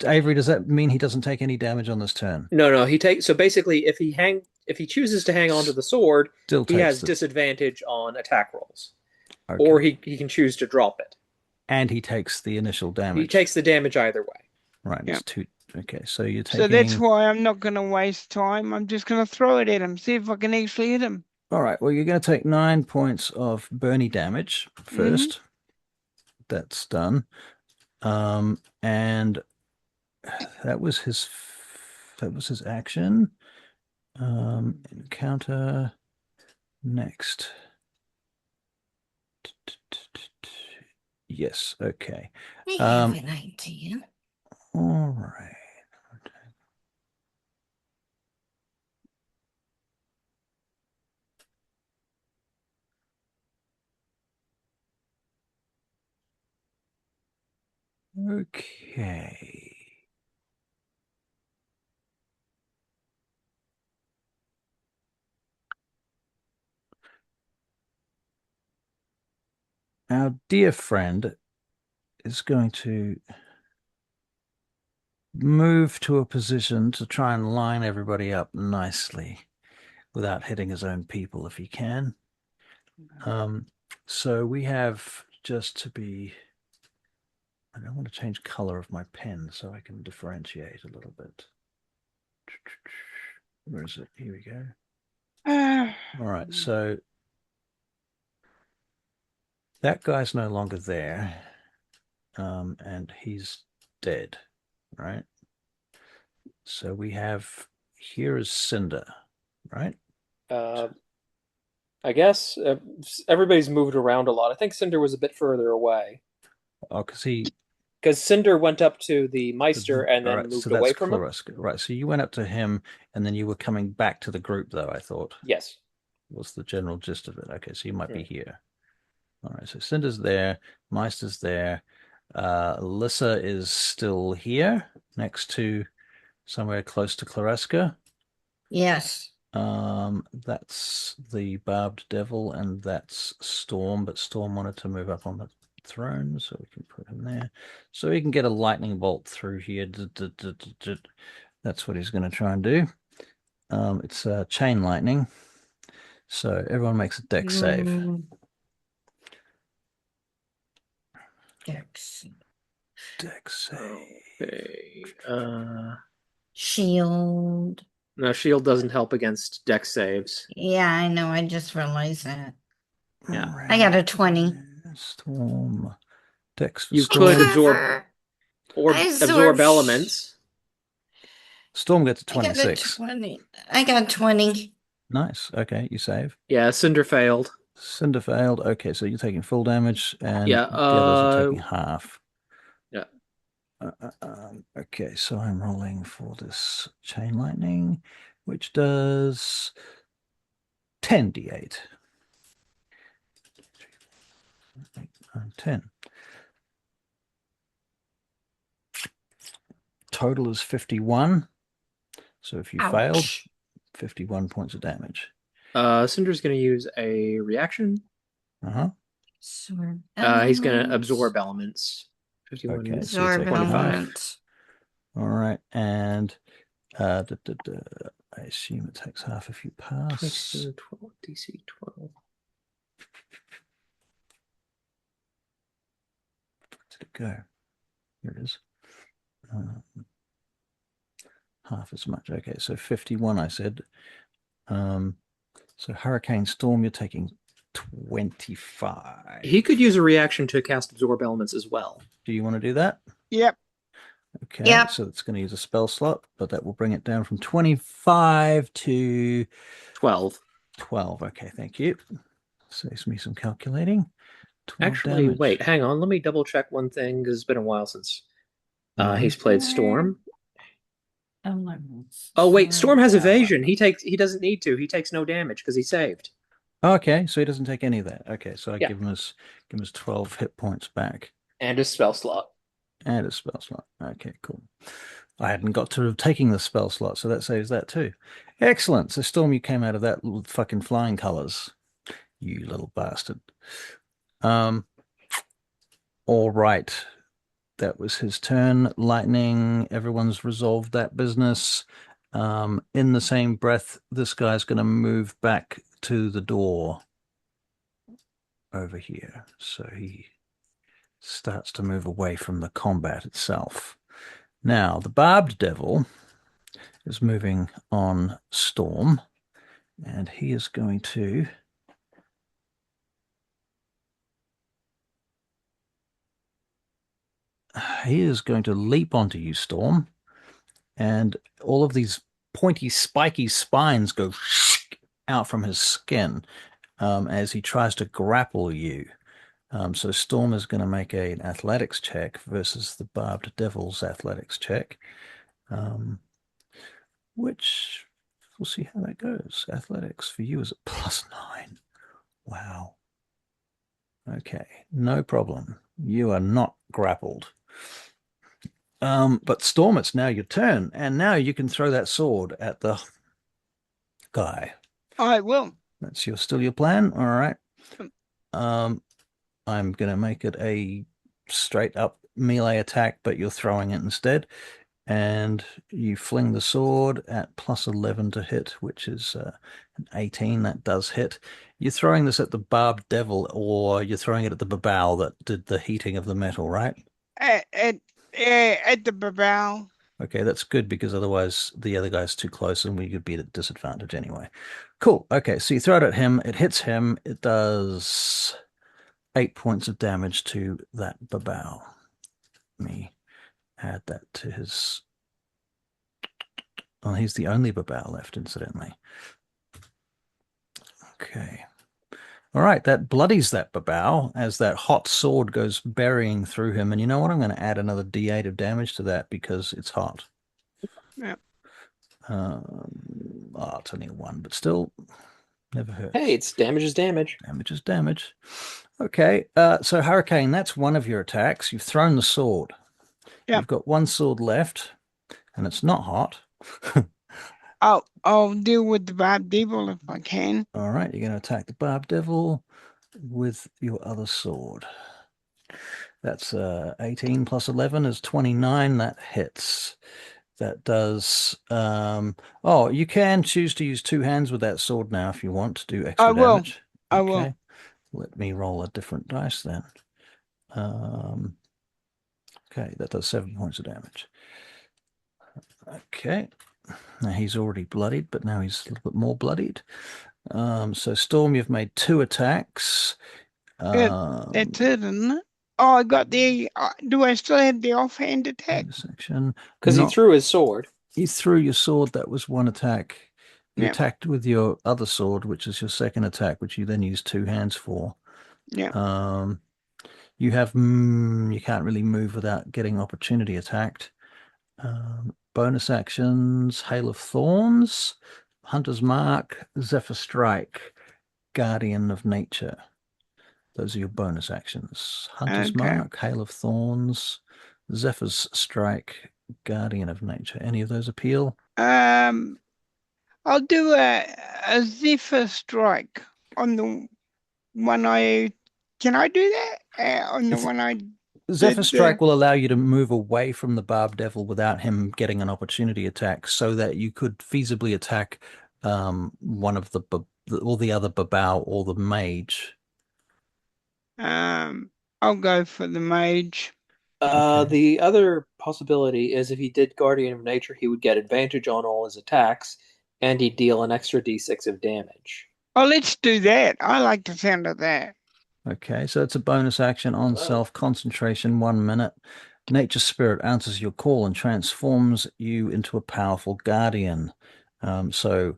Speaker 1: Avery, does that mean he doesn't take any damage on this turn?
Speaker 4: No. So basically, if he chooses to hang on to the sword,
Speaker 1: Still
Speaker 4: he has
Speaker 1: takes
Speaker 4: disadvantage on attack rolls,
Speaker 1: Okay.
Speaker 4: or he can choose to drop it.
Speaker 1: And he takes the initial damage.
Speaker 4: He takes the damage either way.
Speaker 1: Right.
Speaker 2: Yeah.
Speaker 1: It's two. Okay. So you're
Speaker 2: So
Speaker 1: taking.
Speaker 2: that's why I'm not gonna waste time. I'm just gonna throw it at him, see if I can actually hit him.
Speaker 1: All right. Well, you're going to take 9 points of Bernie damage first. That's done. And that was his action. Encounter next. Yes. Okay.
Speaker 3: I have an idea.
Speaker 1: All right. Okay. Our dear friend is going to move to a position to try and line everybody up nicely without hitting his own people if he can. So we have, just to be, I don't want to change color of my pen so I can differentiate a little bit. Where is it? Here we go. All right, so that guy's no longer there, and he's dead, right? So we have, here is Cinder, right?
Speaker 4: I guess everybody's moved around a lot. I think Cinder was a bit further away.
Speaker 1: Oh,
Speaker 4: because Cinder went up to the Meister and then moved away from
Speaker 1: Clareska.
Speaker 4: him.
Speaker 1: Right, so you went up to him, and then you were coming back to the group, though, I thought.
Speaker 4: Yes.
Speaker 1: Was the general gist of it. Okay, so you might be here. All right, so Cinder's there, Meister's there. Alyssa is still here, next to somewhere close to Clareska.
Speaker 3: Yes.
Speaker 1: That's the Barbed Devil, and that's Storm, but Storm wanted to move up on the throne, so we can put him there. So he can get a lightning bolt through here. That's what he's going to try and do. It's chain lightning. So everyone makes a dex save.
Speaker 3: Dex.
Speaker 1: Dex save.
Speaker 4: Okay.
Speaker 3: Shield.
Speaker 4: No, shield doesn't help against dex saves.
Speaker 3: Yeah, I know. I just realized that.
Speaker 4: Yeah.
Speaker 3: I got a 20.
Speaker 1: Storm. Dex for
Speaker 4: You
Speaker 1: Storm.
Speaker 4: could absorb or
Speaker 3: I
Speaker 4: absorb elements.
Speaker 1: Storm gets a
Speaker 3: I got a
Speaker 1: 26.
Speaker 3: 20. I got 20.
Speaker 1: Nice. Okay, you save.
Speaker 4: Yeah, Cinder failed.
Speaker 1: Cinder failed. Okay, so you're taking full damage, and
Speaker 4: Yeah,
Speaker 1: the others are taking half.
Speaker 4: Yeah.
Speaker 1: Okay, so I'm rolling for this chain lightning, which does 10d8. 8, 9, 10. Total is 51. So if you failed,
Speaker 3: Ouch.
Speaker 1: 51 points of damage.
Speaker 4: Cinder's going to use a reaction.
Speaker 1: Uh-huh.
Speaker 3: Absorb
Speaker 4: He's going to
Speaker 3: elements.
Speaker 4: absorb elements. 51
Speaker 1: Okay,
Speaker 4: is
Speaker 1: so you're
Speaker 3: Absorb
Speaker 1: taking half.
Speaker 3: elements.
Speaker 1: All right, and I assume it takes half if you pass.
Speaker 4: 12, DC 12.
Speaker 1: Where did it go? Here it is. Half as much. Okay, so 51, I said. So Hurricane Storm, you're taking 25.
Speaker 4: He could use a reaction to cast absorb elements as well.
Speaker 1: Do you want to do that?
Speaker 2: Yep.
Speaker 1: Okay,
Speaker 3: Yep.
Speaker 1: so it's going to use a spell slot, but that will bring it down from 25 to
Speaker 4: 12.
Speaker 1: 12. Okay, thank you. Saves me some calculating. 12
Speaker 4: Actually,
Speaker 1: damage.
Speaker 4: wait, hang on. Let me double check one thing because it's been a while since he's played Storm.
Speaker 3: Elements.
Speaker 4: Oh wait, Storm has evasion. He doesn't need to. He takes no damage because he saved.
Speaker 1: Okay, so he doesn't take any of that. Okay, so I
Speaker 4: Yeah.
Speaker 1: give him his 12 hit points back.
Speaker 4: And his spell slot.
Speaker 1: And a spell slot. Okay, cool. I hadn't got to taking the spell slot, so that saves that too. Excellent. So Storm, you came out of that with fucking flying colors. You little bastard. All right. That was his turn. Lightning, everyone's resolved that business. In the same breath, this guy's going to move back to the door over here. So he starts to move away from the combat itself. Now, the Barbed Devil is moving on Storm, and he is going to leap onto you, Storm, and all of these pointy, spiky spines go out from his skin as he tries to grapple you. So Storm is going to make an athletics check versus the Barbed Devil's athletics check, which we'll see how that goes. Athletics for you is a +9. Wow. Okay, no problem. You are not grappled. But Storm, it's now your turn, and now you can throw that sword at the guy.
Speaker 2: I will.
Speaker 1: That's still your plan? All right. I'm going to make it a straight up melee attack, but you're throwing it instead. And you fling the sword at +11 to hit, which is an 18. That does hit. You're throwing this at the Barbed Devil, or you're throwing it at the babao that did the heating of the metal, right?
Speaker 2: At the babao.
Speaker 1: Okay, that's good, because otherwise the other guy's too close and we could be at a disadvantage anyway. Cool. Okay, so you throw it at him. It hits him. It does 8 points of damage to that babao. Let me add that to his... Well, he's the only babao left, incidentally. Okay. All right, that bloodies that babao as that hot sword goes burying through him. And you know what? I'm going to add another D8 of damage to that because it's hot.
Speaker 2: Yeah.
Speaker 1: It's only 1, but still, never hurts.
Speaker 4: Hey, it's damage is damage.
Speaker 1: Damage is damage. Okay, so Hurricane, that's one of your attacks. You've thrown the sword.
Speaker 2: Yep.
Speaker 1: You've got one sword left, and it's not hot.
Speaker 2: I'll deal with the Bob Devil if I can.
Speaker 1: All right, you're going to attack the Barb Devil with your other sword. That's 18 plus 11 is 29. That hits. That does. Oh, you can choose to use two hands with that sword now if you want to do extra
Speaker 2: I will.
Speaker 1: damage.
Speaker 2: I
Speaker 1: Okay.
Speaker 2: will.
Speaker 1: Let me roll a different dice then. Okay, that does 7 points of damage. Okay. Now he's already bloodied, but now he's a little bit more bloodied. So Storm, you've made 2 attacks.
Speaker 2: That's it, isn't it? Oh, I got the. Do I still have the offhand attack?
Speaker 1: Section.
Speaker 4: Because he threw his sword.
Speaker 1: You threw your sword. That was one attack. You
Speaker 2: Yeah.
Speaker 1: attacked with your other sword, which is your second attack, which you then use 2 hands for.
Speaker 2: Yeah.
Speaker 1: You have you can't really move without getting opportunity attacked. Bonus actions: Hail of Thorns, Hunter's Mark, Zephyr Strike, Guardian of Nature. Those are your bonus actions. Hunter's
Speaker 2: Okay.
Speaker 1: Mark, Hail of Thorns, Zephyr's Strike, Guardian of Nature. Any of those appeal?
Speaker 2: I'll do a Zephyr Strike on the one I. Can I do that? On the one I.
Speaker 1: Zephyr Strike will allow you to move away from the Barb Devil without him getting an opportunity attack, so that you could feasibly attack one of the other Babao or the mage.
Speaker 2: I'll go for the mage.
Speaker 1: Okay.
Speaker 4: The other possibility is if he did Guardian of Nature, he would get advantage on all his attacks, and he'd deal an extra d6 of damage.
Speaker 2: Oh, let's do that. I like the sound of that.
Speaker 1: Okay, so it's a bonus action on self-concentration, 1 minute. Nature Spirit answers your call and transforms you into a powerful guardian. So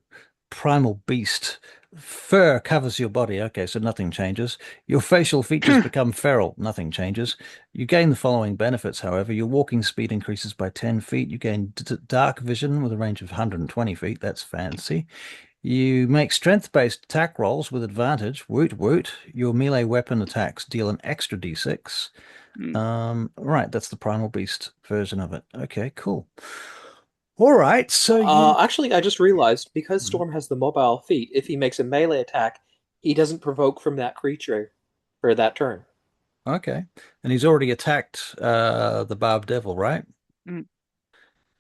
Speaker 1: Primal Beast. Fur covers your body. Okay, so nothing changes. Your facial features become feral. Nothing changes. You gain the following benefits, however. Your walking speed increases by 10 feet. You gain dark vision with a range of 120 feet. That's fancy. You make strength-based attack rolls with advantage. Woot woot. Your melee weapon attacks deal an extra d6. Right, that's the Primal Beast version of it. Okay, cool. All right, so
Speaker 4: Actually, I just realized, because Storm has the mobile feat, if he makes a melee attack, he doesn't provoke from that creature for that turn.
Speaker 1: Okay, and he's already attacked the Barb Devil, right?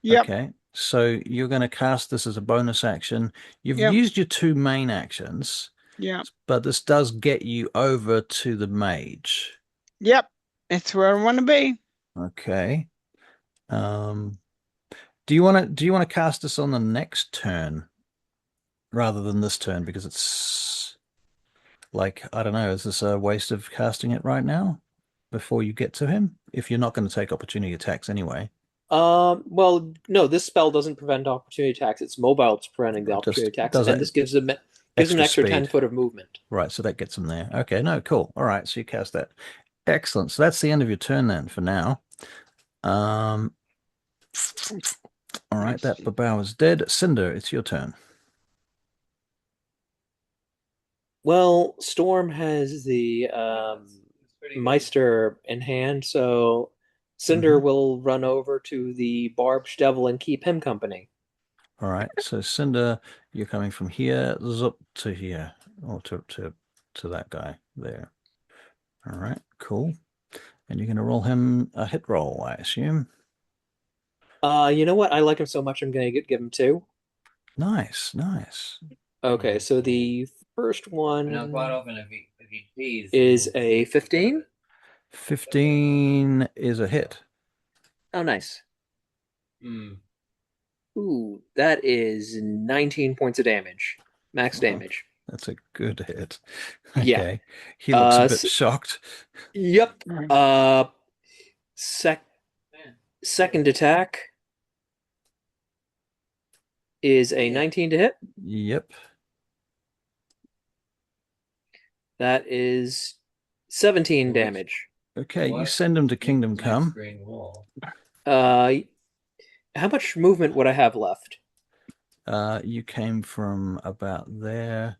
Speaker 2: Yep.
Speaker 1: Okay, so you're going to cast this as a bonus action. You've
Speaker 2: Yep.
Speaker 1: used your 2 main actions.
Speaker 2: Yeah.
Speaker 1: But this does get you over to the mage.
Speaker 2: Yep. That's where I want to be.
Speaker 1: Okay. Do you want to cast this on the next turn rather than this turn, because it's like, I don't know, is this a waste of casting it right now before you get to him if you're not going to take opportunity attacks anyway?
Speaker 4: Well, no, this spell doesn't prevent opportunity attacks. It's mobile that's preventing the
Speaker 1: It
Speaker 4: opportunity
Speaker 1: just
Speaker 4: attacks,
Speaker 1: does
Speaker 4: and
Speaker 1: that
Speaker 4: this gives him an extra
Speaker 1: speed.
Speaker 4: 10 foot of movement.
Speaker 1: Right, so that gets him there. Okay, no, cool. All right, so you cast that. Excellent. So that's the end of your turn then for now. All right, that Babao is dead. Cinder, it's your turn.
Speaker 4: Well, Storm has the Meister in hand, so Cinder will run over to the Barbed Devil and keep him company.
Speaker 1: All right, so Cinder, you're coming from here, zup to here, or to that guy there. All right, cool. And you're going to roll him a hit roll, I assume.
Speaker 4: You know what? I like him so much, I'm going to give him 2.
Speaker 1: Nice, nice.
Speaker 4: Okay, so the first one is a 15.
Speaker 1: 15 is a hit.
Speaker 4: Oh, nice. Ooh, that is 19 points of damage. Max damage.
Speaker 1: That's a good hit.
Speaker 4: Yeah.
Speaker 1: Okay. He looks a bit shocked.
Speaker 4: Yep. Second attack is a 19 to hit.
Speaker 1: Yep.
Speaker 4: That is 17 damage.
Speaker 1: Okay, you send him to Kingdom Come.
Speaker 4: How much movement would I have left?
Speaker 1: You came from about there.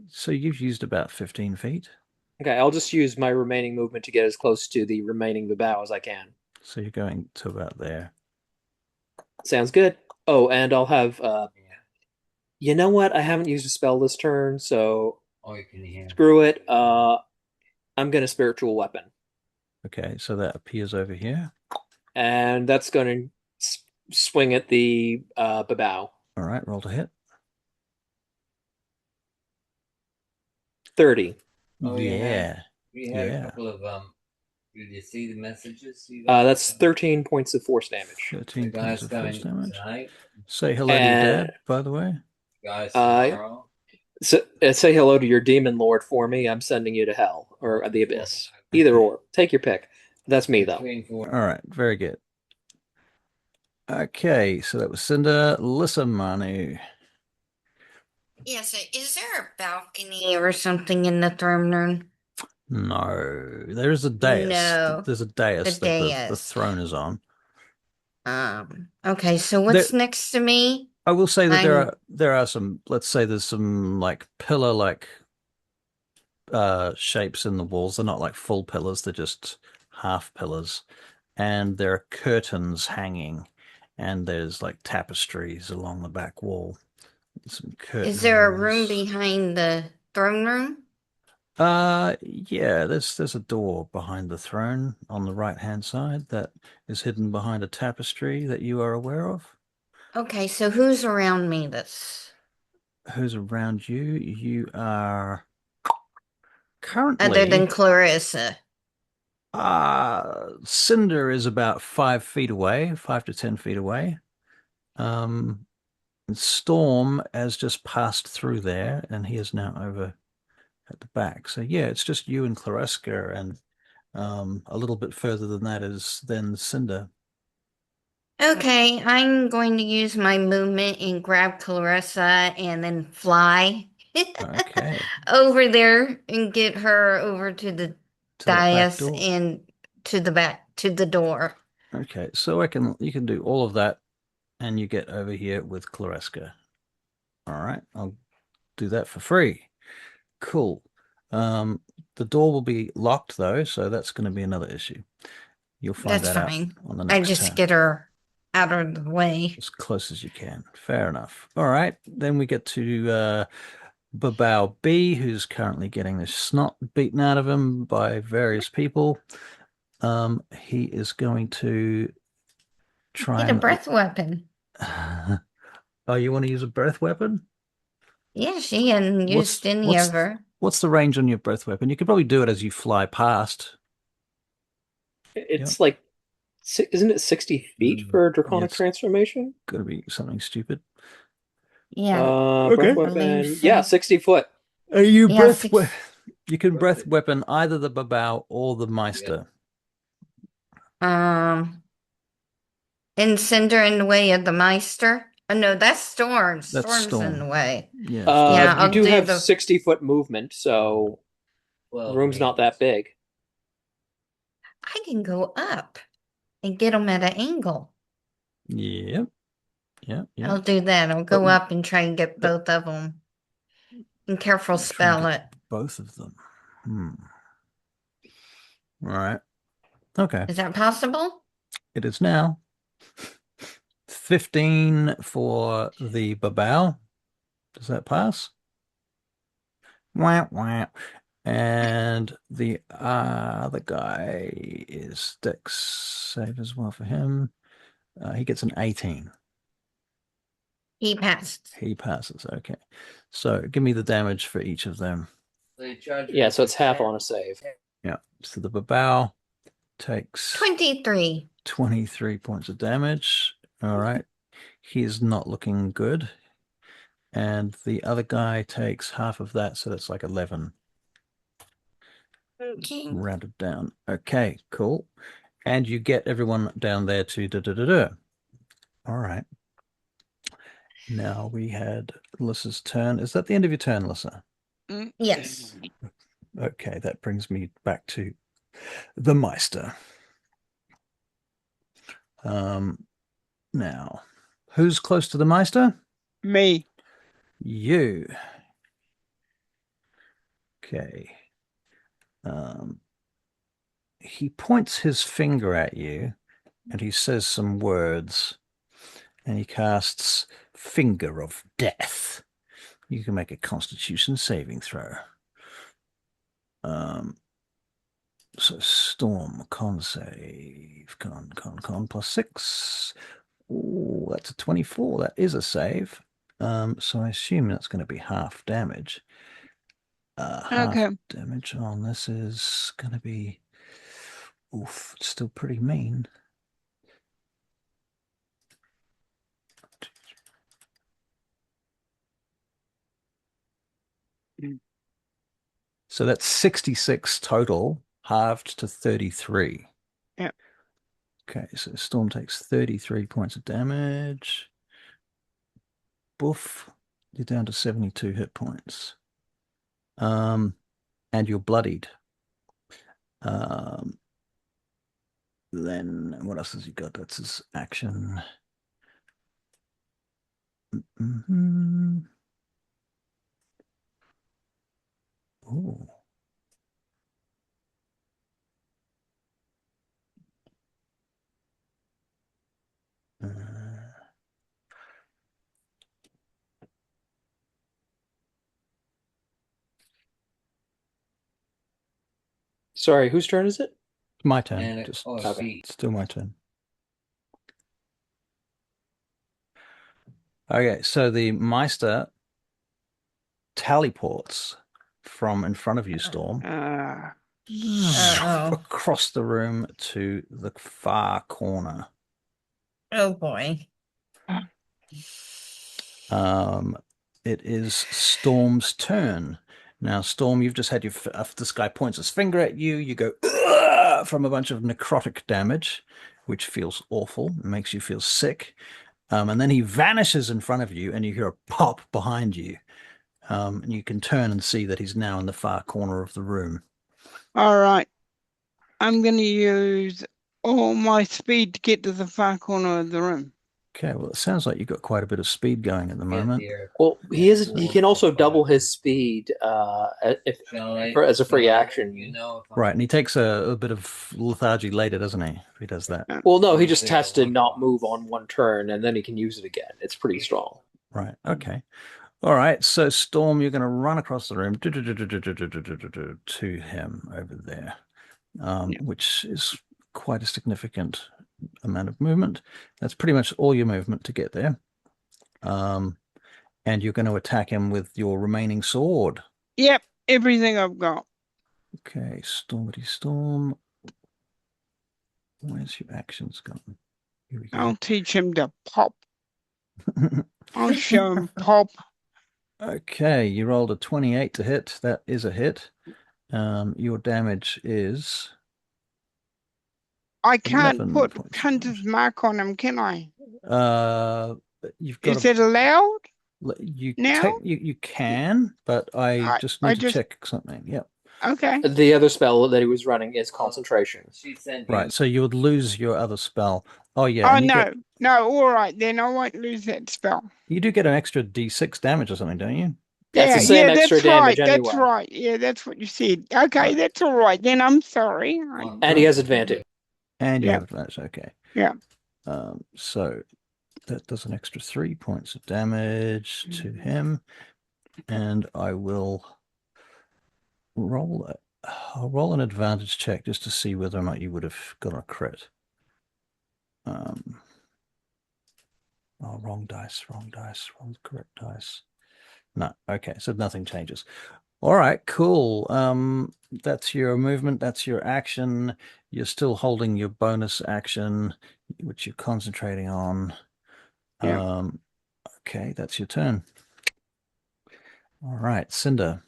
Speaker 1: So you've used about 15 feet.
Speaker 4: Okay, I'll just use my remaining movement to get as close to the remaining bow as I can.
Speaker 1: So you're going to about there.
Speaker 4: Sounds good. Oh, and I'll have
Speaker 5: Yeah.
Speaker 4: you know what? I haven't used a spell this turn, so
Speaker 5: Oh, you can hear.
Speaker 4: screw it. I'm gonna spiritual weapon.
Speaker 1: Okay, so that appears over here.
Speaker 4: And that's gonna swing at the bow.
Speaker 1: All right, roll to hit.
Speaker 4: 30.
Speaker 5: Oh,
Speaker 1: Yeah.
Speaker 5: We had
Speaker 1: Yeah.
Speaker 5: a couple of Did you see the messages?
Speaker 4: That's 13 points of force damage.
Speaker 1: 13
Speaker 5: The
Speaker 1: points
Speaker 5: guys
Speaker 1: of force
Speaker 5: coming
Speaker 1: damage.
Speaker 5: tonight.
Speaker 1: Say hello to your dad, by the way.
Speaker 5: Guys tomorrow.
Speaker 4: So, say hello to your demon lord for me. I'm sending you to hell or the abyss. Either or. Take your pick. That's me, though.
Speaker 1: All right, very good. Okay, so that was Cinder. Listen, Manu.
Speaker 3: Yes, is there a balcony or something in the throne room?
Speaker 1: No, there is a dais.
Speaker 3: No,
Speaker 1: There's a dais
Speaker 3: the
Speaker 1: that the
Speaker 3: dais.
Speaker 1: throne is on.
Speaker 3: Okay, so what's next to me?
Speaker 1: I will say that
Speaker 3: I'm-
Speaker 1: there are some, let's say there's some like pillar like shapes in the walls. They're not like full pillars, they're just half pillars. And there are curtains hanging, and there's like tapestries along the back wall. Some curtains.
Speaker 3: Is there a room behind the throne room?
Speaker 1: Yeah, there's a door behind the throne on the right-hand side that is hidden behind a tapestry that you are aware of.
Speaker 3: Okay, so who's around me
Speaker 1: Who's around you? You are currently
Speaker 3: other than Clarissa?
Speaker 1: Cinder is about 5 feet away, 5 to 10 feet away. And Storm has just passed through there, and he is now over at the back. So yeah, it's just you and Clareska, and a little bit further than that is then Cinder.
Speaker 3: Okay, I'm going to use my movement and grab Clarissa and then fly
Speaker 1: Okay.
Speaker 3: over there and get her over to the
Speaker 1: To that back
Speaker 3: dais
Speaker 1: door.
Speaker 3: and to the back to the door.
Speaker 1: Okay, so you can do all of that, and you get over here with Clareska. All right, I'll do that for free. Cool. The door will be locked though, so that's going to be another issue. You'll find
Speaker 3: That's
Speaker 1: that
Speaker 3: fine.
Speaker 1: out on the
Speaker 3: I
Speaker 1: next
Speaker 3: just
Speaker 1: turn.
Speaker 3: get her out of the way.
Speaker 1: As close as you can. Fair enough. All right, then we get to Babao B, who's currently getting the snot beaten out of him by various people. He is going to try
Speaker 3: Get a
Speaker 1: and
Speaker 3: breath weapon.
Speaker 1: Oh, you want to use a breath weapon?
Speaker 3: Yeah, she hadn't used any of her.
Speaker 1: What's the range on your breath weapon? You could probably do it as you fly past.
Speaker 4: It's like, isn't it 60 feet for a draconic transformation?
Speaker 1: Gonna be something stupid.
Speaker 3: Yeah.
Speaker 1: Okay.
Speaker 4: Breath weapon.
Speaker 3: believe so.
Speaker 4: Yeah, 60 foot.
Speaker 1: Are you
Speaker 3: Yeah,
Speaker 1: You can breath weapon either the Babao or the Meister.
Speaker 3: And send her in the way of the Meister. Oh no, that's Storm.
Speaker 1: That's
Speaker 3: Storm's
Speaker 1: Storm.
Speaker 3: in the way.
Speaker 1: Yeah.
Speaker 3: Yeah,
Speaker 4: You
Speaker 3: I'll
Speaker 4: do
Speaker 3: do
Speaker 4: have
Speaker 3: the-
Speaker 4: 60-foot movement, so the room's not that big.
Speaker 3: I can go up and get them at an angle.
Speaker 1: Yep. Yeah. Yeah.
Speaker 3: I'll do that. I'll go
Speaker 1: But-
Speaker 3: up and try and get both of them. And careful
Speaker 1: Try and
Speaker 3: spell
Speaker 1: get
Speaker 3: it.
Speaker 1: both of them. All right. Okay.
Speaker 3: Is that possible?
Speaker 1: It is now 15 for the Babao. Does that pass? Wah, wah. And the other guy is Dex save as well for him. He gets an 18.
Speaker 3: He passed.
Speaker 1: He passes. Okay. So give me the damage for each of them.
Speaker 4: Yeah, so it's half on a save.
Speaker 1: Yeah. So the Babao takes
Speaker 3: 23.
Speaker 1: 23 points of damage. All right. He is not looking good. And the other guy takes half of that, so that's like 11.
Speaker 3: Okay.
Speaker 1: Rounded down. Okay, cool. And you get everyone down there to da-da-da-da. All right. Now we had Lissa's turn. Is that the end of your turn, Lissa?
Speaker 3: Yes.
Speaker 1: Okay, that brings me back to the Meister. Now, who's close to the Meister?
Speaker 2: Me.
Speaker 1: You. Okay. He points his finger at you and he says some words, and he casts Finger of Death. You can make a Constitution saving throw. So Storm, con save, con +6. Oh, that's a 24. That is a save. So I assume that's going to be half damage. Half damage on this is going to be, oof, it's still pretty mean. So that's 66 total, halved to 33.
Speaker 2: Yeah.
Speaker 1: Okay, so Storm takes 33 points of damage. Boof, you're down to 72 hit points. And you're bloodied. Then what else has he got? That's his action. Oh.
Speaker 4: Sorry, whose turn is it?
Speaker 1: My turn.
Speaker 5: And
Speaker 1: Just
Speaker 5: okay.
Speaker 1: still my turn. Okay, so the Meister teleports from in front of you, Storm, across the room to the far corner.
Speaker 3: Oh boy.
Speaker 1: It is Storm's turn. Now, Storm, you've just had your this guy points his finger at you. You go from a bunch of necrotic damage, which feels awful, makes you feel sick. And then he vanishes in front of you, and you hear a pop behind you. And you can turn and see that he's now in the far corner of the room.
Speaker 2: All right. I'm going to use all my speed to get to the far corner of the room.
Speaker 1: Okay, well, it sounds like you've got quite a bit of speed going at the moment.
Speaker 4: Well, he can also double his speed as a free action.
Speaker 1: Right, and he takes a bit of lethargy later, doesn't he? If he does that.
Speaker 4: Well, no, he just has to not move on one turn, and then he can use it again. It's pretty strong.
Speaker 1: Right, okay. All right, so Storm, you're going to run across the room to him over there, which is quite a significant amount of movement. That's pretty much all your movement to get there. And you're going to attack him with your remaining sword.
Speaker 2: Yep, everything I've got.
Speaker 1: Okay, Stormity Storm. Where's your actions gone? Here we go.
Speaker 2: I'll teach him to pop. I'll show him pop.
Speaker 1: Okay, you rolled a 28 to hit. That is a hit. Your damage is...
Speaker 2: I can't put Hunter's mark on him, can I?
Speaker 1: You've got
Speaker 2: Is it allowed?
Speaker 1: You
Speaker 2: now?
Speaker 1: You can, but I just need to check something. Yep.
Speaker 2: Okay.
Speaker 4: The other spell that he was running is concentration.
Speaker 1: Right, so you would lose your other spell. Oh yeah.
Speaker 2: Oh no, no. All right, then I won't lose that spell.
Speaker 1: You do get an extra D6 damage or something, don't you?
Speaker 4: That's the same extra damage anyway.
Speaker 2: That's right. Yeah, that's what you said. Okay, that's all right. Then I'm sorry.
Speaker 4: And he has advantage.
Speaker 1: And you have advantage. Okay.
Speaker 2: Yeah.
Speaker 1: So that does an extra 3 points of damage to him, and I will roll. I'll roll an advantage check just to see whether or not you would have got a crit. Oh, wrong dice, wrong the correct dice. No, okay, so nothing changes. All right, cool. That's your movement, that's your action. You're still holding your bonus action, which you're concentrating on. Yeah. Okay, that's your turn. All right, Cinder.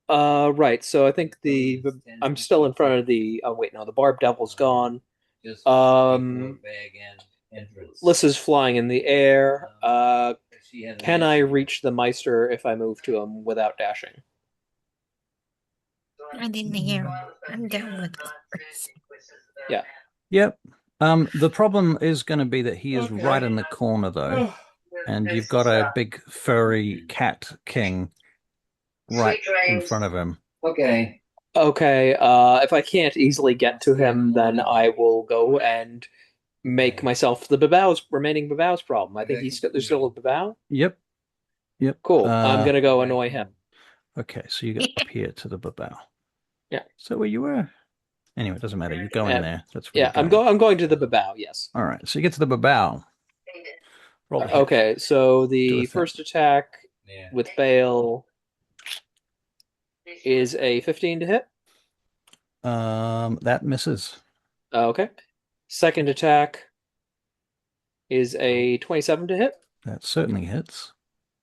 Speaker 4: Right. So I think I'm still in front of the. Oh wait, no, the Barb Devil's gone. Lissa's flying in the air. Can I reach the Meister if I move to him without dashing?
Speaker 3: I didn't hear. I'm down with Chris.
Speaker 4: Yeah.
Speaker 1: Yep. The problem is going to be that he is right in the corner though, and you've got a big furry cat king right in front of him.
Speaker 5: Okay.
Speaker 4: Okay, if I can't easily get to him, then I will go and make myself the remaining Babau's problem. I think there's still a Babau.
Speaker 1: Yep. Yep.
Speaker 4: Cool. I'm gonna go annoy him.
Speaker 1: Okay, so you get up here to the Babau.
Speaker 4: Yeah.
Speaker 1: So where you were? Anyway, it doesn't matter. You're going there. That's where
Speaker 4: Yeah,
Speaker 1: you're going.
Speaker 4: I'm going to the Babau, yes.
Speaker 1: All right, so you get to the Babau. Roll a hit.
Speaker 4: Okay, so
Speaker 1: Do
Speaker 4: the
Speaker 1: a thing.
Speaker 4: first attack with Bale is a 15 to hit.
Speaker 1: That misses.
Speaker 4: Okay. Second attack is a 27 to hit.
Speaker 1: That certainly hits.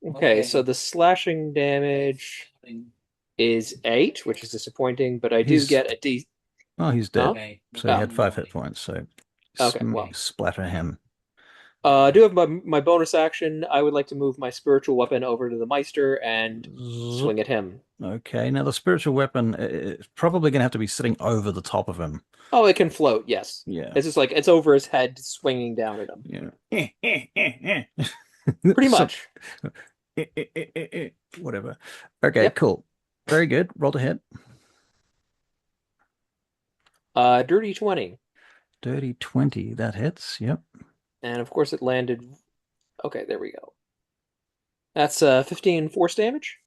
Speaker 4: Okay, so the slashing damage is 8, which is disappointing, but I do get a D.
Speaker 1: Oh, he's dead.
Speaker 5: Okay.
Speaker 1: So he had 5 hit points. So
Speaker 4: Okay, well.
Speaker 1: splatter him.
Speaker 4: I do have my bonus action. I would like to move my spiritual weapon over to the Meister and swing at him.
Speaker 1: Okay, now the spiritual weapon is probably going to have to be sitting over the top of him.
Speaker 4: Oh, it can float, yes.
Speaker 1: Yeah.
Speaker 4: It's just like it's over his head, swinging down at him.
Speaker 1: Yeah.
Speaker 4: Pretty much.
Speaker 1: Whatever. Okay,
Speaker 4: Yep.
Speaker 1: cool. Very good. Roll to hit.
Speaker 4: Dirty 20.
Speaker 1: Dirty 20. That hits. Yep.
Speaker 4: And of course it landed. Okay, there we go. That's 15 force damage.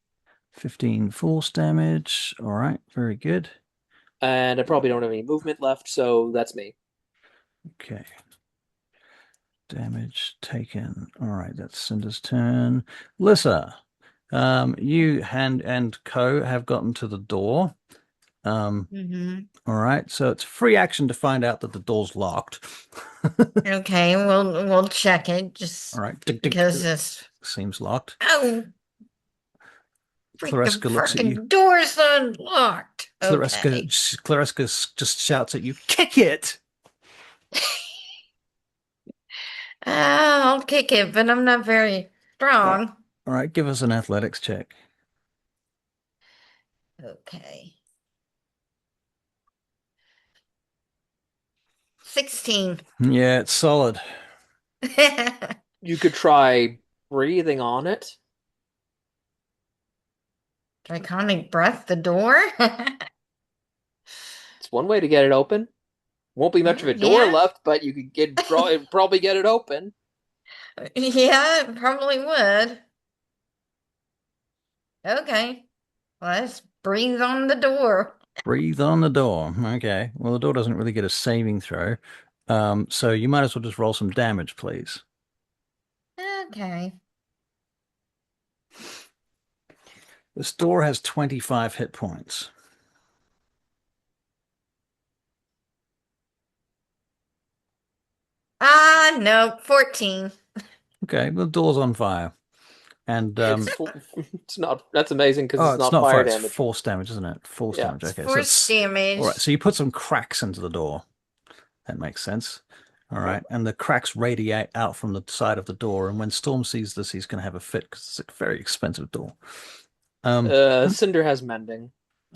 Speaker 1: 15 force damage. All right. Very good.
Speaker 4: And I probably don't have any movement left, so that's me.
Speaker 1: Okay. Damage taken. All right, that's Cinder's turn. Lissa, you and Co have gotten to the door.
Speaker 3: Mm-hmm.
Speaker 1: All right, so it's free action to find out that the door's locked.
Speaker 3: Okay, we'll check it just
Speaker 1: All right,
Speaker 3: because this.
Speaker 1: seems locked.
Speaker 3: Oh,
Speaker 1: Clareska looks at you.
Speaker 3: freaking door's unlocked. Okay.
Speaker 1: Clareska just shouts at you, "Kick it!"
Speaker 3: I'll kick it, but I'm not very strong.
Speaker 1: All right, give us an athletics check.
Speaker 3: Okay. 16.
Speaker 1: Yeah, it's solid.
Speaker 4: You could try breathing on it.
Speaker 3: Draconic breath the door?
Speaker 4: It's one way to get it open. Won't be much of a door
Speaker 3: Yeah.
Speaker 4: left, but you could probably get it open.
Speaker 3: Yeah, it probably would. Okay. Let's breathe on the door.
Speaker 1: Breathe on the door. Okay. Well, the door doesn't really get a saving throw. So you might as well just roll some damage, please.
Speaker 3: Okay.
Speaker 1: This door has 25 hit points.
Speaker 3: No, 14.
Speaker 1: Okay, well, the door's on fire. And
Speaker 4: It's not. That's amazing because
Speaker 1: oh,
Speaker 4: it's not fire damage.
Speaker 1: It's force damage, isn't it? Force
Speaker 4: Yeah.
Speaker 1: damage. Okay,
Speaker 3: Force damage.
Speaker 1: all right. So you put some cracks into the door. That makes sense. All right, and the cracks radiate out from the side of the door. And when Storm sees this, he's going to have a fit because it's a very expensive door.
Speaker 4: Cinder has mending.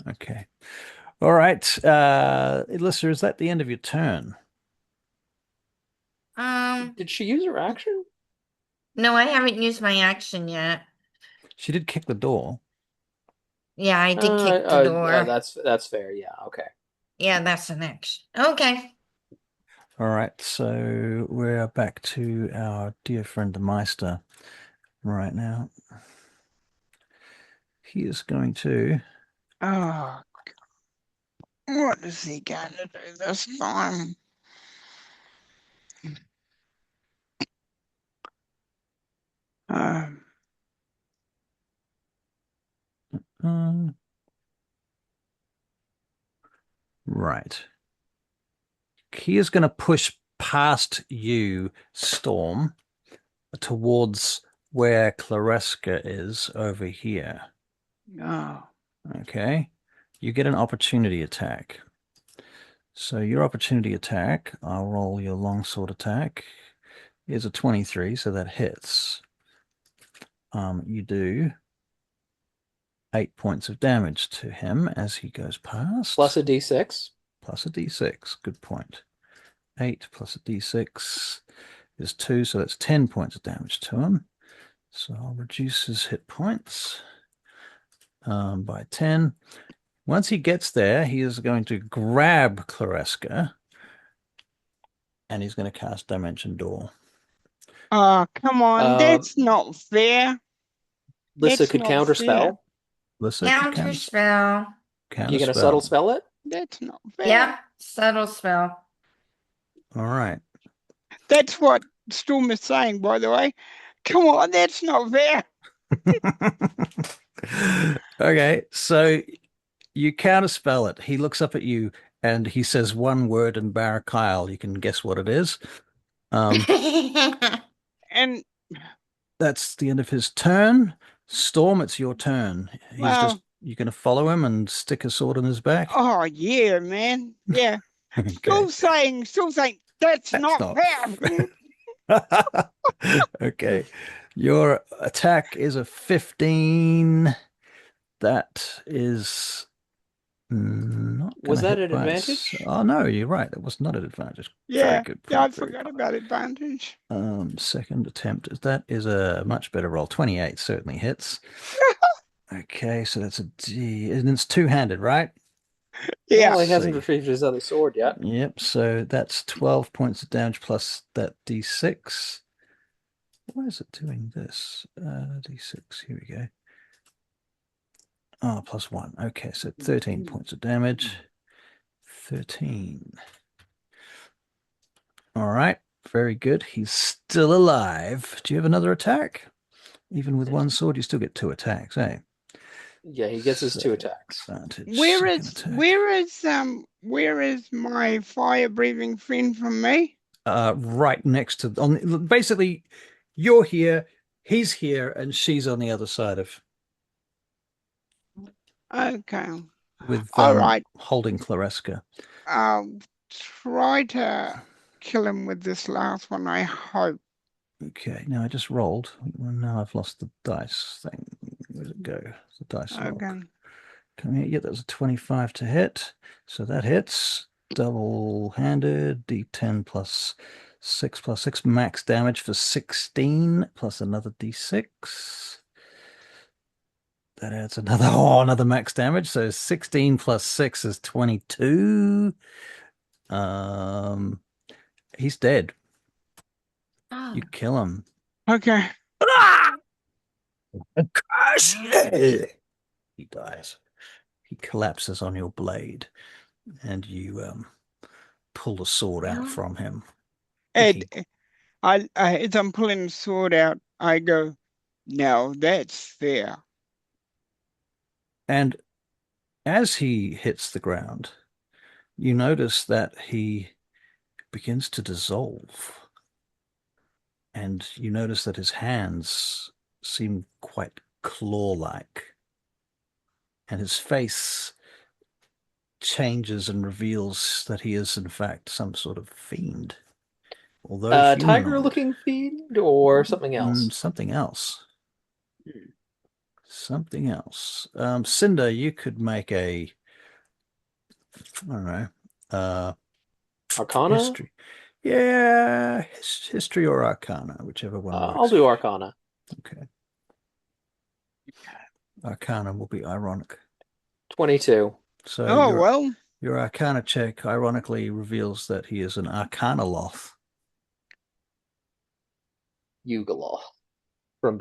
Speaker 1: Okay. All right, Alyssa, is that the end of your turn?
Speaker 4: Did she use her action?
Speaker 3: No, I haven't used my action yet.
Speaker 1: She did kick the door.
Speaker 3: Yeah, I did kick the door.
Speaker 4: Yeah, that's fair. Yeah, okay.
Speaker 3: Yeah, that's an action. Okay.
Speaker 1: All right, so we're back to our dear friend the Meister right now. He is going to...
Speaker 2: Oh, God. What is he going to do this time?
Speaker 1: Right. He is going to push past you, Storm, towards where Clareska is over here.
Speaker 2: Oh.
Speaker 1: Okay. You get an opportunity attack. So your opportunity attack, I'll roll your longsword attack, is a 23, so that hits. You do 8 points of damage to him as he goes past.
Speaker 4: Plus a d6.
Speaker 1: Plus a d6. Good point. 8 plus a d6 is 2, so that's 10 points of damage to him. So I'll reduce his hit points by 10. Once he gets there, he is going to grab Clareska and he's going to cast Dimension Door.
Speaker 2: Oh, come on. That's not fair.
Speaker 4: Lissa
Speaker 2: That's
Speaker 4: could
Speaker 2: not fair.
Speaker 4: counterspell.
Speaker 1: Listen,
Speaker 3: Counter spell.
Speaker 4: You gonna subtle spell it?
Speaker 2: That's not fair.
Speaker 3: Yeah, subtle spell.
Speaker 1: All right.
Speaker 2: That's what Storm is saying, by the way. Come on, that's not fair.
Speaker 1: Okay, so you counterspell it. He looks up at you and he says one word in Barakyle. You can guess what it is.
Speaker 2: And
Speaker 1: That's the end of his turn. Storm, it's your turn.
Speaker 2: well,
Speaker 1: you're going to follow him and stick a sword in his back.
Speaker 2: oh yeah, man. Yeah.
Speaker 1: Okay.
Speaker 2: Still saying, that's not fair.
Speaker 1: Okay. Your attack is a 15. That is not
Speaker 4: Was
Speaker 1: gonna
Speaker 4: that
Speaker 1: hit
Speaker 4: an
Speaker 1: by
Speaker 4: advantage?
Speaker 1: Oh no, you're right. That was not an advantage.
Speaker 2: Yeah.
Speaker 1: Very good.
Speaker 2: Yeah, I
Speaker 1: Very
Speaker 2: forgot
Speaker 1: good.
Speaker 2: about advantage.
Speaker 1: Second attempt. That is a much better roll. 28 certainly hits. Okay, so that's a D. And it's two-handed, right?
Speaker 2: Yeah.
Speaker 4: Well, he hasn't
Speaker 1: See.
Speaker 4: retrieved his other sword yet.
Speaker 1: Yep, so that's 12 points of damage plus that D6. Why is it doing this? D6, here we go. Oh, plus 1. Okay, so 13 points of damage. 13. All right, very good. He's still alive. Do you have another attack? Even with one sword, you still get 2 attacks, eh?
Speaker 4: Yeah, he gets his 2 attacks.
Speaker 1: Advantage.
Speaker 2: Where
Speaker 1: Second
Speaker 2: is my fire breathing friend from me?
Speaker 1: attack. Right next to basically you're here, he's here, and she's on the other side of
Speaker 2: Okay.
Speaker 1: with
Speaker 2: All right.
Speaker 1: holding Clareska.
Speaker 2: I'll try to kill him with this last one, I hope.
Speaker 1: Okay, now I just rolled. Well, now I've lost the dice thing. Where'd it go? The dice log.
Speaker 2: Okay.
Speaker 1: Come here. Yeah, that was a 25 to hit. So that hits. Double-handed. D10 plus 6 max damage for 16 plus another D6. That adds another max damage. So 16 plus 6 is 22. He's dead.
Speaker 3: Oh.
Speaker 1: You kill him.
Speaker 2: Okay.
Speaker 1: He dies. He collapses on your blade, and you pull the sword out from him.
Speaker 2: Ed, as I'm pulling the sword out, I go, now that's fair.
Speaker 1: And as he hits the ground, you notice that he begins to dissolve. And you notice that his hands seem quite claw-like. And his face changes and reveals that he is, in fact, some sort of fiend. Although
Speaker 4: Tiger-looking fiend or something else?
Speaker 1: Something else. Something else. Cinder, you could make I don't know,
Speaker 4: Arcana?
Speaker 1: history. Yeah, history or Arcana, whichever one works.
Speaker 4: I'll do Arcana.
Speaker 1: Okay. Arcana will be ironic.
Speaker 4: 22.
Speaker 1: So your Arcana check ironically reveals that he is an Arcanoloth.
Speaker 4: Yugoloth. From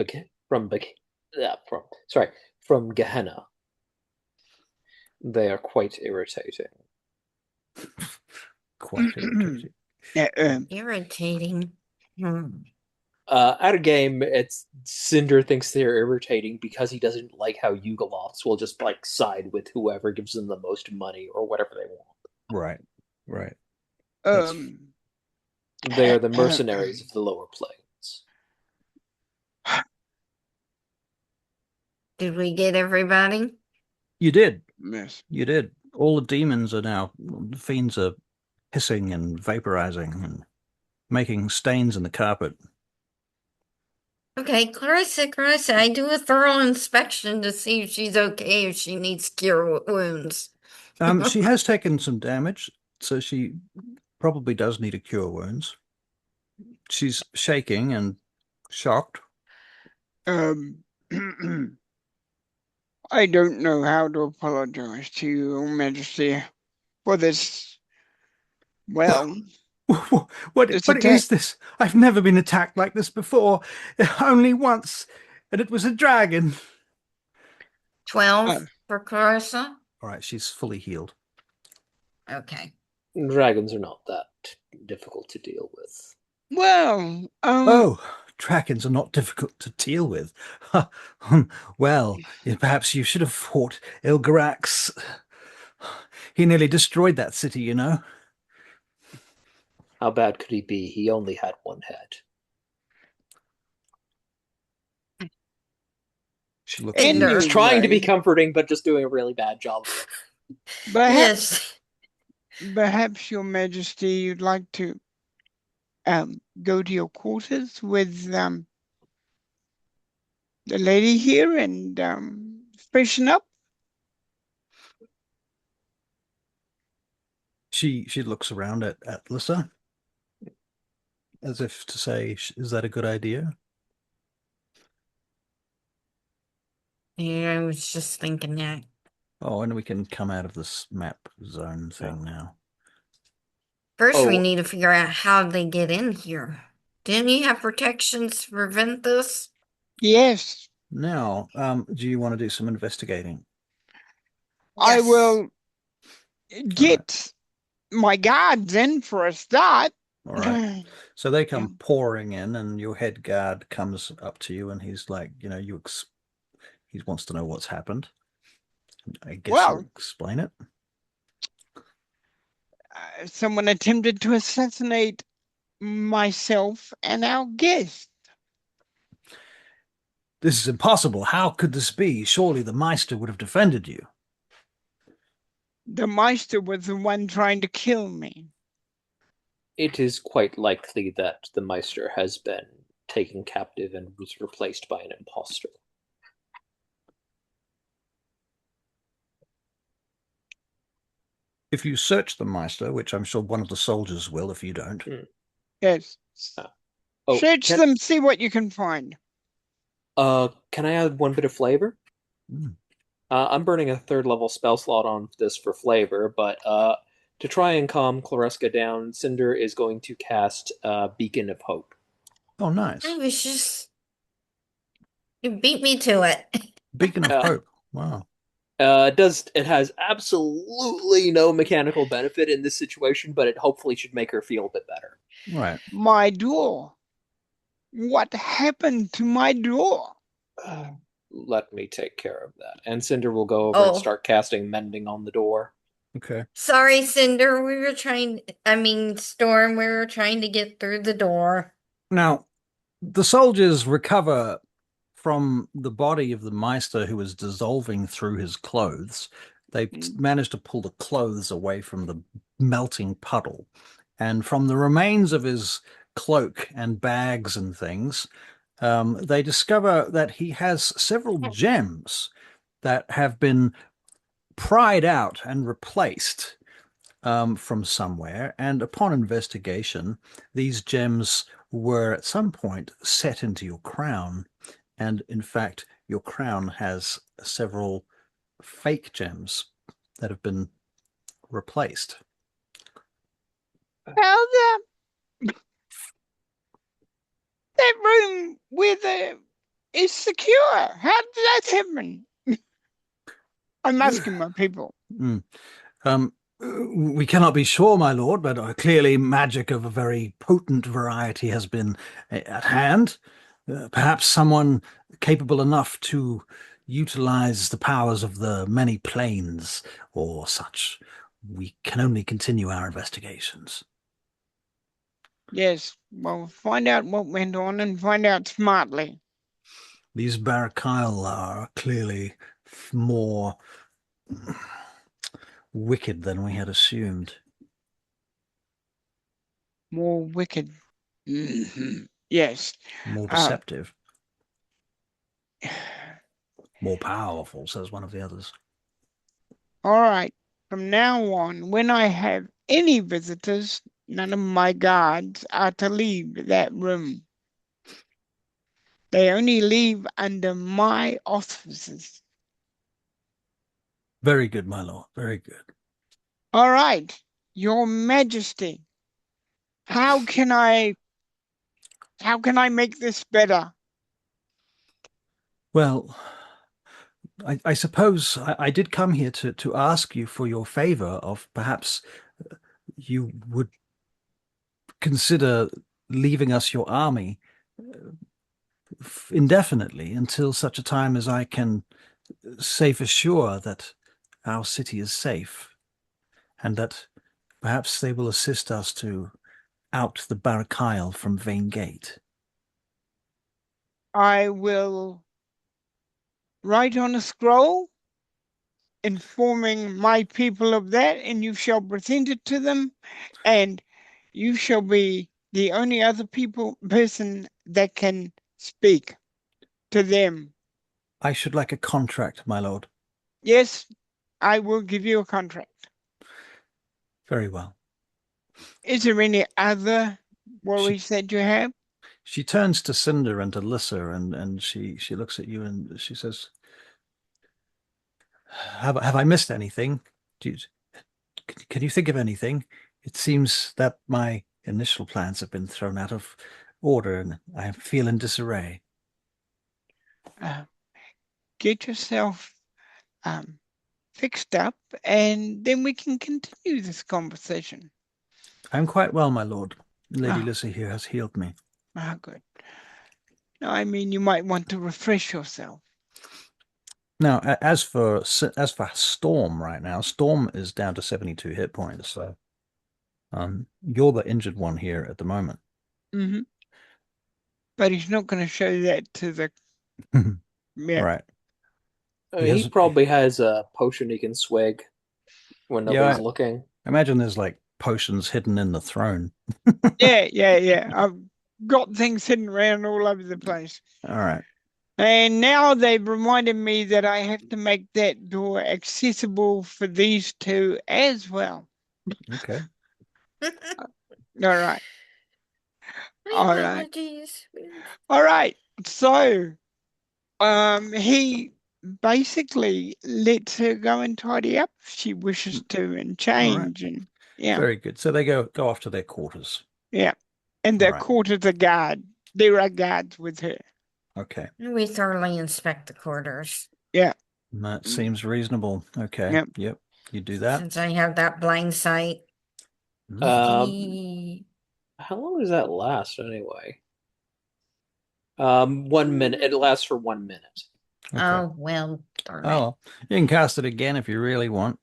Speaker 4: Gehenna. They are quite irritating.
Speaker 1: Quite irritating.
Speaker 3: Irritating.
Speaker 4: At a game, Cinder thinks they're irritating because he doesn't like how Yugoloths will just like side with whoever gives them the most money or whatever they want.
Speaker 1: Right.
Speaker 4: They are the mercenaries of the lower planes.
Speaker 3: Did we get everybody?
Speaker 1: You did.
Speaker 2: Yes.
Speaker 1: You did. All the demons are now, the fiends are hissing and vaporizing and making stains in the carpet.
Speaker 3: Okay, Clarissa, I do a thorough inspection to see if she's okay, if she needs cure wounds.
Speaker 1: She has taken some damage, so she probably does need a cure wounds. She's shaking and shocked.
Speaker 2: I don't know how to apologize to you, Your Majesty, for this. Well,
Speaker 1: What
Speaker 2: this
Speaker 1: is
Speaker 2: attack.
Speaker 1: this? I've never been attacked like this before. Only once, and it was a dragon.
Speaker 3: 12 for Clarissa?
Speaker 1: All right, she's fully healed.
Speaker 3: Okay.
Speaker 4: Dragons are not that difficult to deal with.
Speaker 2: Well,
Speaker 1: Oh, dragons are not difficult to deal with. Well, perhaps you should have fought Ilgarax. He nearly destroyed that city, you know.
Speaker 4: How bad could he be? He only had one head.
Speaker 1: She looks.
Speaker 3: Cinder.
Speaker 4: He's trying to be
Speaker 2: Anyway.
Speaker 4: comforting, but just doing a really bad job of it.
Speaker 3: Yes.
Speaker 2: Perhaps Your Majesty, you'd like to go to your quarters with the lady here and freshen up.
Speaker 1: She looks around at Lissa, as if to say, "Is that a good idea?"
Speaker 3: Yeah, I was just thinking that.
Speaker 1: Oh, and we can come out of this map zone thing now.
Speaker 3: First, we
Speaker 4: Oh.
Speaker 3: need to figure out how they get in here. Didn't you have protections to prevent this?
Speaker 2: Yes,
Speaker 1: Now, do you want to do some investigating?
Speaker 2: I
Speaker 3: Yes.
Speaker 2: will get my guards in for a start.
Speaker 1: All right. So they come
Speaker 2: Yeah.
Speaker 1: pouring in, and your head guard comes up to you, and he's like, he wants to know what's happened. I guess
Speaker 2: Well-
Speaker 1: you'll explain it.
Speaker 2: Someone attempted to assassinate myself and our guest.
Speaker 1: This is impossible. How could this be? Surely the Meister would have defended you.
Speaker 2: The Meister was the one trying to kill me.
Speaker 4: It is quite likely that the Meister has been taken captive and was replaced by an imposter.
Speaker 1: If you search the Meister, which I'm sure one of the soldiers will if you don't.
Speaker 2: Yes.
Speaker 4: Oh,
Speaker 2: Search them, see what you can find.
Speaker 4: Can I add one bit of flavor?
Speaker 1: Mm.
Speaker 4: I'm burning a 3rd level spell slot on this for flavor, but to try and calm Clareska down, Cinder is going to cast Beacon of Hope.
Speaker 1: Oh, nice.
Speaker 3: I was just. You beat me to it.
Speaker 1: Beacon of Hope. Wow.
Speaker 4: It has absolutely no mechanical benefit in this situation, but it hopefully should make her feel a bit better.
Speaker 1: Right.
Speaker 2: My door. What happened to my door?
Speaker 4: Let me take care of that. And Cinder will go over
Speaker 3: Oh.
Speaker 4: and start casting Mending on the door.
Speaker 1: Okay.
Speaker 3: Sorry, Cinder. Storm, we were trying to get through the door.
Speaker 1: Now, the soldiers recover from the body of the Meister who was dissolving through his clothes. They managed to pull the clothes away from the melting puddle. And from the remains of his cloak and bags and things, they discover that he has several gems that have been pried out and replaced from somewhere. And upon investigation, these gems were at some point set into your crown. And in fact, your crown has several fake gems that have been replaced.
Speaker 2: How that room is secure. How did that happen? I'm asking my people.
Speaker 1: We cannot be sure, my lord, but clearly magic of a very potent variety has been at hand. Perhaps someone capable enough to utilize the powers of the many planes or such. We can only continue our investigations.
Speaker 2: Yes, well, find out what went on and find out smartly.
Speaker 1: These Barakyle are clearly more wicked than we had assumed.
Speaker 2: More wicked. Mm-hmm. Yes.
Speaker 1: More deceptive. More powerful, says one of the others.
Speaker 2: All right. From now on, when I have any visitors, none of my guards are to leave that room. They only leave under my auspices.
Speaker 1: Very good, my lord. Very good.
Speaker 2: All right, Your Majesty. How can I make this better?
Speaker 1: Well, I suppose I did come here to ask you for your favor of perhaps you would consider leaving us your army indefinitely until such a time as I can say for sure that our city is safe and that perhaps they will assist us to out the Barakyle from Vane Gate.
Speaker 2: I will write on a scroll informing my people of that, and you shall present it to them, and you shall be the only other person that can speak to them.
Speaker 1: I should like a contract, my lord.
Speaker 2: Yes, I will give you a contract.
Speaker 1: Very well.
Speaker 2: Is there any other worries that you have?
Speaker 1: She turns to Cinder and to Lissa, and she looks at you and she says, Have I missed anything? Can you think of anything? It seems that my initial plans have been thrown out of order and I feel in disarray.
Speaker 2: Get yourself fixed up, and then we can continue this conversation.
Speaker 1: I'm quite well, my lord. Lady
Speaker 2: Ah.
Speaker 1: Lissa here has healed me.
Speaker 2: Ah, good. No, I mean, you might want to refresh yourself.
Speaker 1: Now, as for Storm right now, Storm is down to 72 hit points, so you're the injured one here at the moment.
Speaker 2: Mm-hmm. But he's not going to show that to the... Yeah.
Speaker 1: Right.
Speaker 4: He probably has a potion he can swig when nobody's looking.
Speaker 1: I imagine there's like potions hidden in the throne.
Speaker 2: Yeah. I've got things hidden around all over the place.
Speaker 1: All right.
Speaker 2: And now they've reminded me that I have to make that door accessible for these two as well.
Speaker 1: Okay.
Speaker 2: All right. All right.
Speaker 3: Apologies.
Speaker 2: All right. So, he basically lets her go and tidy up if she wishes to and change. And yeah.
Speaker 1: Very good. So they go off to their quarters.
Speaker 2: Yeah. And their
Speaker 1: All right.
Speaker 2: quarters are guard. There are guards with her.
Speaker 1: Okay.
Speaker 3: We thoroughly inspect the quarters.
Speaker 2: Yeah.
Speaker 1: That seems reasonable. Okay. Yep. You do that.
Speaker 3: Since I have that blind sight.
Speaker 4: How long does that last anyway? 1 minute. It lasts for 1 minute.
Speaker 1: Okay.
Speaker 3: Oh, well, darn it.
Speaker 1: Oh, you can cast it again if you really want.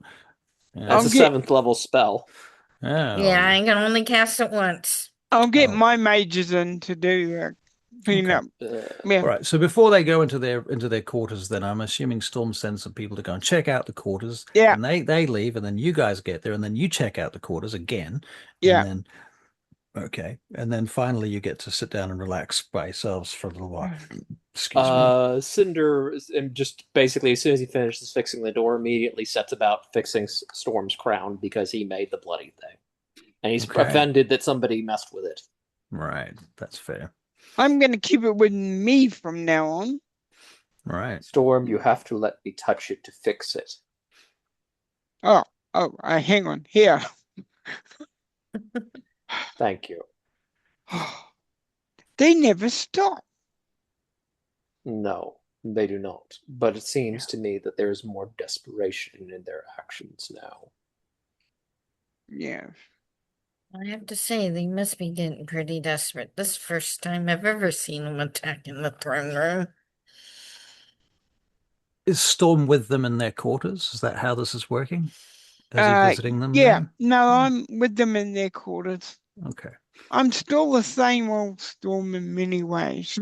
Speaker 4: That's a 7th level spell.
Speaker 1: Oh.
Speaker 3: Yeah, I can only cast it once.
Speaker 2: I'll get my mages in to do the cleanup.
Speaker 1: All right. So before they go into their quarters, then I'm assuming Storm sends some people to go and check out the quarters.
Speaker 2: Yeah.
Speaker 1: And they leave, and then you guys get there, and then you check out the quarters again.
Speaker 2: Yeah.
Speaker 1: And then, okay. And then finally you get to sit down and relax by yourselves for a little while. Excuse me.
Speaker 4: Cinder, just basically as soon as he finishes fixing the door, immediately sets about fixing Storm's crown because he made the bloody thing. And he's offended that somebody messed with it.
Speaker 1: Right. That's fair.
Speaker 2: I'm going to keep it with me from now on.
Speaker 1: Right.
Speaker 4: Storm, you have to let me touch it to fix it.
Speaker 2: Oh, hang on. Here.
Speaker 4: Thank you.
Speaker 2: They never stop.
Speaker 4: No, they do not. But it seems to me that there's more desperation in their actions now.
Speaker 2: Yeah.
Speaker 3: I have to say, they must be getting pretty desperate. This is the first time I've ever seen them attacking the throne room.
Speaker 1: Is Storm with them in their quarters? Is that how this is working? Is he visiting them?
Speaker 2: Yeah.
Speaker 1: then?
Speaker 2: No, I'm with them in their quarters.
Speaker 1: Okay.
Speaker 2: I'm still the same old Storm in many ways.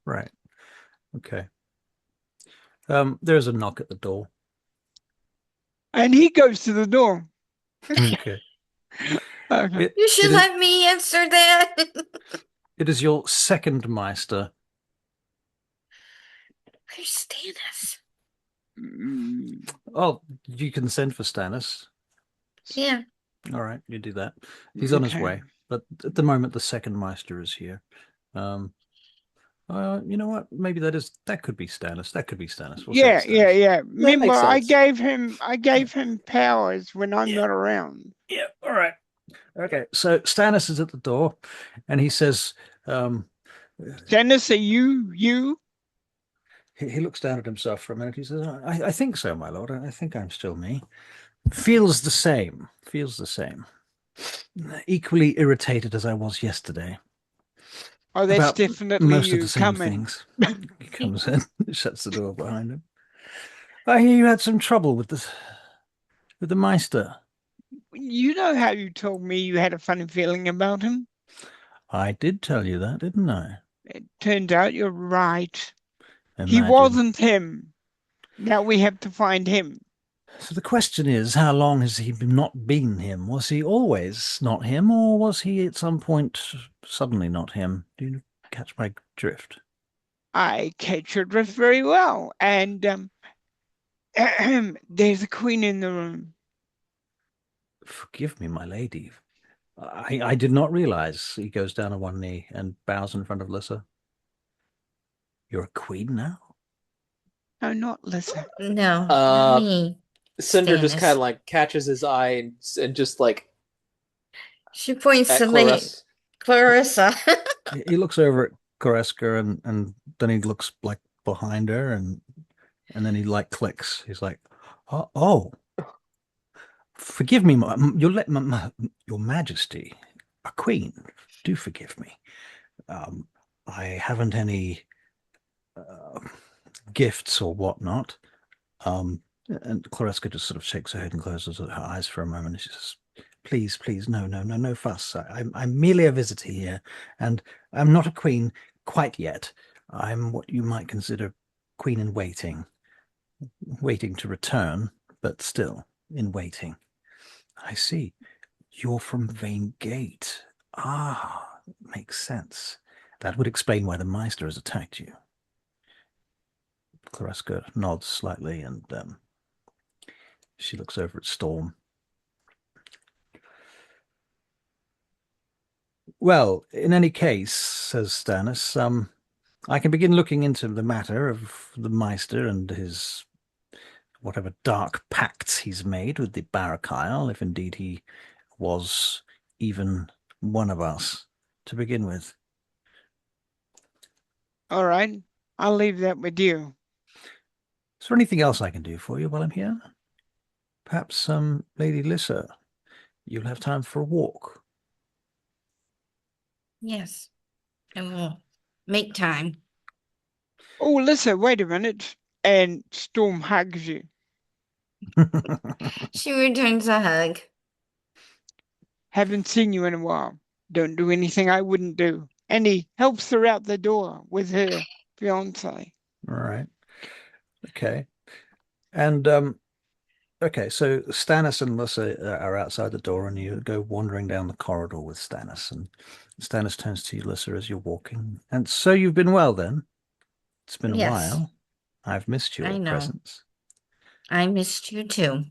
Speaker 1: Right. Okay. There's a knock at the door.
Speaker 2: And he goes to the door.
Speaker 1: Okay.
Speaker 2: Okay.
Speaker 3: You should let me answer that.
Speaker 1: It is your second Meister.
Speaker 3: Where's Stannis?
Speaker 1: Oh, you can send for Stannis.
Speaker 3: Yeah.
Speaker 1: All right, you do that. He's on his way. But at the moment, the second Meister is here. You know what? Maybe that could be Stannis. That could be Stannis. We'll
Speaker 2: Yeah,
Speaker 1: say it's Stannis.
Speaker 2: yeah. Remember,
Speaker 4: makes
Speaker 2: I
Speaker 4: sense.
Speaker 2: gave him powers when I'm
Speaker 1: Yeah.
Speaker 2: not around.
Speaker 1: Yeah. All right. Okay. So Stannis is at the door, and he says,
Speaker 2: Dennis, are you?
Speaker 1: he looks down at himself for a minute. He says, I think so, my lord. I think I'm still me. Feels the same. Feels the same. Equally irritated as I was yesterday.
Speaker 2: Oh, that's
Speaker 1: About
Speaker 2: definitely
Speaker 1: most of
Speaker 2: you
Speaker 1: the same
Speaker 2: coming.
Speaker 1: things. He comes in, shuts the door behind him. I hear you had some trouble with the Meister.
Speaker 2: You know how you told me you had a funny feeling about him?
Speaker 1: I did tell you that, didn't I?
Speaker 2: It turns out you're right. He
Speaker 1: Imagine.
Speaker 2: wasn't him. Now we have to find him.
Speaker 1: So the question is, how long has he not been him? Was he always not him, or was he at some point suddenly not him? Do you catch my drift?
Speaker 2: I catch your drift very well. And there's a queen in the room.
Speaker 1: Forgive me, my lady. I did not realize. He goes down on one knee and bows in front of Lyssa. You're a queen now?
Speaker 2: No, not Lyssa.
Speaker 3: No, me.
Speaker 4: Cinder just
Speaker 3: Stannis.
Speaker 4: kind of like catches his eye and just like
Speaker 3: She points
Speaker 4: at
Speaker 3: to Lady Clarissa.
Speaker 1: He looks over at Clareska and then he looks like behind her and then he like clicks. He's like, oh, forgive me, your Majesty, a queen. Do forgive me. I haven't any gifts or whatnot. And Clareska just sort of shakes her head and closes her eyes for a moment. And she says, please, no fuss. I'm merely a visitor here, and I'm not a queen quite yet. I'm what you might consider queen in waiting to return, but still in waiting. I see. You're from Vane Gate. Ah, makes sense. That would explain why the Meister has attacked you. Clareska nods slightly and she looks over at Storm. Well, in any case, says Stannis, I can begin looking into the matter of the Meister and his whatever dark pacts he's made with the Barakyle, if indeed he was even one of us to begin with.
Speaker 2: All right. I'll leave that with you.
Speaker 1: Is there anything else I can do for you while I'm here? Perhaps, Lady Lyssa, you'll have time for a walk.
Speaker 3: Yes, I will make time.
Speaker 2: Oh, Lyssa, wait a minute. And Storm hugs you.
Speaker 3: She returns a hug.
Speaker 2: Haven't seen you in a while. Don't do anything I wouldn't do. And he helps her out the door with her fiance.
Speaker 1: All right. Okay. And okay, so Stannis and Lyssa are outside the door, and you go wandering down the corridor with Stannis. And Stannis turns to you, Lyssa, as you're walking. And so you've been well, then? It's been a
Speaker 3: Yes.
Speaker 1: while. I've missed your
Speaker 3: I know.
Speaker 1: presence.
Speaker 3: I missed you too.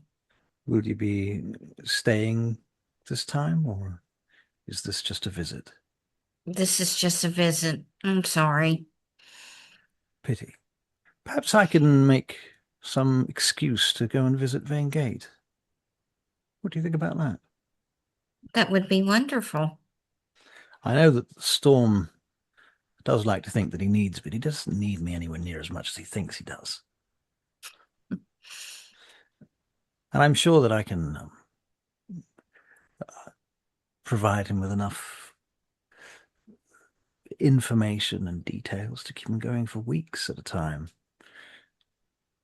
Speaker 1: Will you be staying this time, or is this just a visit?
Speaker 3: This is just a visit. I'm sorry.
Speaker 1: Pity. Perhaps I can make some excuse to go and visit Vane Gate. What do you think about that?
Speaker 3: That would be wonderful.
Speaker 1: I know that Storm does like to think that he needs, but he doesn't need me anywhere near as much as he thinks he does. And I'm sure that I can provide him with enough information and details to keep him going for weeks at a time.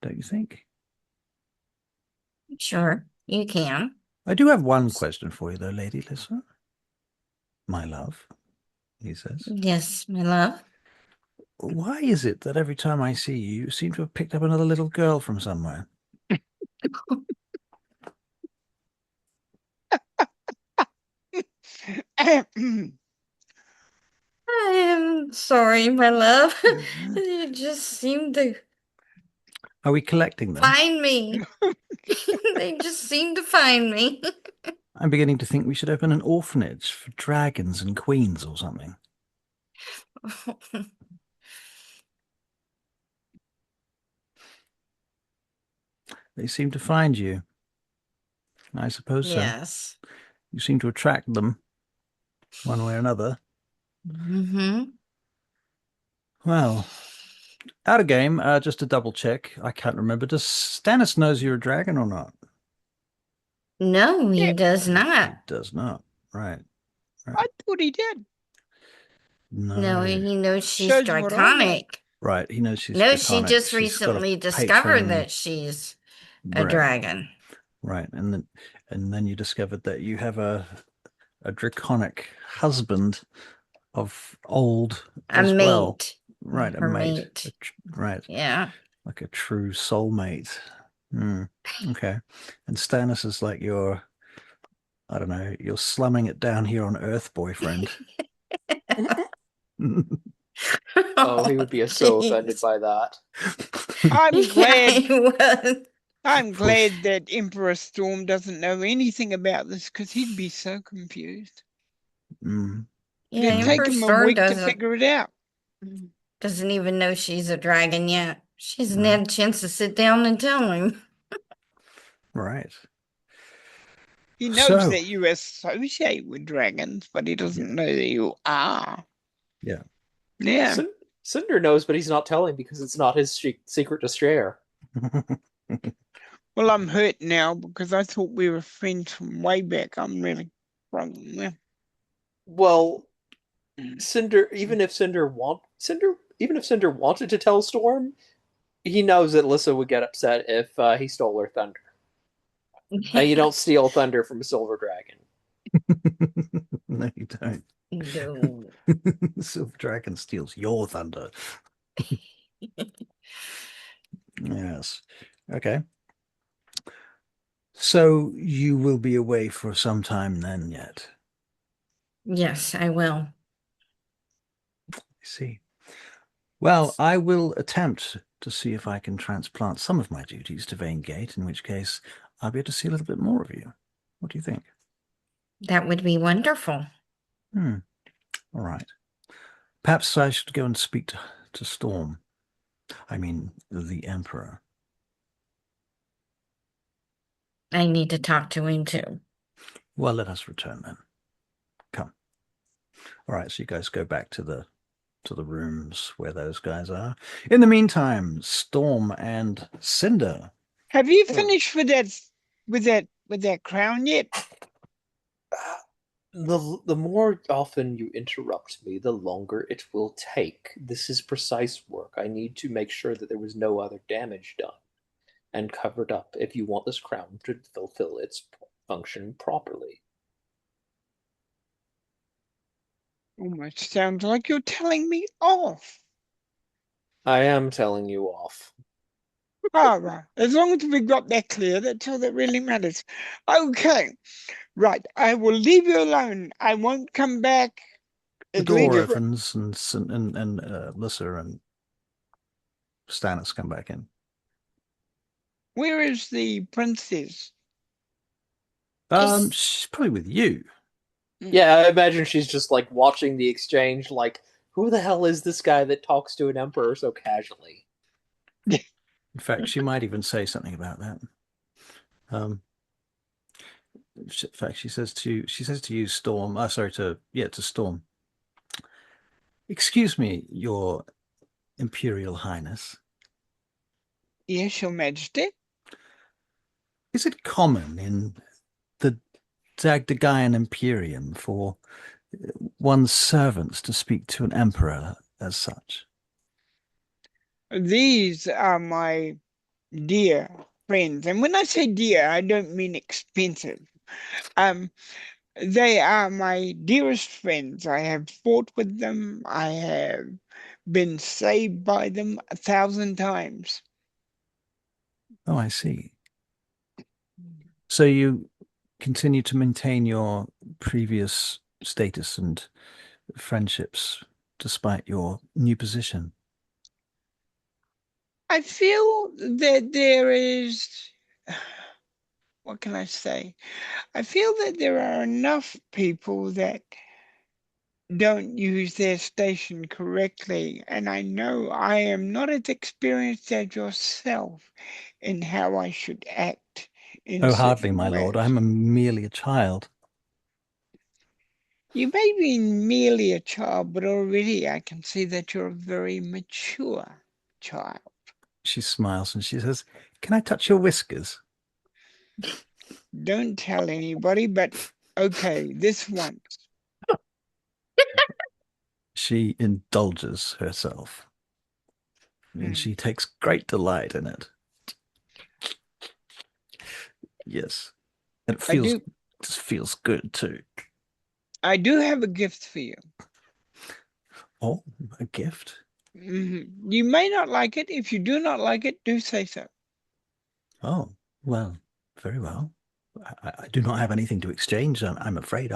Speaker 1: Don't you think?
Speaker 3: Sure, you can.
Speaker 1: I do have one question for you, though, Lady Lyssa. My love, he says.
Speaker 3: Yes, my love.
Speaker 1: Why is it that every time I see you, you seem to have picked up another little girl from somewhere?
Speaker 3: I'm sorry, my love. You just seem to
Speaker 1: Are we collecting them?
Speaker 3: find me. They just seem to find me.
Speaker 1: I'm beginning to think we should open an orphanage for dragons and queens or something. They seem to find you. I suppose so.
Speaker 3: Yes.
Speaker 1: You seem to attract them one way or another.
Speaker 3: Mm-hmm.
Speaker 1: Well, out of game, just to double check, I can't remember. Does Stannis knows you're a dragon or not?
Speaker 3: No, he
Speaker 2: Yeah.
Speaker 3: does
Speaker 1: He
Speaker 3: not.
Speaker 1: does not. Right.
Speaker 2: I thought he did.
Speaker 3: No,
Speaker 1: No.
Speaker 3: he knows she's
Speaker 2: Shows what I know.
Speaker 3: draconic.
Speaker 1: Right. He knows she's
Speaker 3: No, she
Speaker 1: draconic.
Speaker 3: just
Speaker 1: She's got a
Speaker 3: recently discovered
Speaker 1: patron.
Speaker 3: that she's a
Speaker 1: Right.
Speaker 3: dragon.
Speaker 1: Right. And then you discovered that you have a draconic husband of old
Speaker 3: A
Speaker 1: as well.
Speaker 3: mate.
Speaker 1: Right, a
Speaker 3: Her
Speaker 1: mate.
Speaker 3: mate.
Speaker 1: Right.
Speaker 3: Yeah.
Speaker 1: Like a true soulmate. Okay. And Stannis is like your, I don't know, you're slumming it down here on Earth boyfriend.
Speaker 4: Oh, he would be so
Speaker 3: jeez.
Speaker 4: offended by that.
Speaker 2: I'm
Speaker 3: Yeah,
Speaker 2: glad.
Speaker 3: he was.
Speaker 2: I'm glad that Emperor Storm doesn't know anything about this because he'd be so confused.
Speaker 1: Mm.
Speaker 3: Yeah,
Speaker 2: It'd take
Speaker 3: Emperor
Speaker 2: him a
Speaker 3: Storm
Speaker 2: week to
Speaker 3: doesn't
Speaker 2: figure it out.
Speaker 3: even know she's a dragon yet. She hasn't
Speaker 1: Right.
Speaker 3: had a chance to sit down and tell him.
Speaker 1: Right.
Speaker 2: He knows
Speaker 1: So-
Speaker 2: that you associate with dragons, but he doesn't know that you are.
Speaker 1: Yeah.
Speaker 2: Yeah.
Speaker 4: Cinder knows, but he's not telling because it's not his secret to share.
Speaker 2: Well, I'm hurt now because I thought we were friends from way back. I'm really struggling with.
Speaker 4: Well, Cinder, even if Cinder wanted to tell Storm, he knows that Alyssa would get upset if he stole her thunder. And you don't steal thunder from a silver dragon.
Speaker 1: No, you don't.
Speaker 3: No.
Speaker 1: Silver Dragon steals your thunder. Yes. Okay. So you will be away for some time then yet.
Speaker 3: Yes, I will.
Speaker 1: I see. Well, I will attempt to see if I can transplant some of my duties to Vane Gate, in which case I'll be able to see a little bit more of you. What do you think?
Speaker 3: That would be wonderful.
Speaker 1: All right. Perhaps I should go and speak to Storm. I mean, the Emperor.
Speaker 3: I need to talk to him too.
Speaker 1: Well, let us return then. Come. All right, so you guys go back to the rooms where those guys are. In the meantime, Storm and Cinder.
Speaker 2: Have you finished with that crown yet?
Speaker 4: The more often you interrupt me, the longer it will take. This is precise work. I need to make sure that there was no other damage done and covered up if you want this crown to fulfill its function properly.
Speaker 2: Almost sounds like you're telling me off.
Speaker 4: I am telling you off.
Speaker 2: All right. As long as we got that clear, that's all that really matters. Okay. Right. I will leave you alone. I won't come back.
Speaker 1: The
Speaker 2: As
Speaker 1: door
Speaker 2: leader-
Speaker 1: opens and Lyssa and Stannis come back in.
Speaker 2: Where is the princess?
Speaker 1: She's probably with you.
Speaker 4: Yeah, I imagine she's just like watching the exchange, like, who the hell is this guy that talks to an emperor so casually?
Speaker 1: In fact, she might even say something about that. In fact, she says to you, Storm. To Storm. Excuse me, Your Imperial Highness.
Speaker 2: Yes, Your Majesty.
Speaker 1: Is it common in the Dagdagian Imperium for one's servants to speak to an emperor as such?
Speaker 2: These are my dear friends. And when I say dear, I don't mean expensive. They are my dearest friends. I have fought with them. I have been saved by them 1,000 times.
Speaker 1: Oh, I see. So you continue to maintain your previous status and friendships despite your new position.
Speaker 2: I feel that there is, what can I say? I feel that there are enough people that don't use their station correctly, and I know I am not as experienced as yourself in how I should act in
Speaker 1: Oh, hardly,
Speaker 2: certain
Speaker 1: my lord.
Speaker 2: ways.
Speaker 1: I'm merely a child.
Speaker 2: You may be merely a child, but already I can see that you're a very mature child.
Speaker 1: She smiles and she says, "Can I touch your whiskers?"
Speaker 2: Don't tell anybody, but okay, this once.
Speaker 1: She indulges herself, and she takes great delight in it. Yes, and it just feels good too.
Speaker 2: I do have a gift for you.
Speaker 1: Oh, a gift?
Speaker 2: You may not like it. If you do not like it, do say so.
Speaker 1: Oh, well, very well. I do not have anything to exchange. I'm afraid.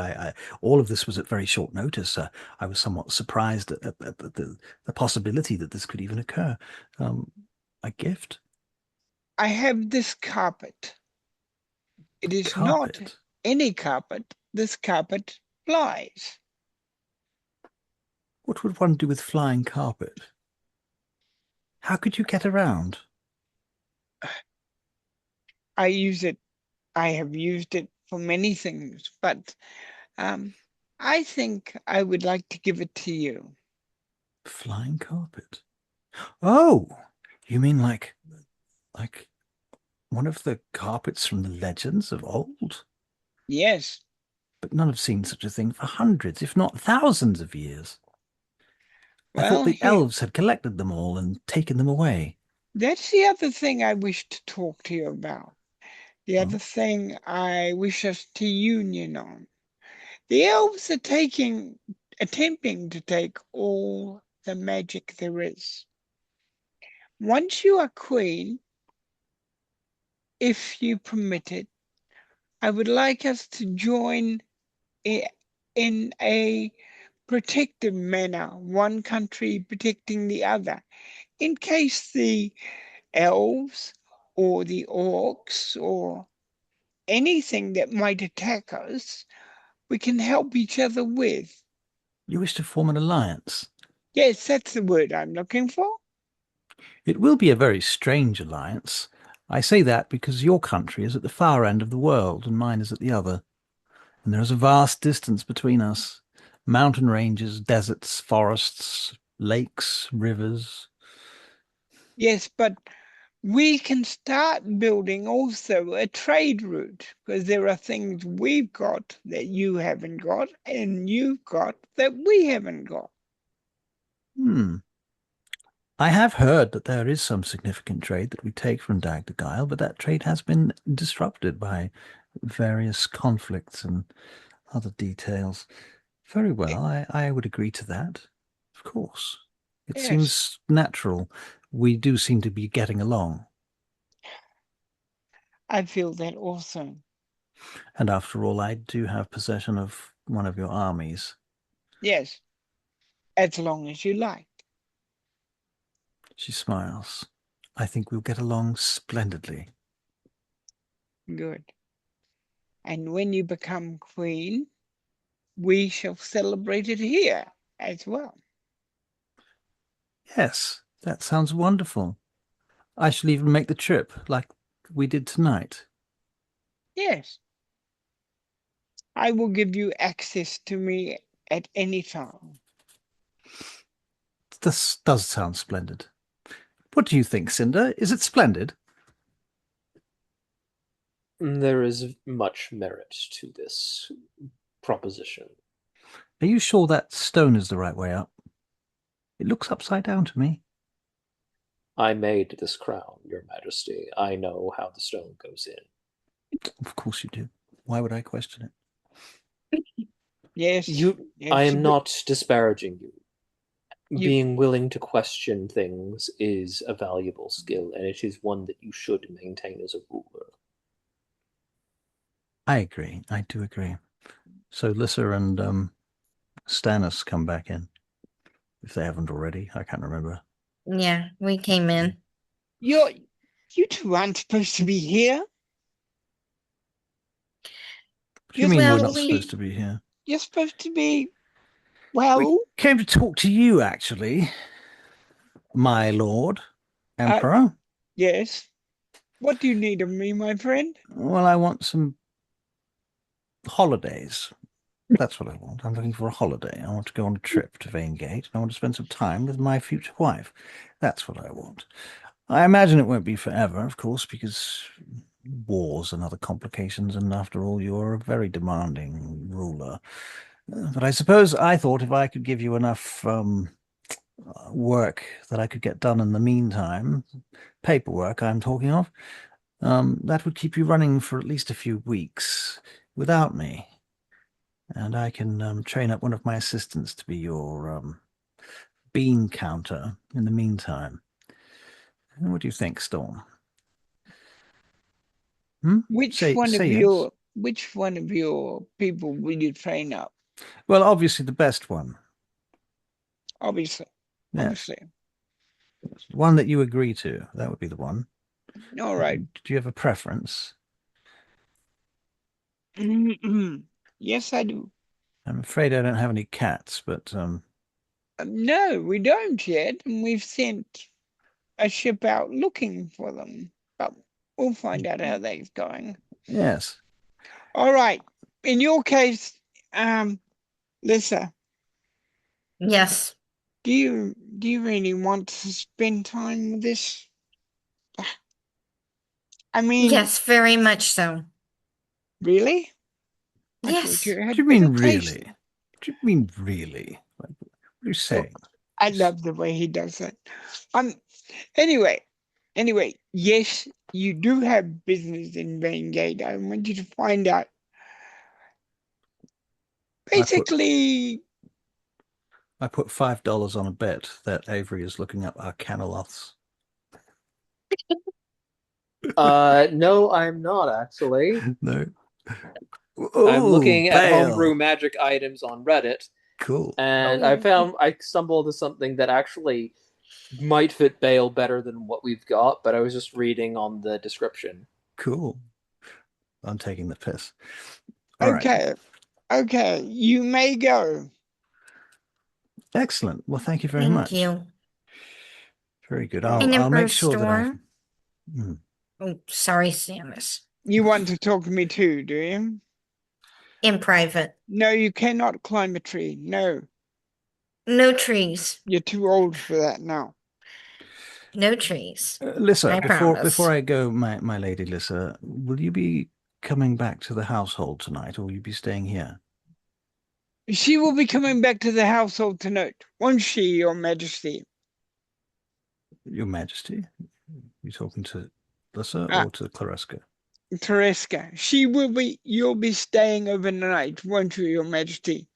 Speaker 1: All of this was at very short notice. I was somewhat surprised at the possibility that this could even occur. A gift?
Speaker 2: I have this carpet. It is not any carpet. This carpet flies.
Speaker 1: What would one do with flying carpet? How could you get around?
Speaker 2: I use it. I have used it for many things, but I think I would like to give it to you.
Speaker 1: Flying carpet? Oh, you mean like one of the carpets from the legends of old?
Speaker 2: Yes.
Speaker 1: But none have seen such a thing for hundreds, if not thousands of years. I thought
Speaker 2: Well,
Speaker 1: the elves had collected them all and taken them away.
Speaker 2: That's the other thing I wish to talk to you about. The other thing I wish us to union on. The elves are attempting to take all the magic there is. Once you are queen, if you permit it, I would like us to join in a protective manner, one country protecting the other, in case the elves or the orcs or anything that might attack us, we can help each other with.
Speaker 1: You wish to form an alliance?
Speaker 2: Yes, that's the word I'm looking for.
Speaker 1: It will be a very strange alliance. I say that because your country is at the far end of the world and mine is at the other. And there is a vast distance between us. Mountain ranges, deserts, forests, lakes, rivers.
Speaker 2: Yes, but we can start building also a trade route, because there are things we've got that you haven't got and you've got that we haven't got.
Speaker 1: I have heard that there is some significant trade that we take from Dagdagyl, but that trade has been disrupted by various conflicts and other details. Very well, I would agree to that. Of course. It
Speaker 2: Yes.
Speaker 1: seems natural. We do seem to be getting along.
Speaker 2: I feel that also.
Speaker 1: And after all, I do have possession of one of your armies.
Speaker 2: Yes, as long as you like.
Speaker 1: She smiles. I think we'll get along splendidly.
Speaker 2: Good. And when you become queen, we shall celebrate it here as well.
Speaker 1: Yes, that sounds wonderful. I shall even make the trip like we did tonight.
Speaker 2: Yes. I will give you access to me at any time.
Speaker 1: This does sound splendid. What do you think, Cinder? Is it splendid?
Speaker 4: There is much merit to this proposition.
Speaker 1: Are you sure that stone is the right way up? It looks upside down to me.
Speaker 4: I made this crown, Your Majesty. I know how the stone goes in.
Speaker 1: Of course you do. Why would I question it?
Speaker 2: Yes.
Speaker 4: I am not disparaging you. Being willing to question things is a valuable skill, and it is one that you should maintain as a ruler.
Speaker 1: I agree. I do agree. So Lissa and Stannis come back in. If they haven't already, I can't remember.
Speaker 3: Yeah, we came in.
Speaker 2: You two aren't supposed to be here.
Speaker 1: What do you mean we're not supposed to be here?
Speaker 2: You're supposed to be, well...
Speaker 1: We came to talk to you, actually, my lord, Emperor.
Speaker 2: Yes. What do you need of me, my friend?
Speaker 1: Well, I want some holidays. That's what I want. I'm looking for a holiday. I want to go on a trip to Vaingate, and I want to spend some time with my future wife. That's what I want. I imagine it won't be forever, of course, because wars and other complications, and after all, you're a very demanding ruler. But I suppose I thought if I could give you enough work that I could get done in the meantime, paperwork I'm talking of, that would keep you running for at least a few weeks without me. And I can train up one of my assistants to be your bean counter in the meantime. What do you think, Storm?
Speaker 2: Which
Speaker 1: Say
Speaker 2: one of
Speaker 1: yes.
Speaker 2: your people will you train up?
Speaker 1: Well, obviously the best one.
Speaker 2: Obviously.
Speaker 1: Yes.
Speaker 2: Obviously.
Speaker 1: One that you agree to. That would be the one.
Speaker 2: All right.
Speaker 1: Do you have a preference?
Speaker 2: Yes, I do.
Speaker 1: I'm afraid I don't have any cats, but
Speaker 2: No, we don't yet, and we've sent a ship out looking for them. But we'll find out how that's going.
Speaker 1: yes.
Speaker 2: All right. In your case, Lisa,
Speaker 3: Yes.
Speaker 2: do you really want to spend time with this? I mean,
Speaker 3: Yes, very much so.
Speaker 2: really? I
Speaker 3: Yes.
Speaker 2: thought you
Speaker 1: What
Speaker 2: had
Speaker 1: do you mean,
Speaker 2: better taste.
Speaker 1: really? What do you mean, really? What are you saying?
Speaker 2: I love the way he does it. Anyway, yes, you do have business in Vaingate. I want you to find out. Basically,
Speaker 1: I put $5 on a bet that Avery is looking up Arcanoloths.
Speaker 4: No, I'm not actually.
Speaker 1: No.
Speaker 4: I'm looking at
Speaker 1: Bale.
Speaker 4: homebrew magic items on Reddit,
Speaker 1: Cool.
Speaker 4: and I stumbled to something that actually might fit Bale better than what we've got, but I was just reading on the description.
Speaker 1: Cool. I'm taking the piss. All right.
Speaker 2: okay, you may go.
Speaker 1: Excellent. Well, thank you very
Speaker 3: Thank
Speaker 1: much.
Speaker 3: you.
Speaker 1: Very good.
Speaker 3: And
Speaker 1: I'll make
Speaker 3: Emperor
Speaker 1: sure that I.
Speaker 3: Storm. Oh, sorry, Samus.
Speaker 2: You want to talk to me too, do you?
Speaker 3: In private.
Speaker 2: No, you cannot climb a tree. No,
Speaker 3: No trees.
Speaker 2: you're too old for that now.
Speaker 3: No trees.
Speaker 1: Lissa,
Speaker 3: I
Speaker 1: before
Speaker 3: promise.
Speaker 1: I go, my lady Lissa, will you be coming back to the household tonight, or will you be staying here?
Speaker 2: She will be coming back to the household tonight, won't she, Your Majesty?
Speaker 1: Your Majesty? You talking to Lissa
Speaker 2: Ah.
Speaker 1: or to Clareska?
Speaker 2: Clareska, you'll be staying overnight, won't you, Your Majesty?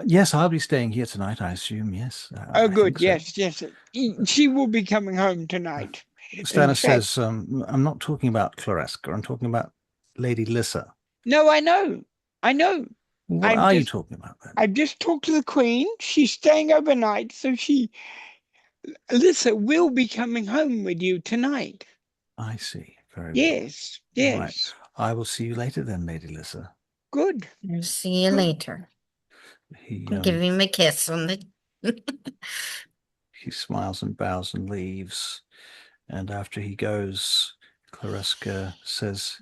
Speaker 1: Yes, I'll be staying here tonight, I assume. Yes.
Speaker 2: Oh,
Speaker 1: I
Speaker 2: good.
Speaker 1: think so.
Speaker 2: Yes. She will be coming home tonight.
Speaker 1: Stannis
Speaker 2: fact-
Speaker 1: says, I'm not talking about Clareska. I'm talking about Lady Lissa.
Speaker 2: No, I know.
Speaker 1: What are you talking about then?
Speaker 2: I've just talked to the Queen. She's staying overnight, so Lissa will be coming home with you tonight.
Speaker 1: I see. Very well.
Speaker 2: Yes.
Speaker 1: Right. I will see you later then, Lady Lissa.
Speaker 2: Good.
Speaker 3: I'll see you later. Give him a kiss on the.
Speaker 1: He smiles and bows and leaves. And after he goes, Clareska says,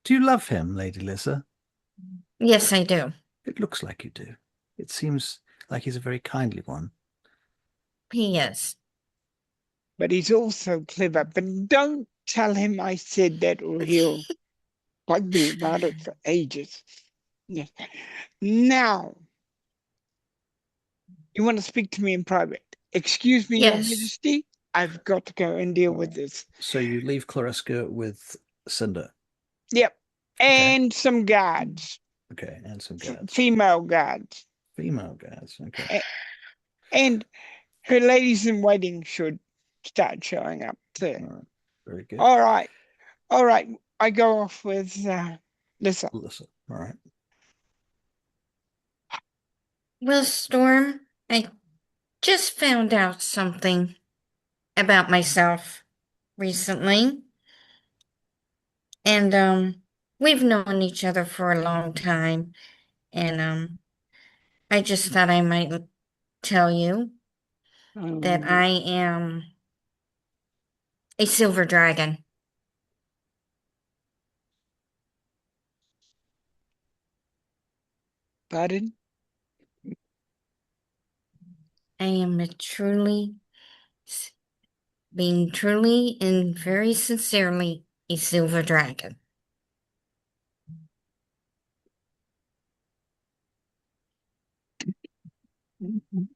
Speaker 1: "Do you love him, Lady Lissa?"
Speaker 3: Yes, I do.
Speaker 1: It looks like you do. It seems like he's a very kindly one.
Speaker 3: He is.
Speaker 2: But he's also clever. But don't tell him I said that, or he'll bug me about it for ages. Yes. Now, you want to speak to me in private? Excuse me, Your
Speaker 3: Yes.
Speaker 2: Majesty. I've got to go and deal with this.
Speaker 1: So you leave Clareska with Cinder.
Speaker 2: Yep.
Speaker 1: Okay.
Speaker 2: And some guards.
Speaker 1: Okay, and some guards.
Speaker 2: Female guards.
Speaker 1: Female guards. Okay.
Speaker 2: And her ladies in waiting should start showing up too.
Speaker 1: All right. Very good.
Speaker 2: All right. I go off with Lissa.
Speaker 1: Lissa. All right.
Speaker 3: Well, Storm, I just found out something about myself recently. And we've known each other for a long time. And I just thought I might tell you that I am A silver dragon.
Speaker 2: Pardon?
Speaker 3: I am being truly and very sincerely a silver dragon.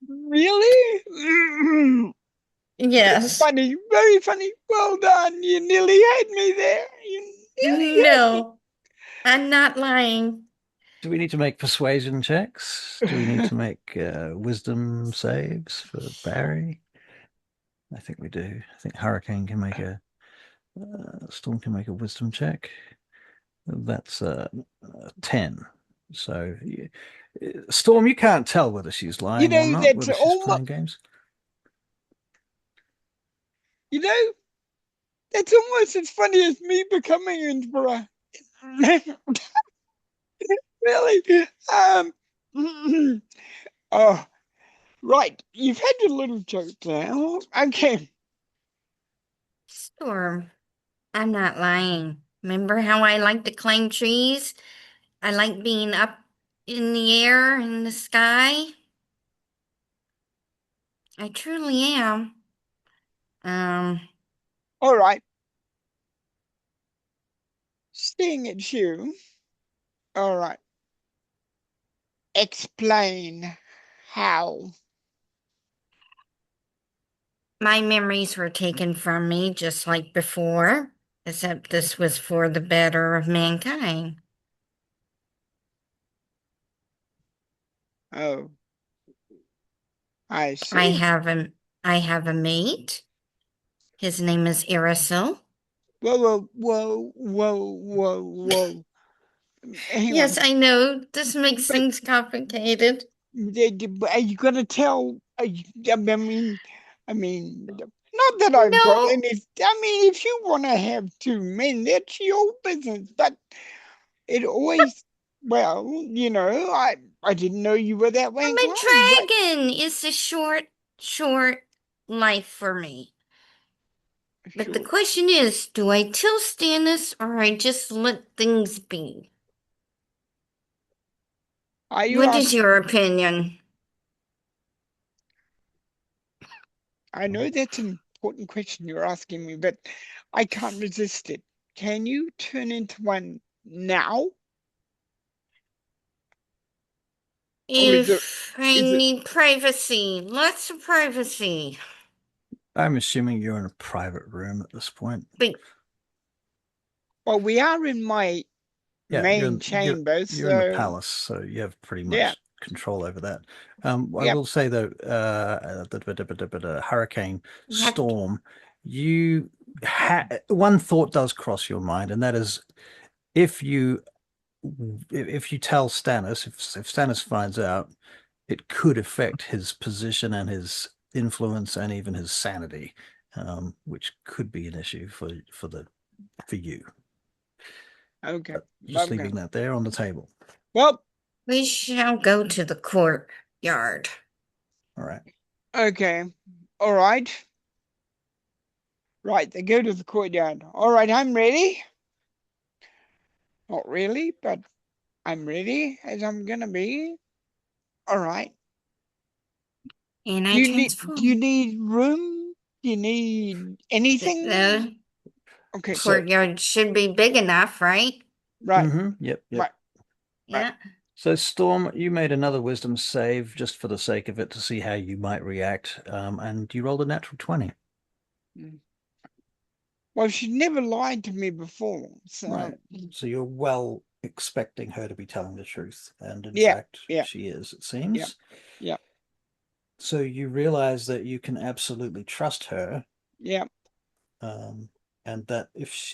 Speaker 2: Really?
Speaker 3: Yes.
Speaker 2: Funny, very funny. Well done. You nearly had me there. You nearly had me.
Speaker 3: No, I'm not lying.
Speaker 1: Do we need to make persuasion checks? Do we need to make wisdom saves for Barry? I think we do. I think Hurricane can make a Storm can make a wisdom check. That's 10. So, Storm, you can't tell whether she's lying
Speaker 2: You know,
Speaker 1: or not,
Speaker 2: that's
Speaker 1: whether she's
Speaker 2: almost,
Speaker 1: playing games.
Speaker 2: you know, that's almost as funny as me becoming Emperor. Really? Oh, right. You've had your little joke now. Okay.
Speaker 3: Storm, I'm not lying. Remember how I like to climb trees? I like being up in the air, in the sky. I truly am.
Speaker 2: All right. Seeing it's you. All right. Explain how.
Speaker 3: My memories were taken from me just like before, except this was for the better of mankind.
Speaker 2: Oh, I
Speaker 3: I
Speaker 2: see.
Speaker 3: have a mate. His name is Aerosol.
Speaker 2: Whoa. Hang
Speaker 3: Yes,
Speaker 2: on.
Speaker 3: I know. This makes
Speaker 2: But
Speaker 3: things complicated.
Speaker 2: are you gonna tell? I mean, not that I've got
Speaker 3: No,
Speaker 2: any. I mean, if you want to have two men, that's your business. But it always, well, you know, I didn't know you were that way
Speaker 3: I'm a
Speaker 2: inclined. But
Speaker 3: dragon. It's a short life for me. But the
Speaker 2: sure,
Speaker 3: question is, do I tell Stannis or I just let things be?
Speaker 2: are you
Speaker 3: What is
Speaker 2: asking?
Speaker 3: your opinion?
Speaker 2: I know that's an important question you're asking me, but I can't resist it. Can you turn into one now? Or
Speaker 3: If I
Speaker 2: is it,
Speaker 3: need privacy, lots of privacy.
Speaker 1: I'm assuming you're in a private room at this point.
Speaker 3: But
Speaker 2: well, we are in my
Speaker 1: Yeah,
Speaker 2: main chamber,
Speaker 1: you're in the
Speaker 2: so
Speaker 1: palace, so you have pretty much
Speaker 2: yeah,
Speaker 1: control over that. I
Speaker 2: yep.
Speaker 1: will say though, Hurricane Storm, you one thought does cross your mind, and that is if you tell Stannis, if Stannis finds out, it could affect his position and his influence and even his sanity, which could be an issue for you.
Speaker 2: Okay.
Speaker 1: Just
Speaker 2: Okay.
Speaker 1: leaving that there on the table.
Speaker 2: Well,
Speaker 3: we shall go to the courtyard.
Speaker 1: All right.
Speaker 2: okay. All right. Right, they go to the courtyard. All right, I'm ready. Not really, but I'm ready as I'm gonna be. All right.
Speaker 3: And
Speaker 2: Do
Speaker 3: I
Speaker 2: you need
Speaker 3: transform.
Speaker 2: room? Do you need anything?
Speaker 3: The
Speaker 2: Okay.
Speaker 3: courtyard should be big enough, right?
Speaker 2: Right.
Speaker 1: Yep.
Speaker 2: Right.
Speaker 3: Yeah.
Speaker 1: So Storm, you made another wisdom save just for the sake of it to see how you might react, and you rolled a natural 20.
Speaker 2: Well, she never lied to me before, so
Speaker 1: Right. So you're well expecting her to be telling the truth, and in
Speaker 2: yeah,
Speaker 1: fact,
Speaker 2: yeah,
Speaker 1: she is, it seems.
Speaker 2: yeah,
Speaker 1: So you realize that you can absolutely trust her,
Speaker 2: yeah.
Speaker 1: and that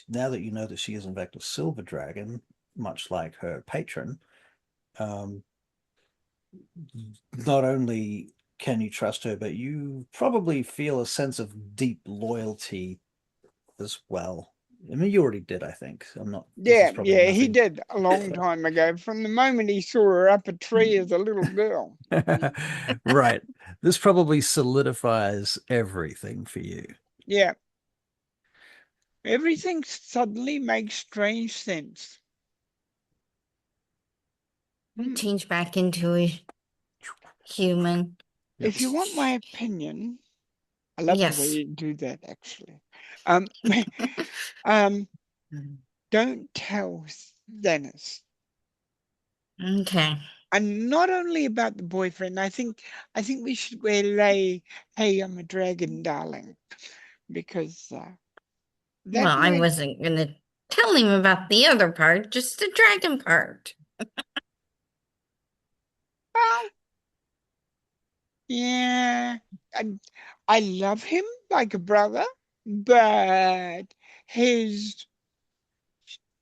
Speaker 1: now that you know that she is in fact a silver dragon, much like her patron, um, not only can you trust her, but you probably feel a sense of deep loyalty as well. I mean, you already did, I think. I'm not. This is probably
Speaker 2: Yeah, he
Speaker 1: nothing.
Speaker 2: did a long time ago, from the moment he saw her up a tree as a little girl.
Speaker 1: Right. This probably solidifies everything for you.
Speaker 2: Yeah. Everything suddenly makes strange sense.
Speaker 3: Change back into a human.
Speaker 2: If you want my opinion, I love the way
Speaker 3: Yes.
Speaker 2: you do that, actually. Don't tell Dennis.
Speaker 3: Okay.
Speaker 2: And not only about the boyfriend, I think we should relay, hey, I'm a dragon, darling. Because that
Speaker 3: Well, I
Speaker 2: way,
Speaker 3: wasn't gonna tell him about the other part, just the dragon part.
Speaker 2: well, yeah, I love him like a brother, but his,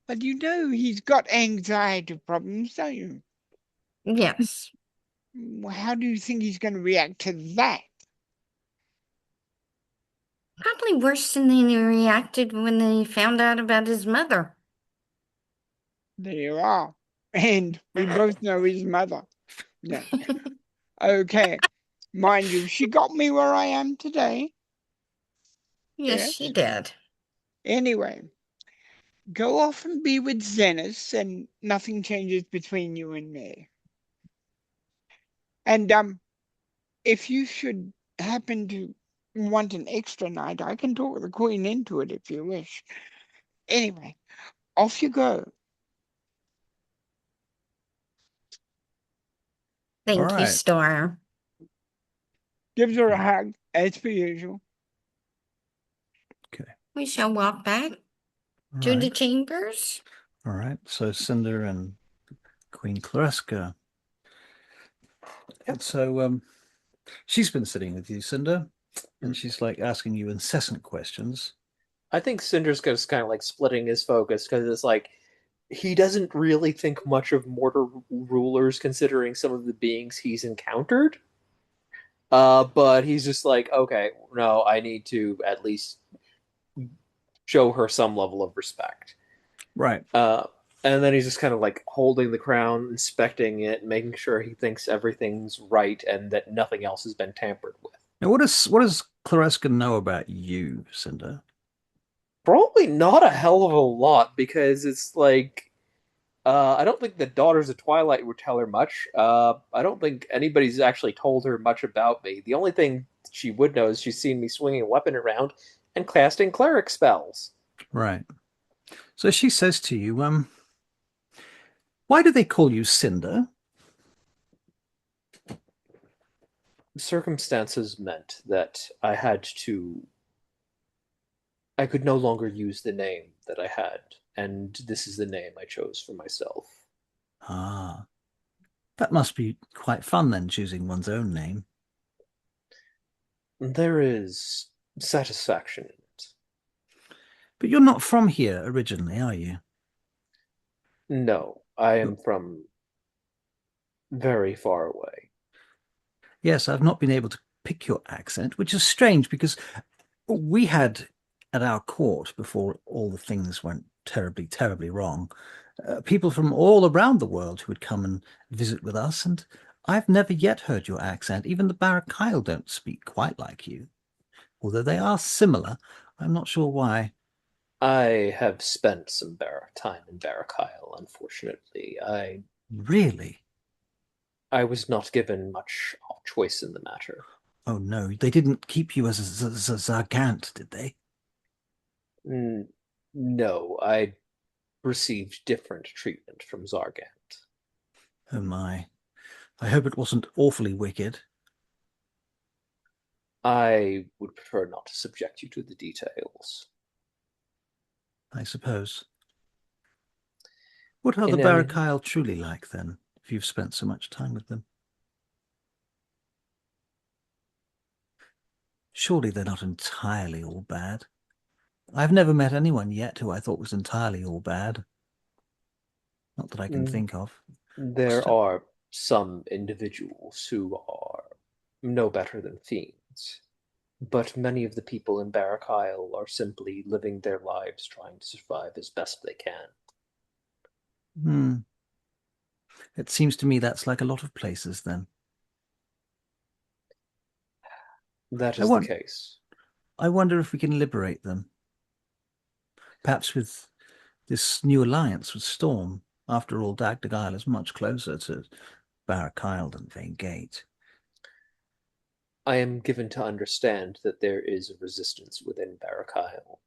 Speaker 2: but you know he's got anxiety problems, don't you?
Speaker 3: Yes.
Speaker 2: How do you think he's going to react to that?
Speaker 3: Probably worse than they reacted when they found out about his mother.
Speaker 2: There you are. And we both know his mother. No. Okay. Mind you, she got me where I am today.
Speaker 3: Yes, she did.
Speaker 2: Anyway, go off and be with Zenis, and nothing changes between you and me. And if you should happen to want an extra night, I can talk the Queen into it if you wish. Anyway, off you go.
Speaker 3: Thank you,
Speaker 1: right.
Speaker 3: Storm.
Speaker 2: Gives her a hug, as per usual.
Speaker 1: Okay.
Speaker 3: We shall walk back
Speaker 1: All
Speaker 3: to the
Speaker 1: right.
Speaker 3: chambers.
Speaker 1: All right. So Cinder and Queen Clareska. And so she's been sitting with you, Cinder, and she's like asking you incessant questions.
Speaker 4: I think Cinder's just kind of like splitting his focus because it's like he doesn't really think much of mortar rulers considering some of the beings he's encountered. But he's just like, okay, no, I need to at least show her some level of respect.
Speaker 1: Right.
Speaker 4: And then he's just kind of like holding the crown, inspecting it, making sure he thinks everything's right and that nothing else has been tampered with.
Speaker 1: Now, what does Clareska know about you, Cinder?
Speaker 4: Probably not a hell of a lot because it's like I don't think the Daughters of Twilight would tell her much. I don't think anybody's actually told her much about me. The only thing she would know is she's seen me swinging a weapon around and casting cleric spells.
Speaker 1: Right. So she says to you, why do they call you Cinder?
Speaker 4: Circumstances meant that I could no longer use the name that I had, and this is the name I chose for myself.
Speaker 1: Ah, that must be quite fun then, choosing one's own name.
Speaker 4: There is satisfaction in it.
Speaker 1: But you're not from here originally, are you?
Speaker 4: No, I am from very far away.
Speaker 1: Yes, I've not been able to pick your accent, which is strange because we had at our court, before all the things went terribly, terribly wrong, people from all around the world who would come and visit with us, and I've never yet heard your accent. Even the Barakyle don't speak quite like you, although they are similar. I'm not sure why.
Speaker 4: I have spent some time in Barakyle, unfortunately.
Speaker 1: Really?
Speaker 4: I was not given much choice in the matter.
Speaker 1: Oh no, they didn't keep you as a Zargant, did they?
Speaker 4: No, I received different treatment from Zargant.
Speaker 1: Oh my. I hope it wasn't awfully wicked.
Speaker 4: I would prefer not to subject you to the details.
Speaker 1: I suppose. What are the
Speaker 4: In any-
Speaker 1: Barakyle truly like then, if you've spent so much time with them? Surely they're not entirely all bad. I've never met anyone yet who I thought was entirely all bad. Not that I can think of.
Speaker 4: There are some individuals who are no better than fiends, but many of the people in Barrack Isle are simply living their lives trying to survive as best they can.
Speaker 1: It seems to me that's like a lot of places then.
Speaker 4: That is the case.
Speaker 1: I wonder if we can liberate them. Perhaps with this new alliance with Storm, after all, Dagdagal is much closer to Barakyle than Vane Gate.
Speaker 4: I am given to understand that there is a resistance within Barakyle.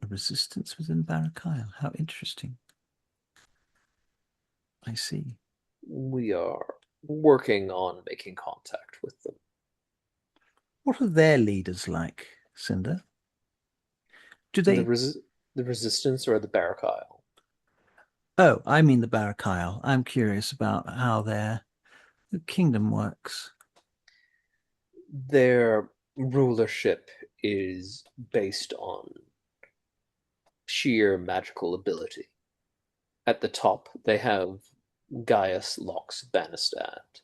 Speaker 1: A resistance within Barakyle. How interesting. I see.
Speaker 4: We are working on making contact with them.
Speaker 1: What are their leaders like, Cinder? Do they...
Speaker 4: The resistance or the Barakyle?
Speaker 1: Oh, I mean the Barakyle. I'm curious about how their kingdom works.
Speaker 4: Their rulership is based on sheer magical ability. At the top, they have Gaius Lox Banistad,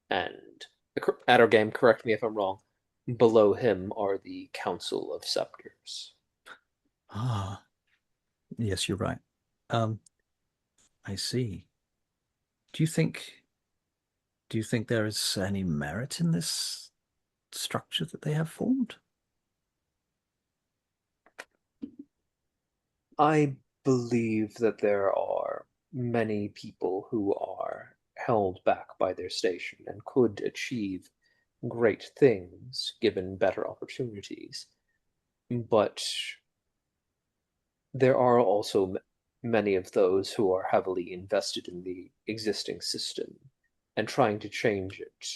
Speaker 4: and at our game, correct me if I'm wrong, below him are the Council of Scepters.
Speaker 1: Ah, yes, you're right. I see. Do you think there is any merit in this structure that they have formed?
Speaker 4: I believe that there are many people who are held back by their station and could achieve great things given better opportunities. But there are also many of those who are heavily invested in the existing system, and trying to change it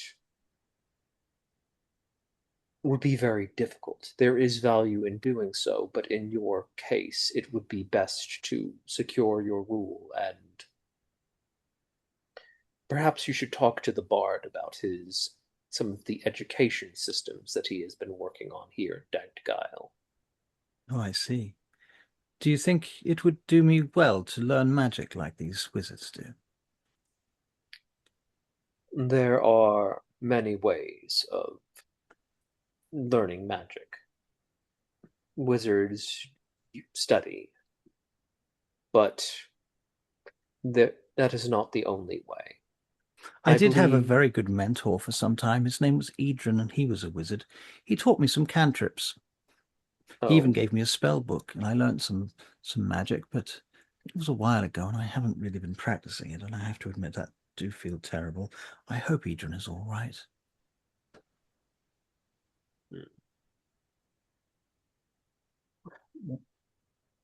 Speaker 4: would be very difficult. There is value in doing so, but in your case, it would be best to secure your rule, and perhaps you should talk to the Bard about some of the education systems that he has been working on here at Dagdgail.
Speaker 1: Oh, I see. Do you think it would do me well to learn magic like these wizards do?
Speaker 4: There are many ways of learning magic. Wizards study, but that is not the only way.
Speaker 1: I did have a very good mentor for some time. His name was Edrin, and he was a wizard. He taught me some cantrips. He even gave me a spell book, and I learned some magic, but it was a while ago, and I haven't really been practicing it, and I have to admit that I do feel terrible. I hope Edrin is all right.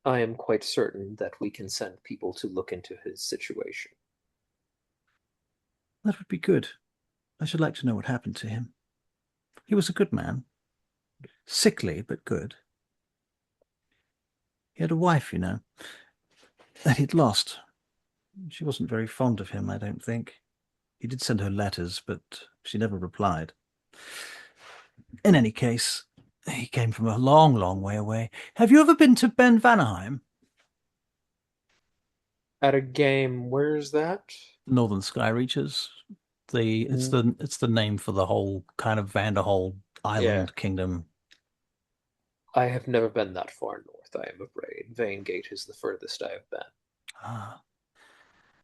Speaker 4: I am quite certain that we can send people to look into his situation.
Speaker 1: That would be good. I should like to know what happened to him. He was a good man. Sickly, but good. He had a wife, you know, that he'd lost. She wasn't very fond of him, I don't think. He did send her letters, but she never replied. In any case, he came from a long, long way away. Have you ever been to Ben Vanaheim?
Speaker 4: At a game, where is that?
Speaker 1: Northern Sky Reaches. It's the name for the whole kind of Vanderhall island kingdom.
Speaker 4: I have never been that far north, I am afraid. Vane Gate is the furthest I have been.
Speaker 1: Ah.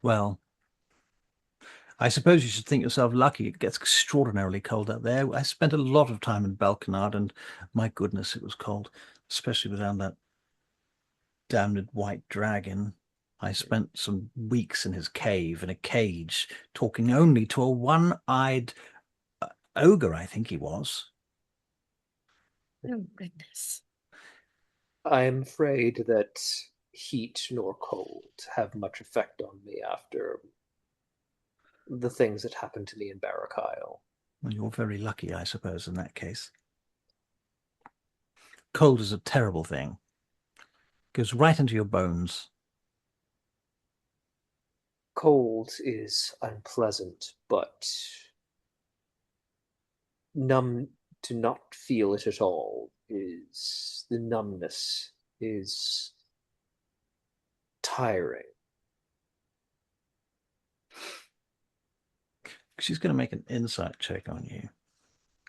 Speaker 1: Well, I suppose you should think yourself lucky. It gets extraordinarily cold out there. I spent a lot of time in Balkanard, and my goodness, it was cold, especially without that damned white dragon. I spent some weeks in his cave in a cage, talking only to a one-eyed ogre, I think he was.
Speaker 3: Oh, goodness.
Speaker 4: I am afraid that heat nor cold have much effect on me after the things that happened to me in Barakyle.
Speaker 1: Well, you're very lucky, I suppose, in that case. Cold is a terrible thing. Goes right into your bones.
Speaker 4: Cold is unpleasant, but to not feel it at all the numbness is tiring.
Speaker 1: She's going to make an insight check on you.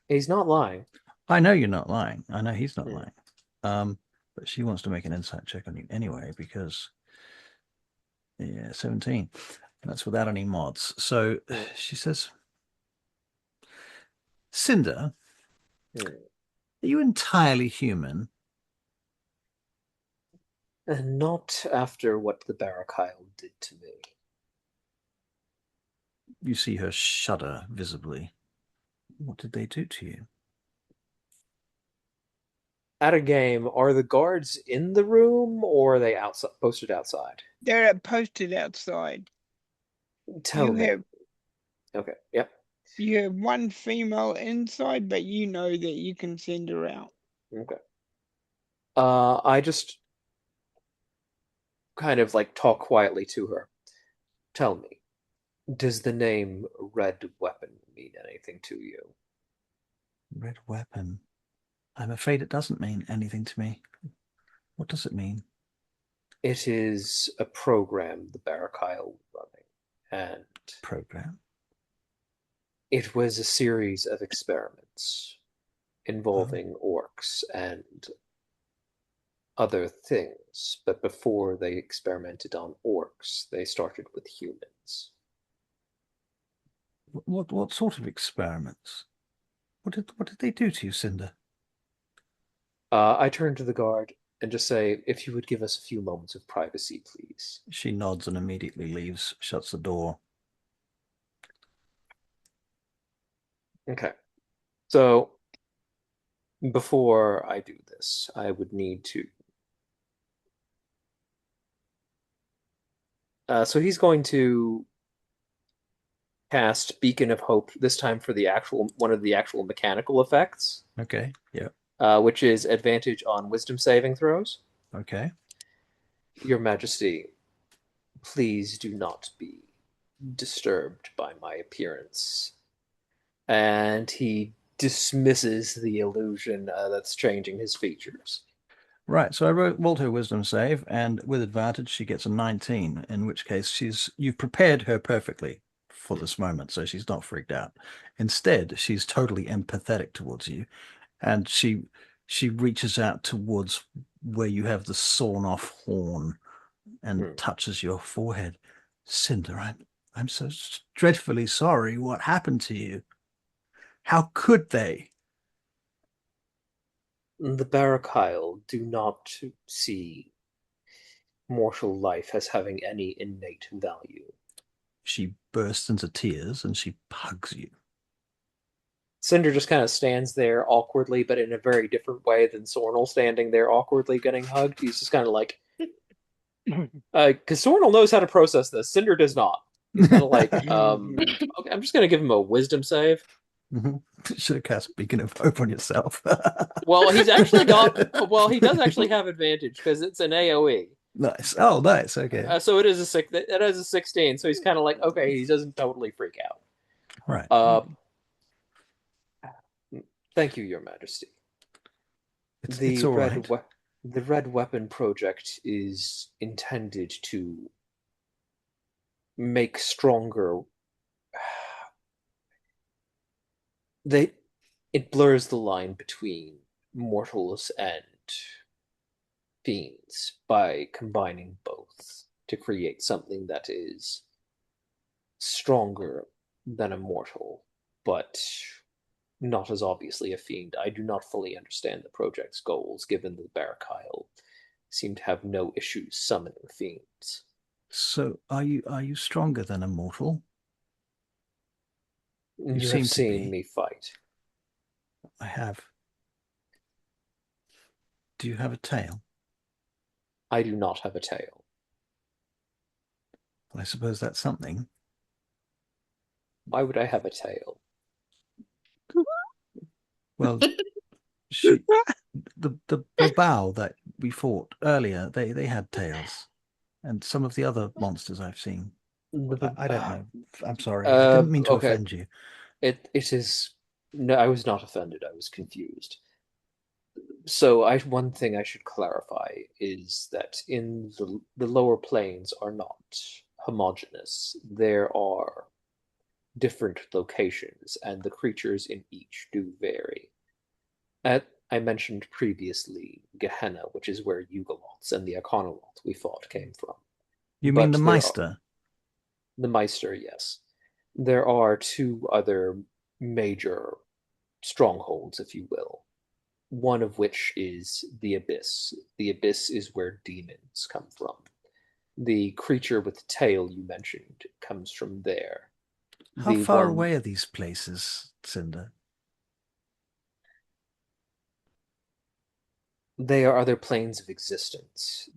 Speaker 4: He's not lying.
Speaker 1: I know you're not lying. I know he's not lying. But she wants to make an insight check on you anyway, because 17. That's without any mods. So she says, Cinder, are you entirely human?
Speaker 4: And not after what the Barakyle did to me.
Speaker 1: You see her shudder visibly. What did they do to you?
Speaker 4: At a game, are the guards in the room or are they outside, posted outside?
Speaker 2: They're posted outside.
Speaker 4: Tell me.
Speaker 2: Have,
Speaker 4: okay, yep.
Speaker 2: you have one female inside, but you know that you can send her out.
Speaker 4: Okay. I just kind of like talk quietly to her. Tell me, does the name Red Weapon mean anything to you?
Speaker 1: Red weapon. I'm afraid it doesn't mean anything to me. What does it mean?
Speaker 4: It is a program the Barakyle was running, and
Speaker 1: Program?
Speaker 4: it was a series of experiments involving orcs and other things, but before they experimented on orcs, they started with humans.
Speaker 1: What sort of experiments? What did they do to you, Cinder?
Speaker 4: I turn to the guard and just say, if you would give us a few moments of privacy, please.
Speaker 1: She nods and immediately leaves, shuts the door.
Speaker 4: Okay. So, before I do this, I would need to... so he's going to cast Beacon of Hope, this time for one of the actual mechanical effects.
Speaker 1: Okay, yeah.
Speaker 4: Which is advantage on wisdom saving throws.
Speaker 1: Okay.
Speaker 4: Your Majesty, please do not be disturbed by my appearance. And he dismisses the illusion that's changing his features.
Speaker 1: Right, so I rolled her wisdom save, and with advantage, she gets a 19, in which case you've prepared her perfectly for this moment, so she's not freaked out. Instead, she's totally empathetic towards you, and she reaches out towards where you have the sawn off horn and touches your forehead. Cinder, I'm so dreadfully sorry. What happened to you? How could they?
Speaker 4: The Barakyle do not see mortal life as having any innate value.
Speaker 1: She bursts into tears and she hugs you.
Speaker 4: Cinder just kind of stands there awkwardly, but in a very different way than Sornel standing there awkwardly getting hugged. He's just kind of like, because Sornel knows how to process this. Cinder does not. He's kind of like, okay, I'm just going to give him a wisdom save.
Speaker 1: Should have cast Beacon of Hope on yourself.
Speaker 4: Well, he does actually have advantage because it's an AoE.
Speaker 1: Nice. Oh, nice. Okay.
Speaker 4: So it is it has a 16. So he's kind of like, okay, he doesn't totally freak out.
Speaker 1: Right.
Speaker 4: Thank you, Your Majesty.
Speaker 1: It's all right.
Speaker 4: The Red Weapon Project is intended to make stronger. It blurs the line between mortals and fiends by combining both to create something that is stronger than a mortal, but not as obviously a fiend. I do not fully understand the project's goals, given that Barakyle seem to have no issues summoning fiends.
Speaker 1: So, are you stronger than a mortal?
Speaker 4: You have seen me fight.
Speaker 1: I have. Do you have a tail?
Speaker 4: I do not have a tail.
Speaker 1: Well, I suppose that's something.
Speaker 4: Why would I have a tail?
Speaker 1: Well, the bow that we fought earlier, they had tails, and some of the other monsters I've seen. I don't know. I'm sorry. I didn't mean to offend you.
Speaker 4: It is. No, I was not offended. I was confused. So one thing I should clarify is that in the lower planes are not homogeneous. There are different locations, and the creatures in each do vary. I mentioned previously Gehenna, which is where Yugoloths and the Econoloth we fought came from.
Speaker 1: You mean the Meister?
Speaker 4: The Meister, yes. There are two other major strongholds, if you will. one of which is the Abyss. The Abyss is where demons come from. The creature with the tail you mentioned comes from there.
Speaker 1: How
Speaker 4: The
Speaker 1: far
Speaker 4: one
Speaker 1: away are these places, Cinder?
Speaker 4: They are other planes of existence.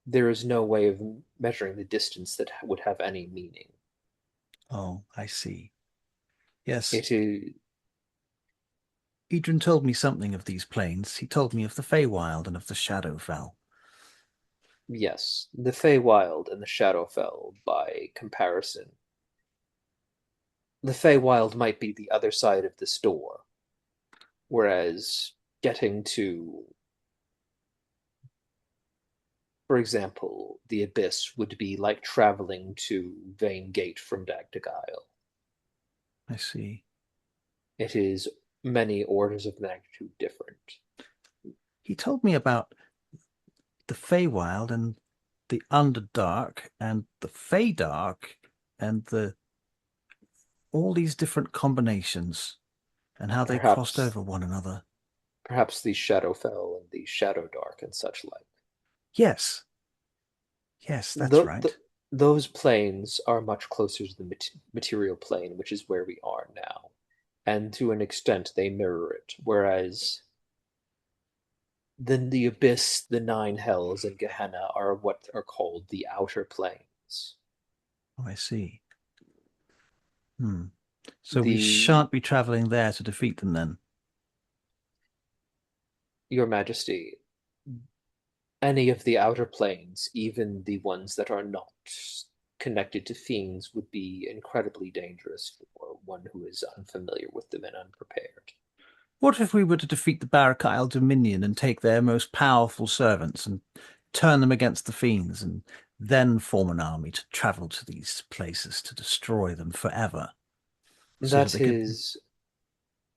Speaker 4: There is no way of measuring the distance that would have any meaning.
Speaker 1: Oh, I see. Yes,
Speaker 4: It is,
Speaker 1: Edrin told me something of these planes. He told me of the Feywild and of the Shadowfell.
Speaker 4: yes, the Feywild and the Shadowfell by comparison. The Feywild might be the other side of this door, whereas getting to, for example, the Abyss would be like traveling to Vane Gate from Dagdagile.
Speaker 1: I see.
Speaker 4: It is many orders of magnitude different.
Speaker 1: He told me about the Feywild and the Underdark and the Feydark and the all these different combinations and how they crossed
Speaker 4: Perhaps
Speaker 1: over one another.
Speaker 4: Perhaps the Shadowfell and the Shadowdark and such like.
Speaker 1: Yes, yes, that's
Speaker 4: Th
Speaker 1: right.
Speaker 4: th those planes are much closer to the material plane, which is where we are now. And to an extent, they mirror it. Whereas then the Abyss, the Nine Hells, and Gehenna are what are called the outer planes.
Speaker 1: Oh, I see. Hmm. So we
Speaker 4: The
Speaker 1: shan't be traveling there to defeat them then.
Speaker 4: Your Majesty, any of the outer planes, even the ones that are not connected to fiends, would be incredibly dangerous for one who is unfamiliar with them and unprepared.
Speaker 1: What if we were to defeat the Barak Isle Dominion and take their most powerful servants and turn them against the fiends and then form an army to travel to these places to destroy them forever so that
Speaker 4: That
Speaker 1: they could...
Speaker 4: is,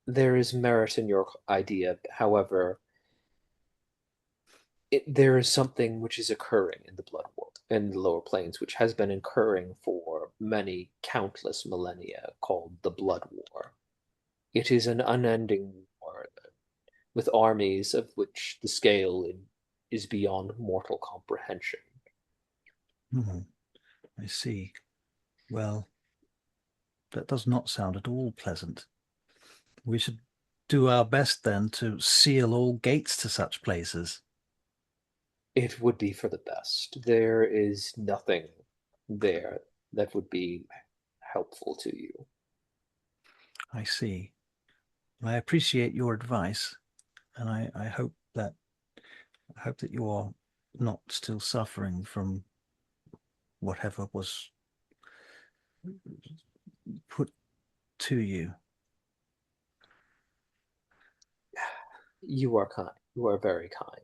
Speaker 4: there is merit in your idea. However, there is something which is occurring in the blood war in the lower planes, which has been occurring for many countless millennia, called the Blood War. It is an unending war with armies of which the scale is beyond mortal comprehension.
Speaker 1: Hmm, I see. Well, that does not sound at all pleasant. We should do our best then to seal all gates to such places.
Speaker 4: It would be for the best. There is nothing there that would be helpful to you.
Speaker 1: I see. I appreciate your advice, and I hope that you're not still suffering from whatever was put to you.
Speaker 4: You are kind. You are very kind.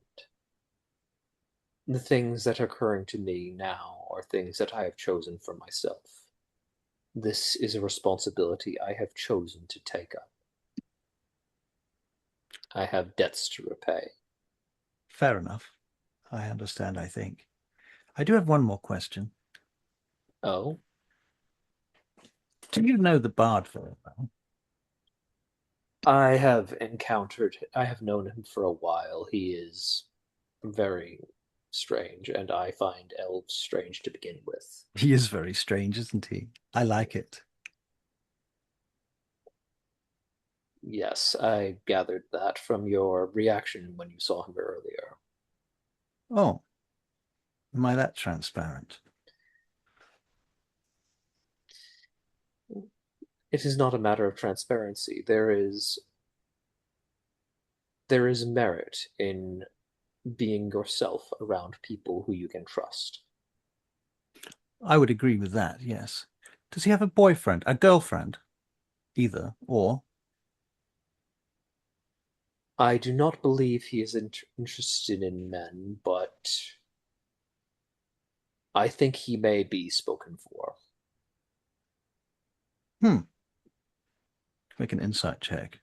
Speaker 4: The things that are occurring to me now are things that I have chosen for myself. This is a responsibility I have chosen to take up. I have debts to repay.
Speaker 1: Fair enough. I understand, I think. I do have one more question.
Speaker 4: Oh,
Speaker 1: Do you know the Bard very well?
Speaker 4: I have known him for a while. He is very strange, and I find elves strange to begin with.
Speaker 1: He is very strange, isn't he? I like it.
Speaker 4: Yes, I gathered that from your reaction when you saw him earlier.
Speaker 1: Oh, am I that transparent?
Speaker 4: It is not a matter of transparency. There is merit in being yourself around people who you can trust.
Speaker 1: I would agree with that, yes. Does he have a boyfriend, a girlfriend? Either, or...
Speaker 4: I do not believe he is interested in men, but I think he may be spoken for.
Speaker 1: Make an insight check.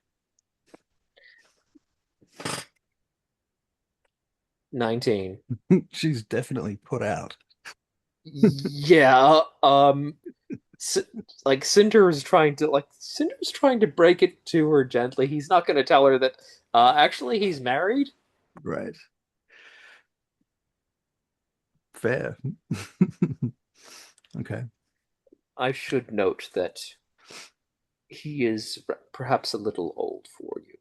Speaker 4: 19.
Speaker 1: She's definitely put out.
Speaker 4: Yeah, like Cinder's trying to break it to her gently. He's not going to tell her that actually he's married.
Speaker 1: Right. Fair. Okay.
Speaker 4: I should note that he is perhaps a little old for you.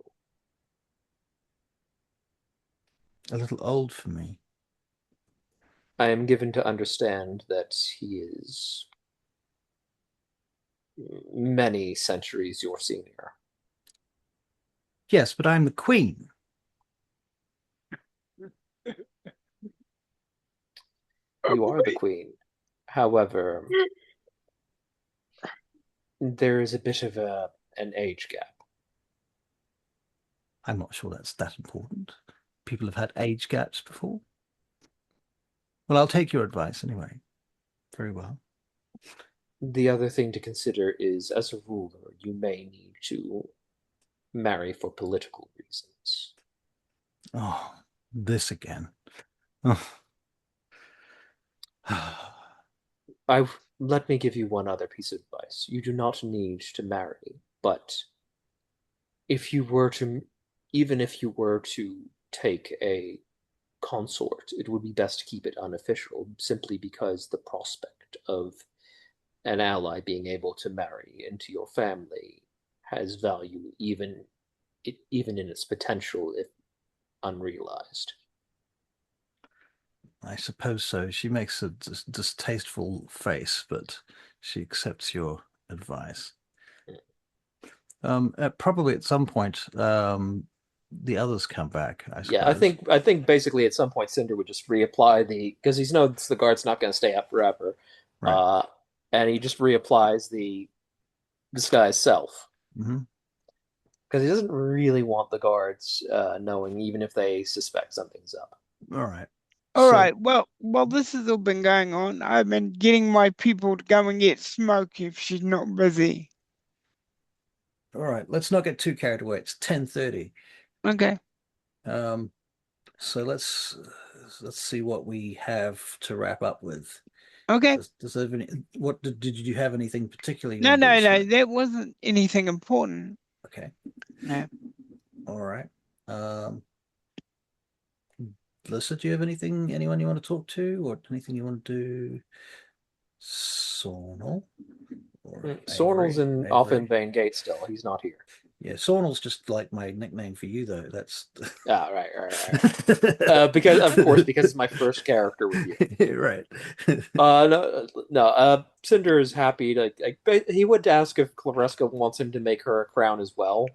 Speaker 1: A little old for me.
Speaker 4: I am given to understand that he is many centuries your senior.
Speaker 1: Yes, but I'm the queen.
Speaker 4: You are the queen. However, there is a bit of an age gap.
Speaker 1: I'm not sure that's that important. People have had age gaps before. Well, I'll take your advice anyway. Very well.
Speaker 4: The other thing to consider is, as a ruler, you may need to marry for political reasons.
Speaker 1: Oh, this again. Oh.
Speaker 4: Let me give you one other piece of advice. You do not need to marry, but if you were to, even if you were to take a consort, it would be best to keep it unofficial, simply because the prospect of an ally being able to marry into your family has value, even in its potential, if unrealized.
Speaker 1: I suppose so. She makes a distasteful face, but she accepts your advice. Probably at some point, the others come back, I suppose.
Speaker 4: Yeah, I think basically at some point Cinder would just reapply because he knows the guard's not going to stay up forever,
Speaker 1: Right.
Speaker 4: and he just reapplies the disguise self because he doesn't really want the guards knowing, even if they suspect something's up.
Speaker 1: All right.
Speaker 2: All right. Well, while this has all been going on, I've been getting my people to go and get Smoke if she's not busy.
Speaker 1: All right. Let's not get too carried away. It's 10:30.
Speaker 2: Okay.
Speaker 1: So let's see what we have to wrap up with.
Speaker 2: Okay.
Speaker 1: Does did you have anything particularly?
Speaker 2: No, that wasn't anything important.
Speaker 1: Okay.
Speaker 2: No.
Speaker 1: All right. Melissa, do you have anyone you want to talk to, or anything you want to do? Sornel?
Speaker 4: Sornel's off in Vane Gate still. He's not here.
Speaker 1: Yeah, Sornel's just like my nickname for you, though. That's
Speaker 4: right. Because it's my first character with you.
Speaker 1: Right.
Speaker 4: No. Cinder is happy to. He would ask if Clareska wants him to make her a crown as well.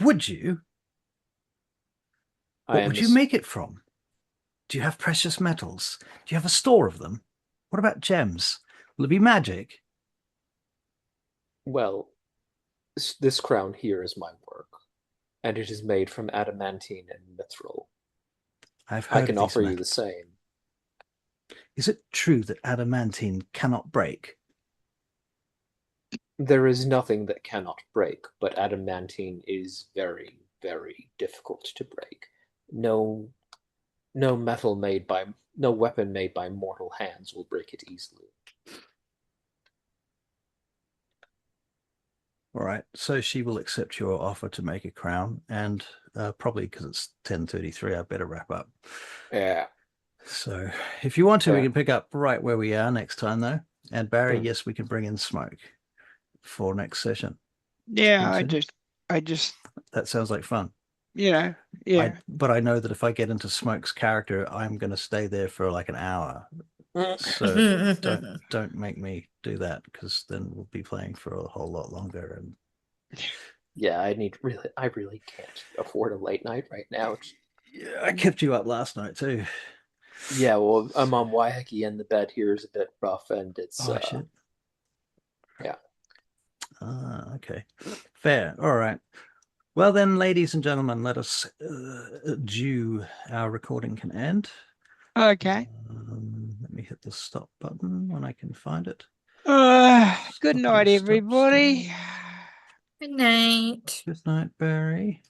Speaker 1: Would you? What would you make it from? Do you have precious metals? Do you have a store of them? What about gems? Will it be magic?
Speaker 4: Well, this crown here is my work, and it is made from adamantine and mithril. I can offer you the same.
Speaker 1: Is it true that adamantine cannot break?
Speaker 4: There is nothing that cannot break, but adamantine is very, very difficult to break. No weapon made by mortal hands will break it easily.
Speaker 1: All right, so she will accept your offer to make a crown, and probably because it's 10:33, I better wrap up.
Speaker 4: Yeah.
Speaker 1: So if you want to, we can pick up right where we are next time, though. And Barry, yes, we can bring in Smoke for next session.
Speaker 2: Yeah, I just.
Speaker 1: That sounds like fun.
Speaker 2: Yeah.
Speaker 1: But I know that if I get into Smoke's character, I'm going to stay there for like an hour. So don't make me do that, because then we'll be playing for a whole lot longer. And
Speaker 4: yeah, I really can't afford a late night right now.
Speaker 1: Yeah, I kept you up last night too.
Speaker 4: Yeah, well, I'm on Waiheke, and the bed here is a bit rough, and it's
Speaker 1: shit.
Speaker 4: Yeah.
Speaker 1: Okay. Fair. All right. Well then, ladies and gentlemen, let us our recording can end.
Speaker 2: Okay.
Speaker 1: Let me hit the stop button when I can find it.
Speaker 2: Good night, everybody.
Speaker 3: Good night.
Speaker 1: Good night, Barry.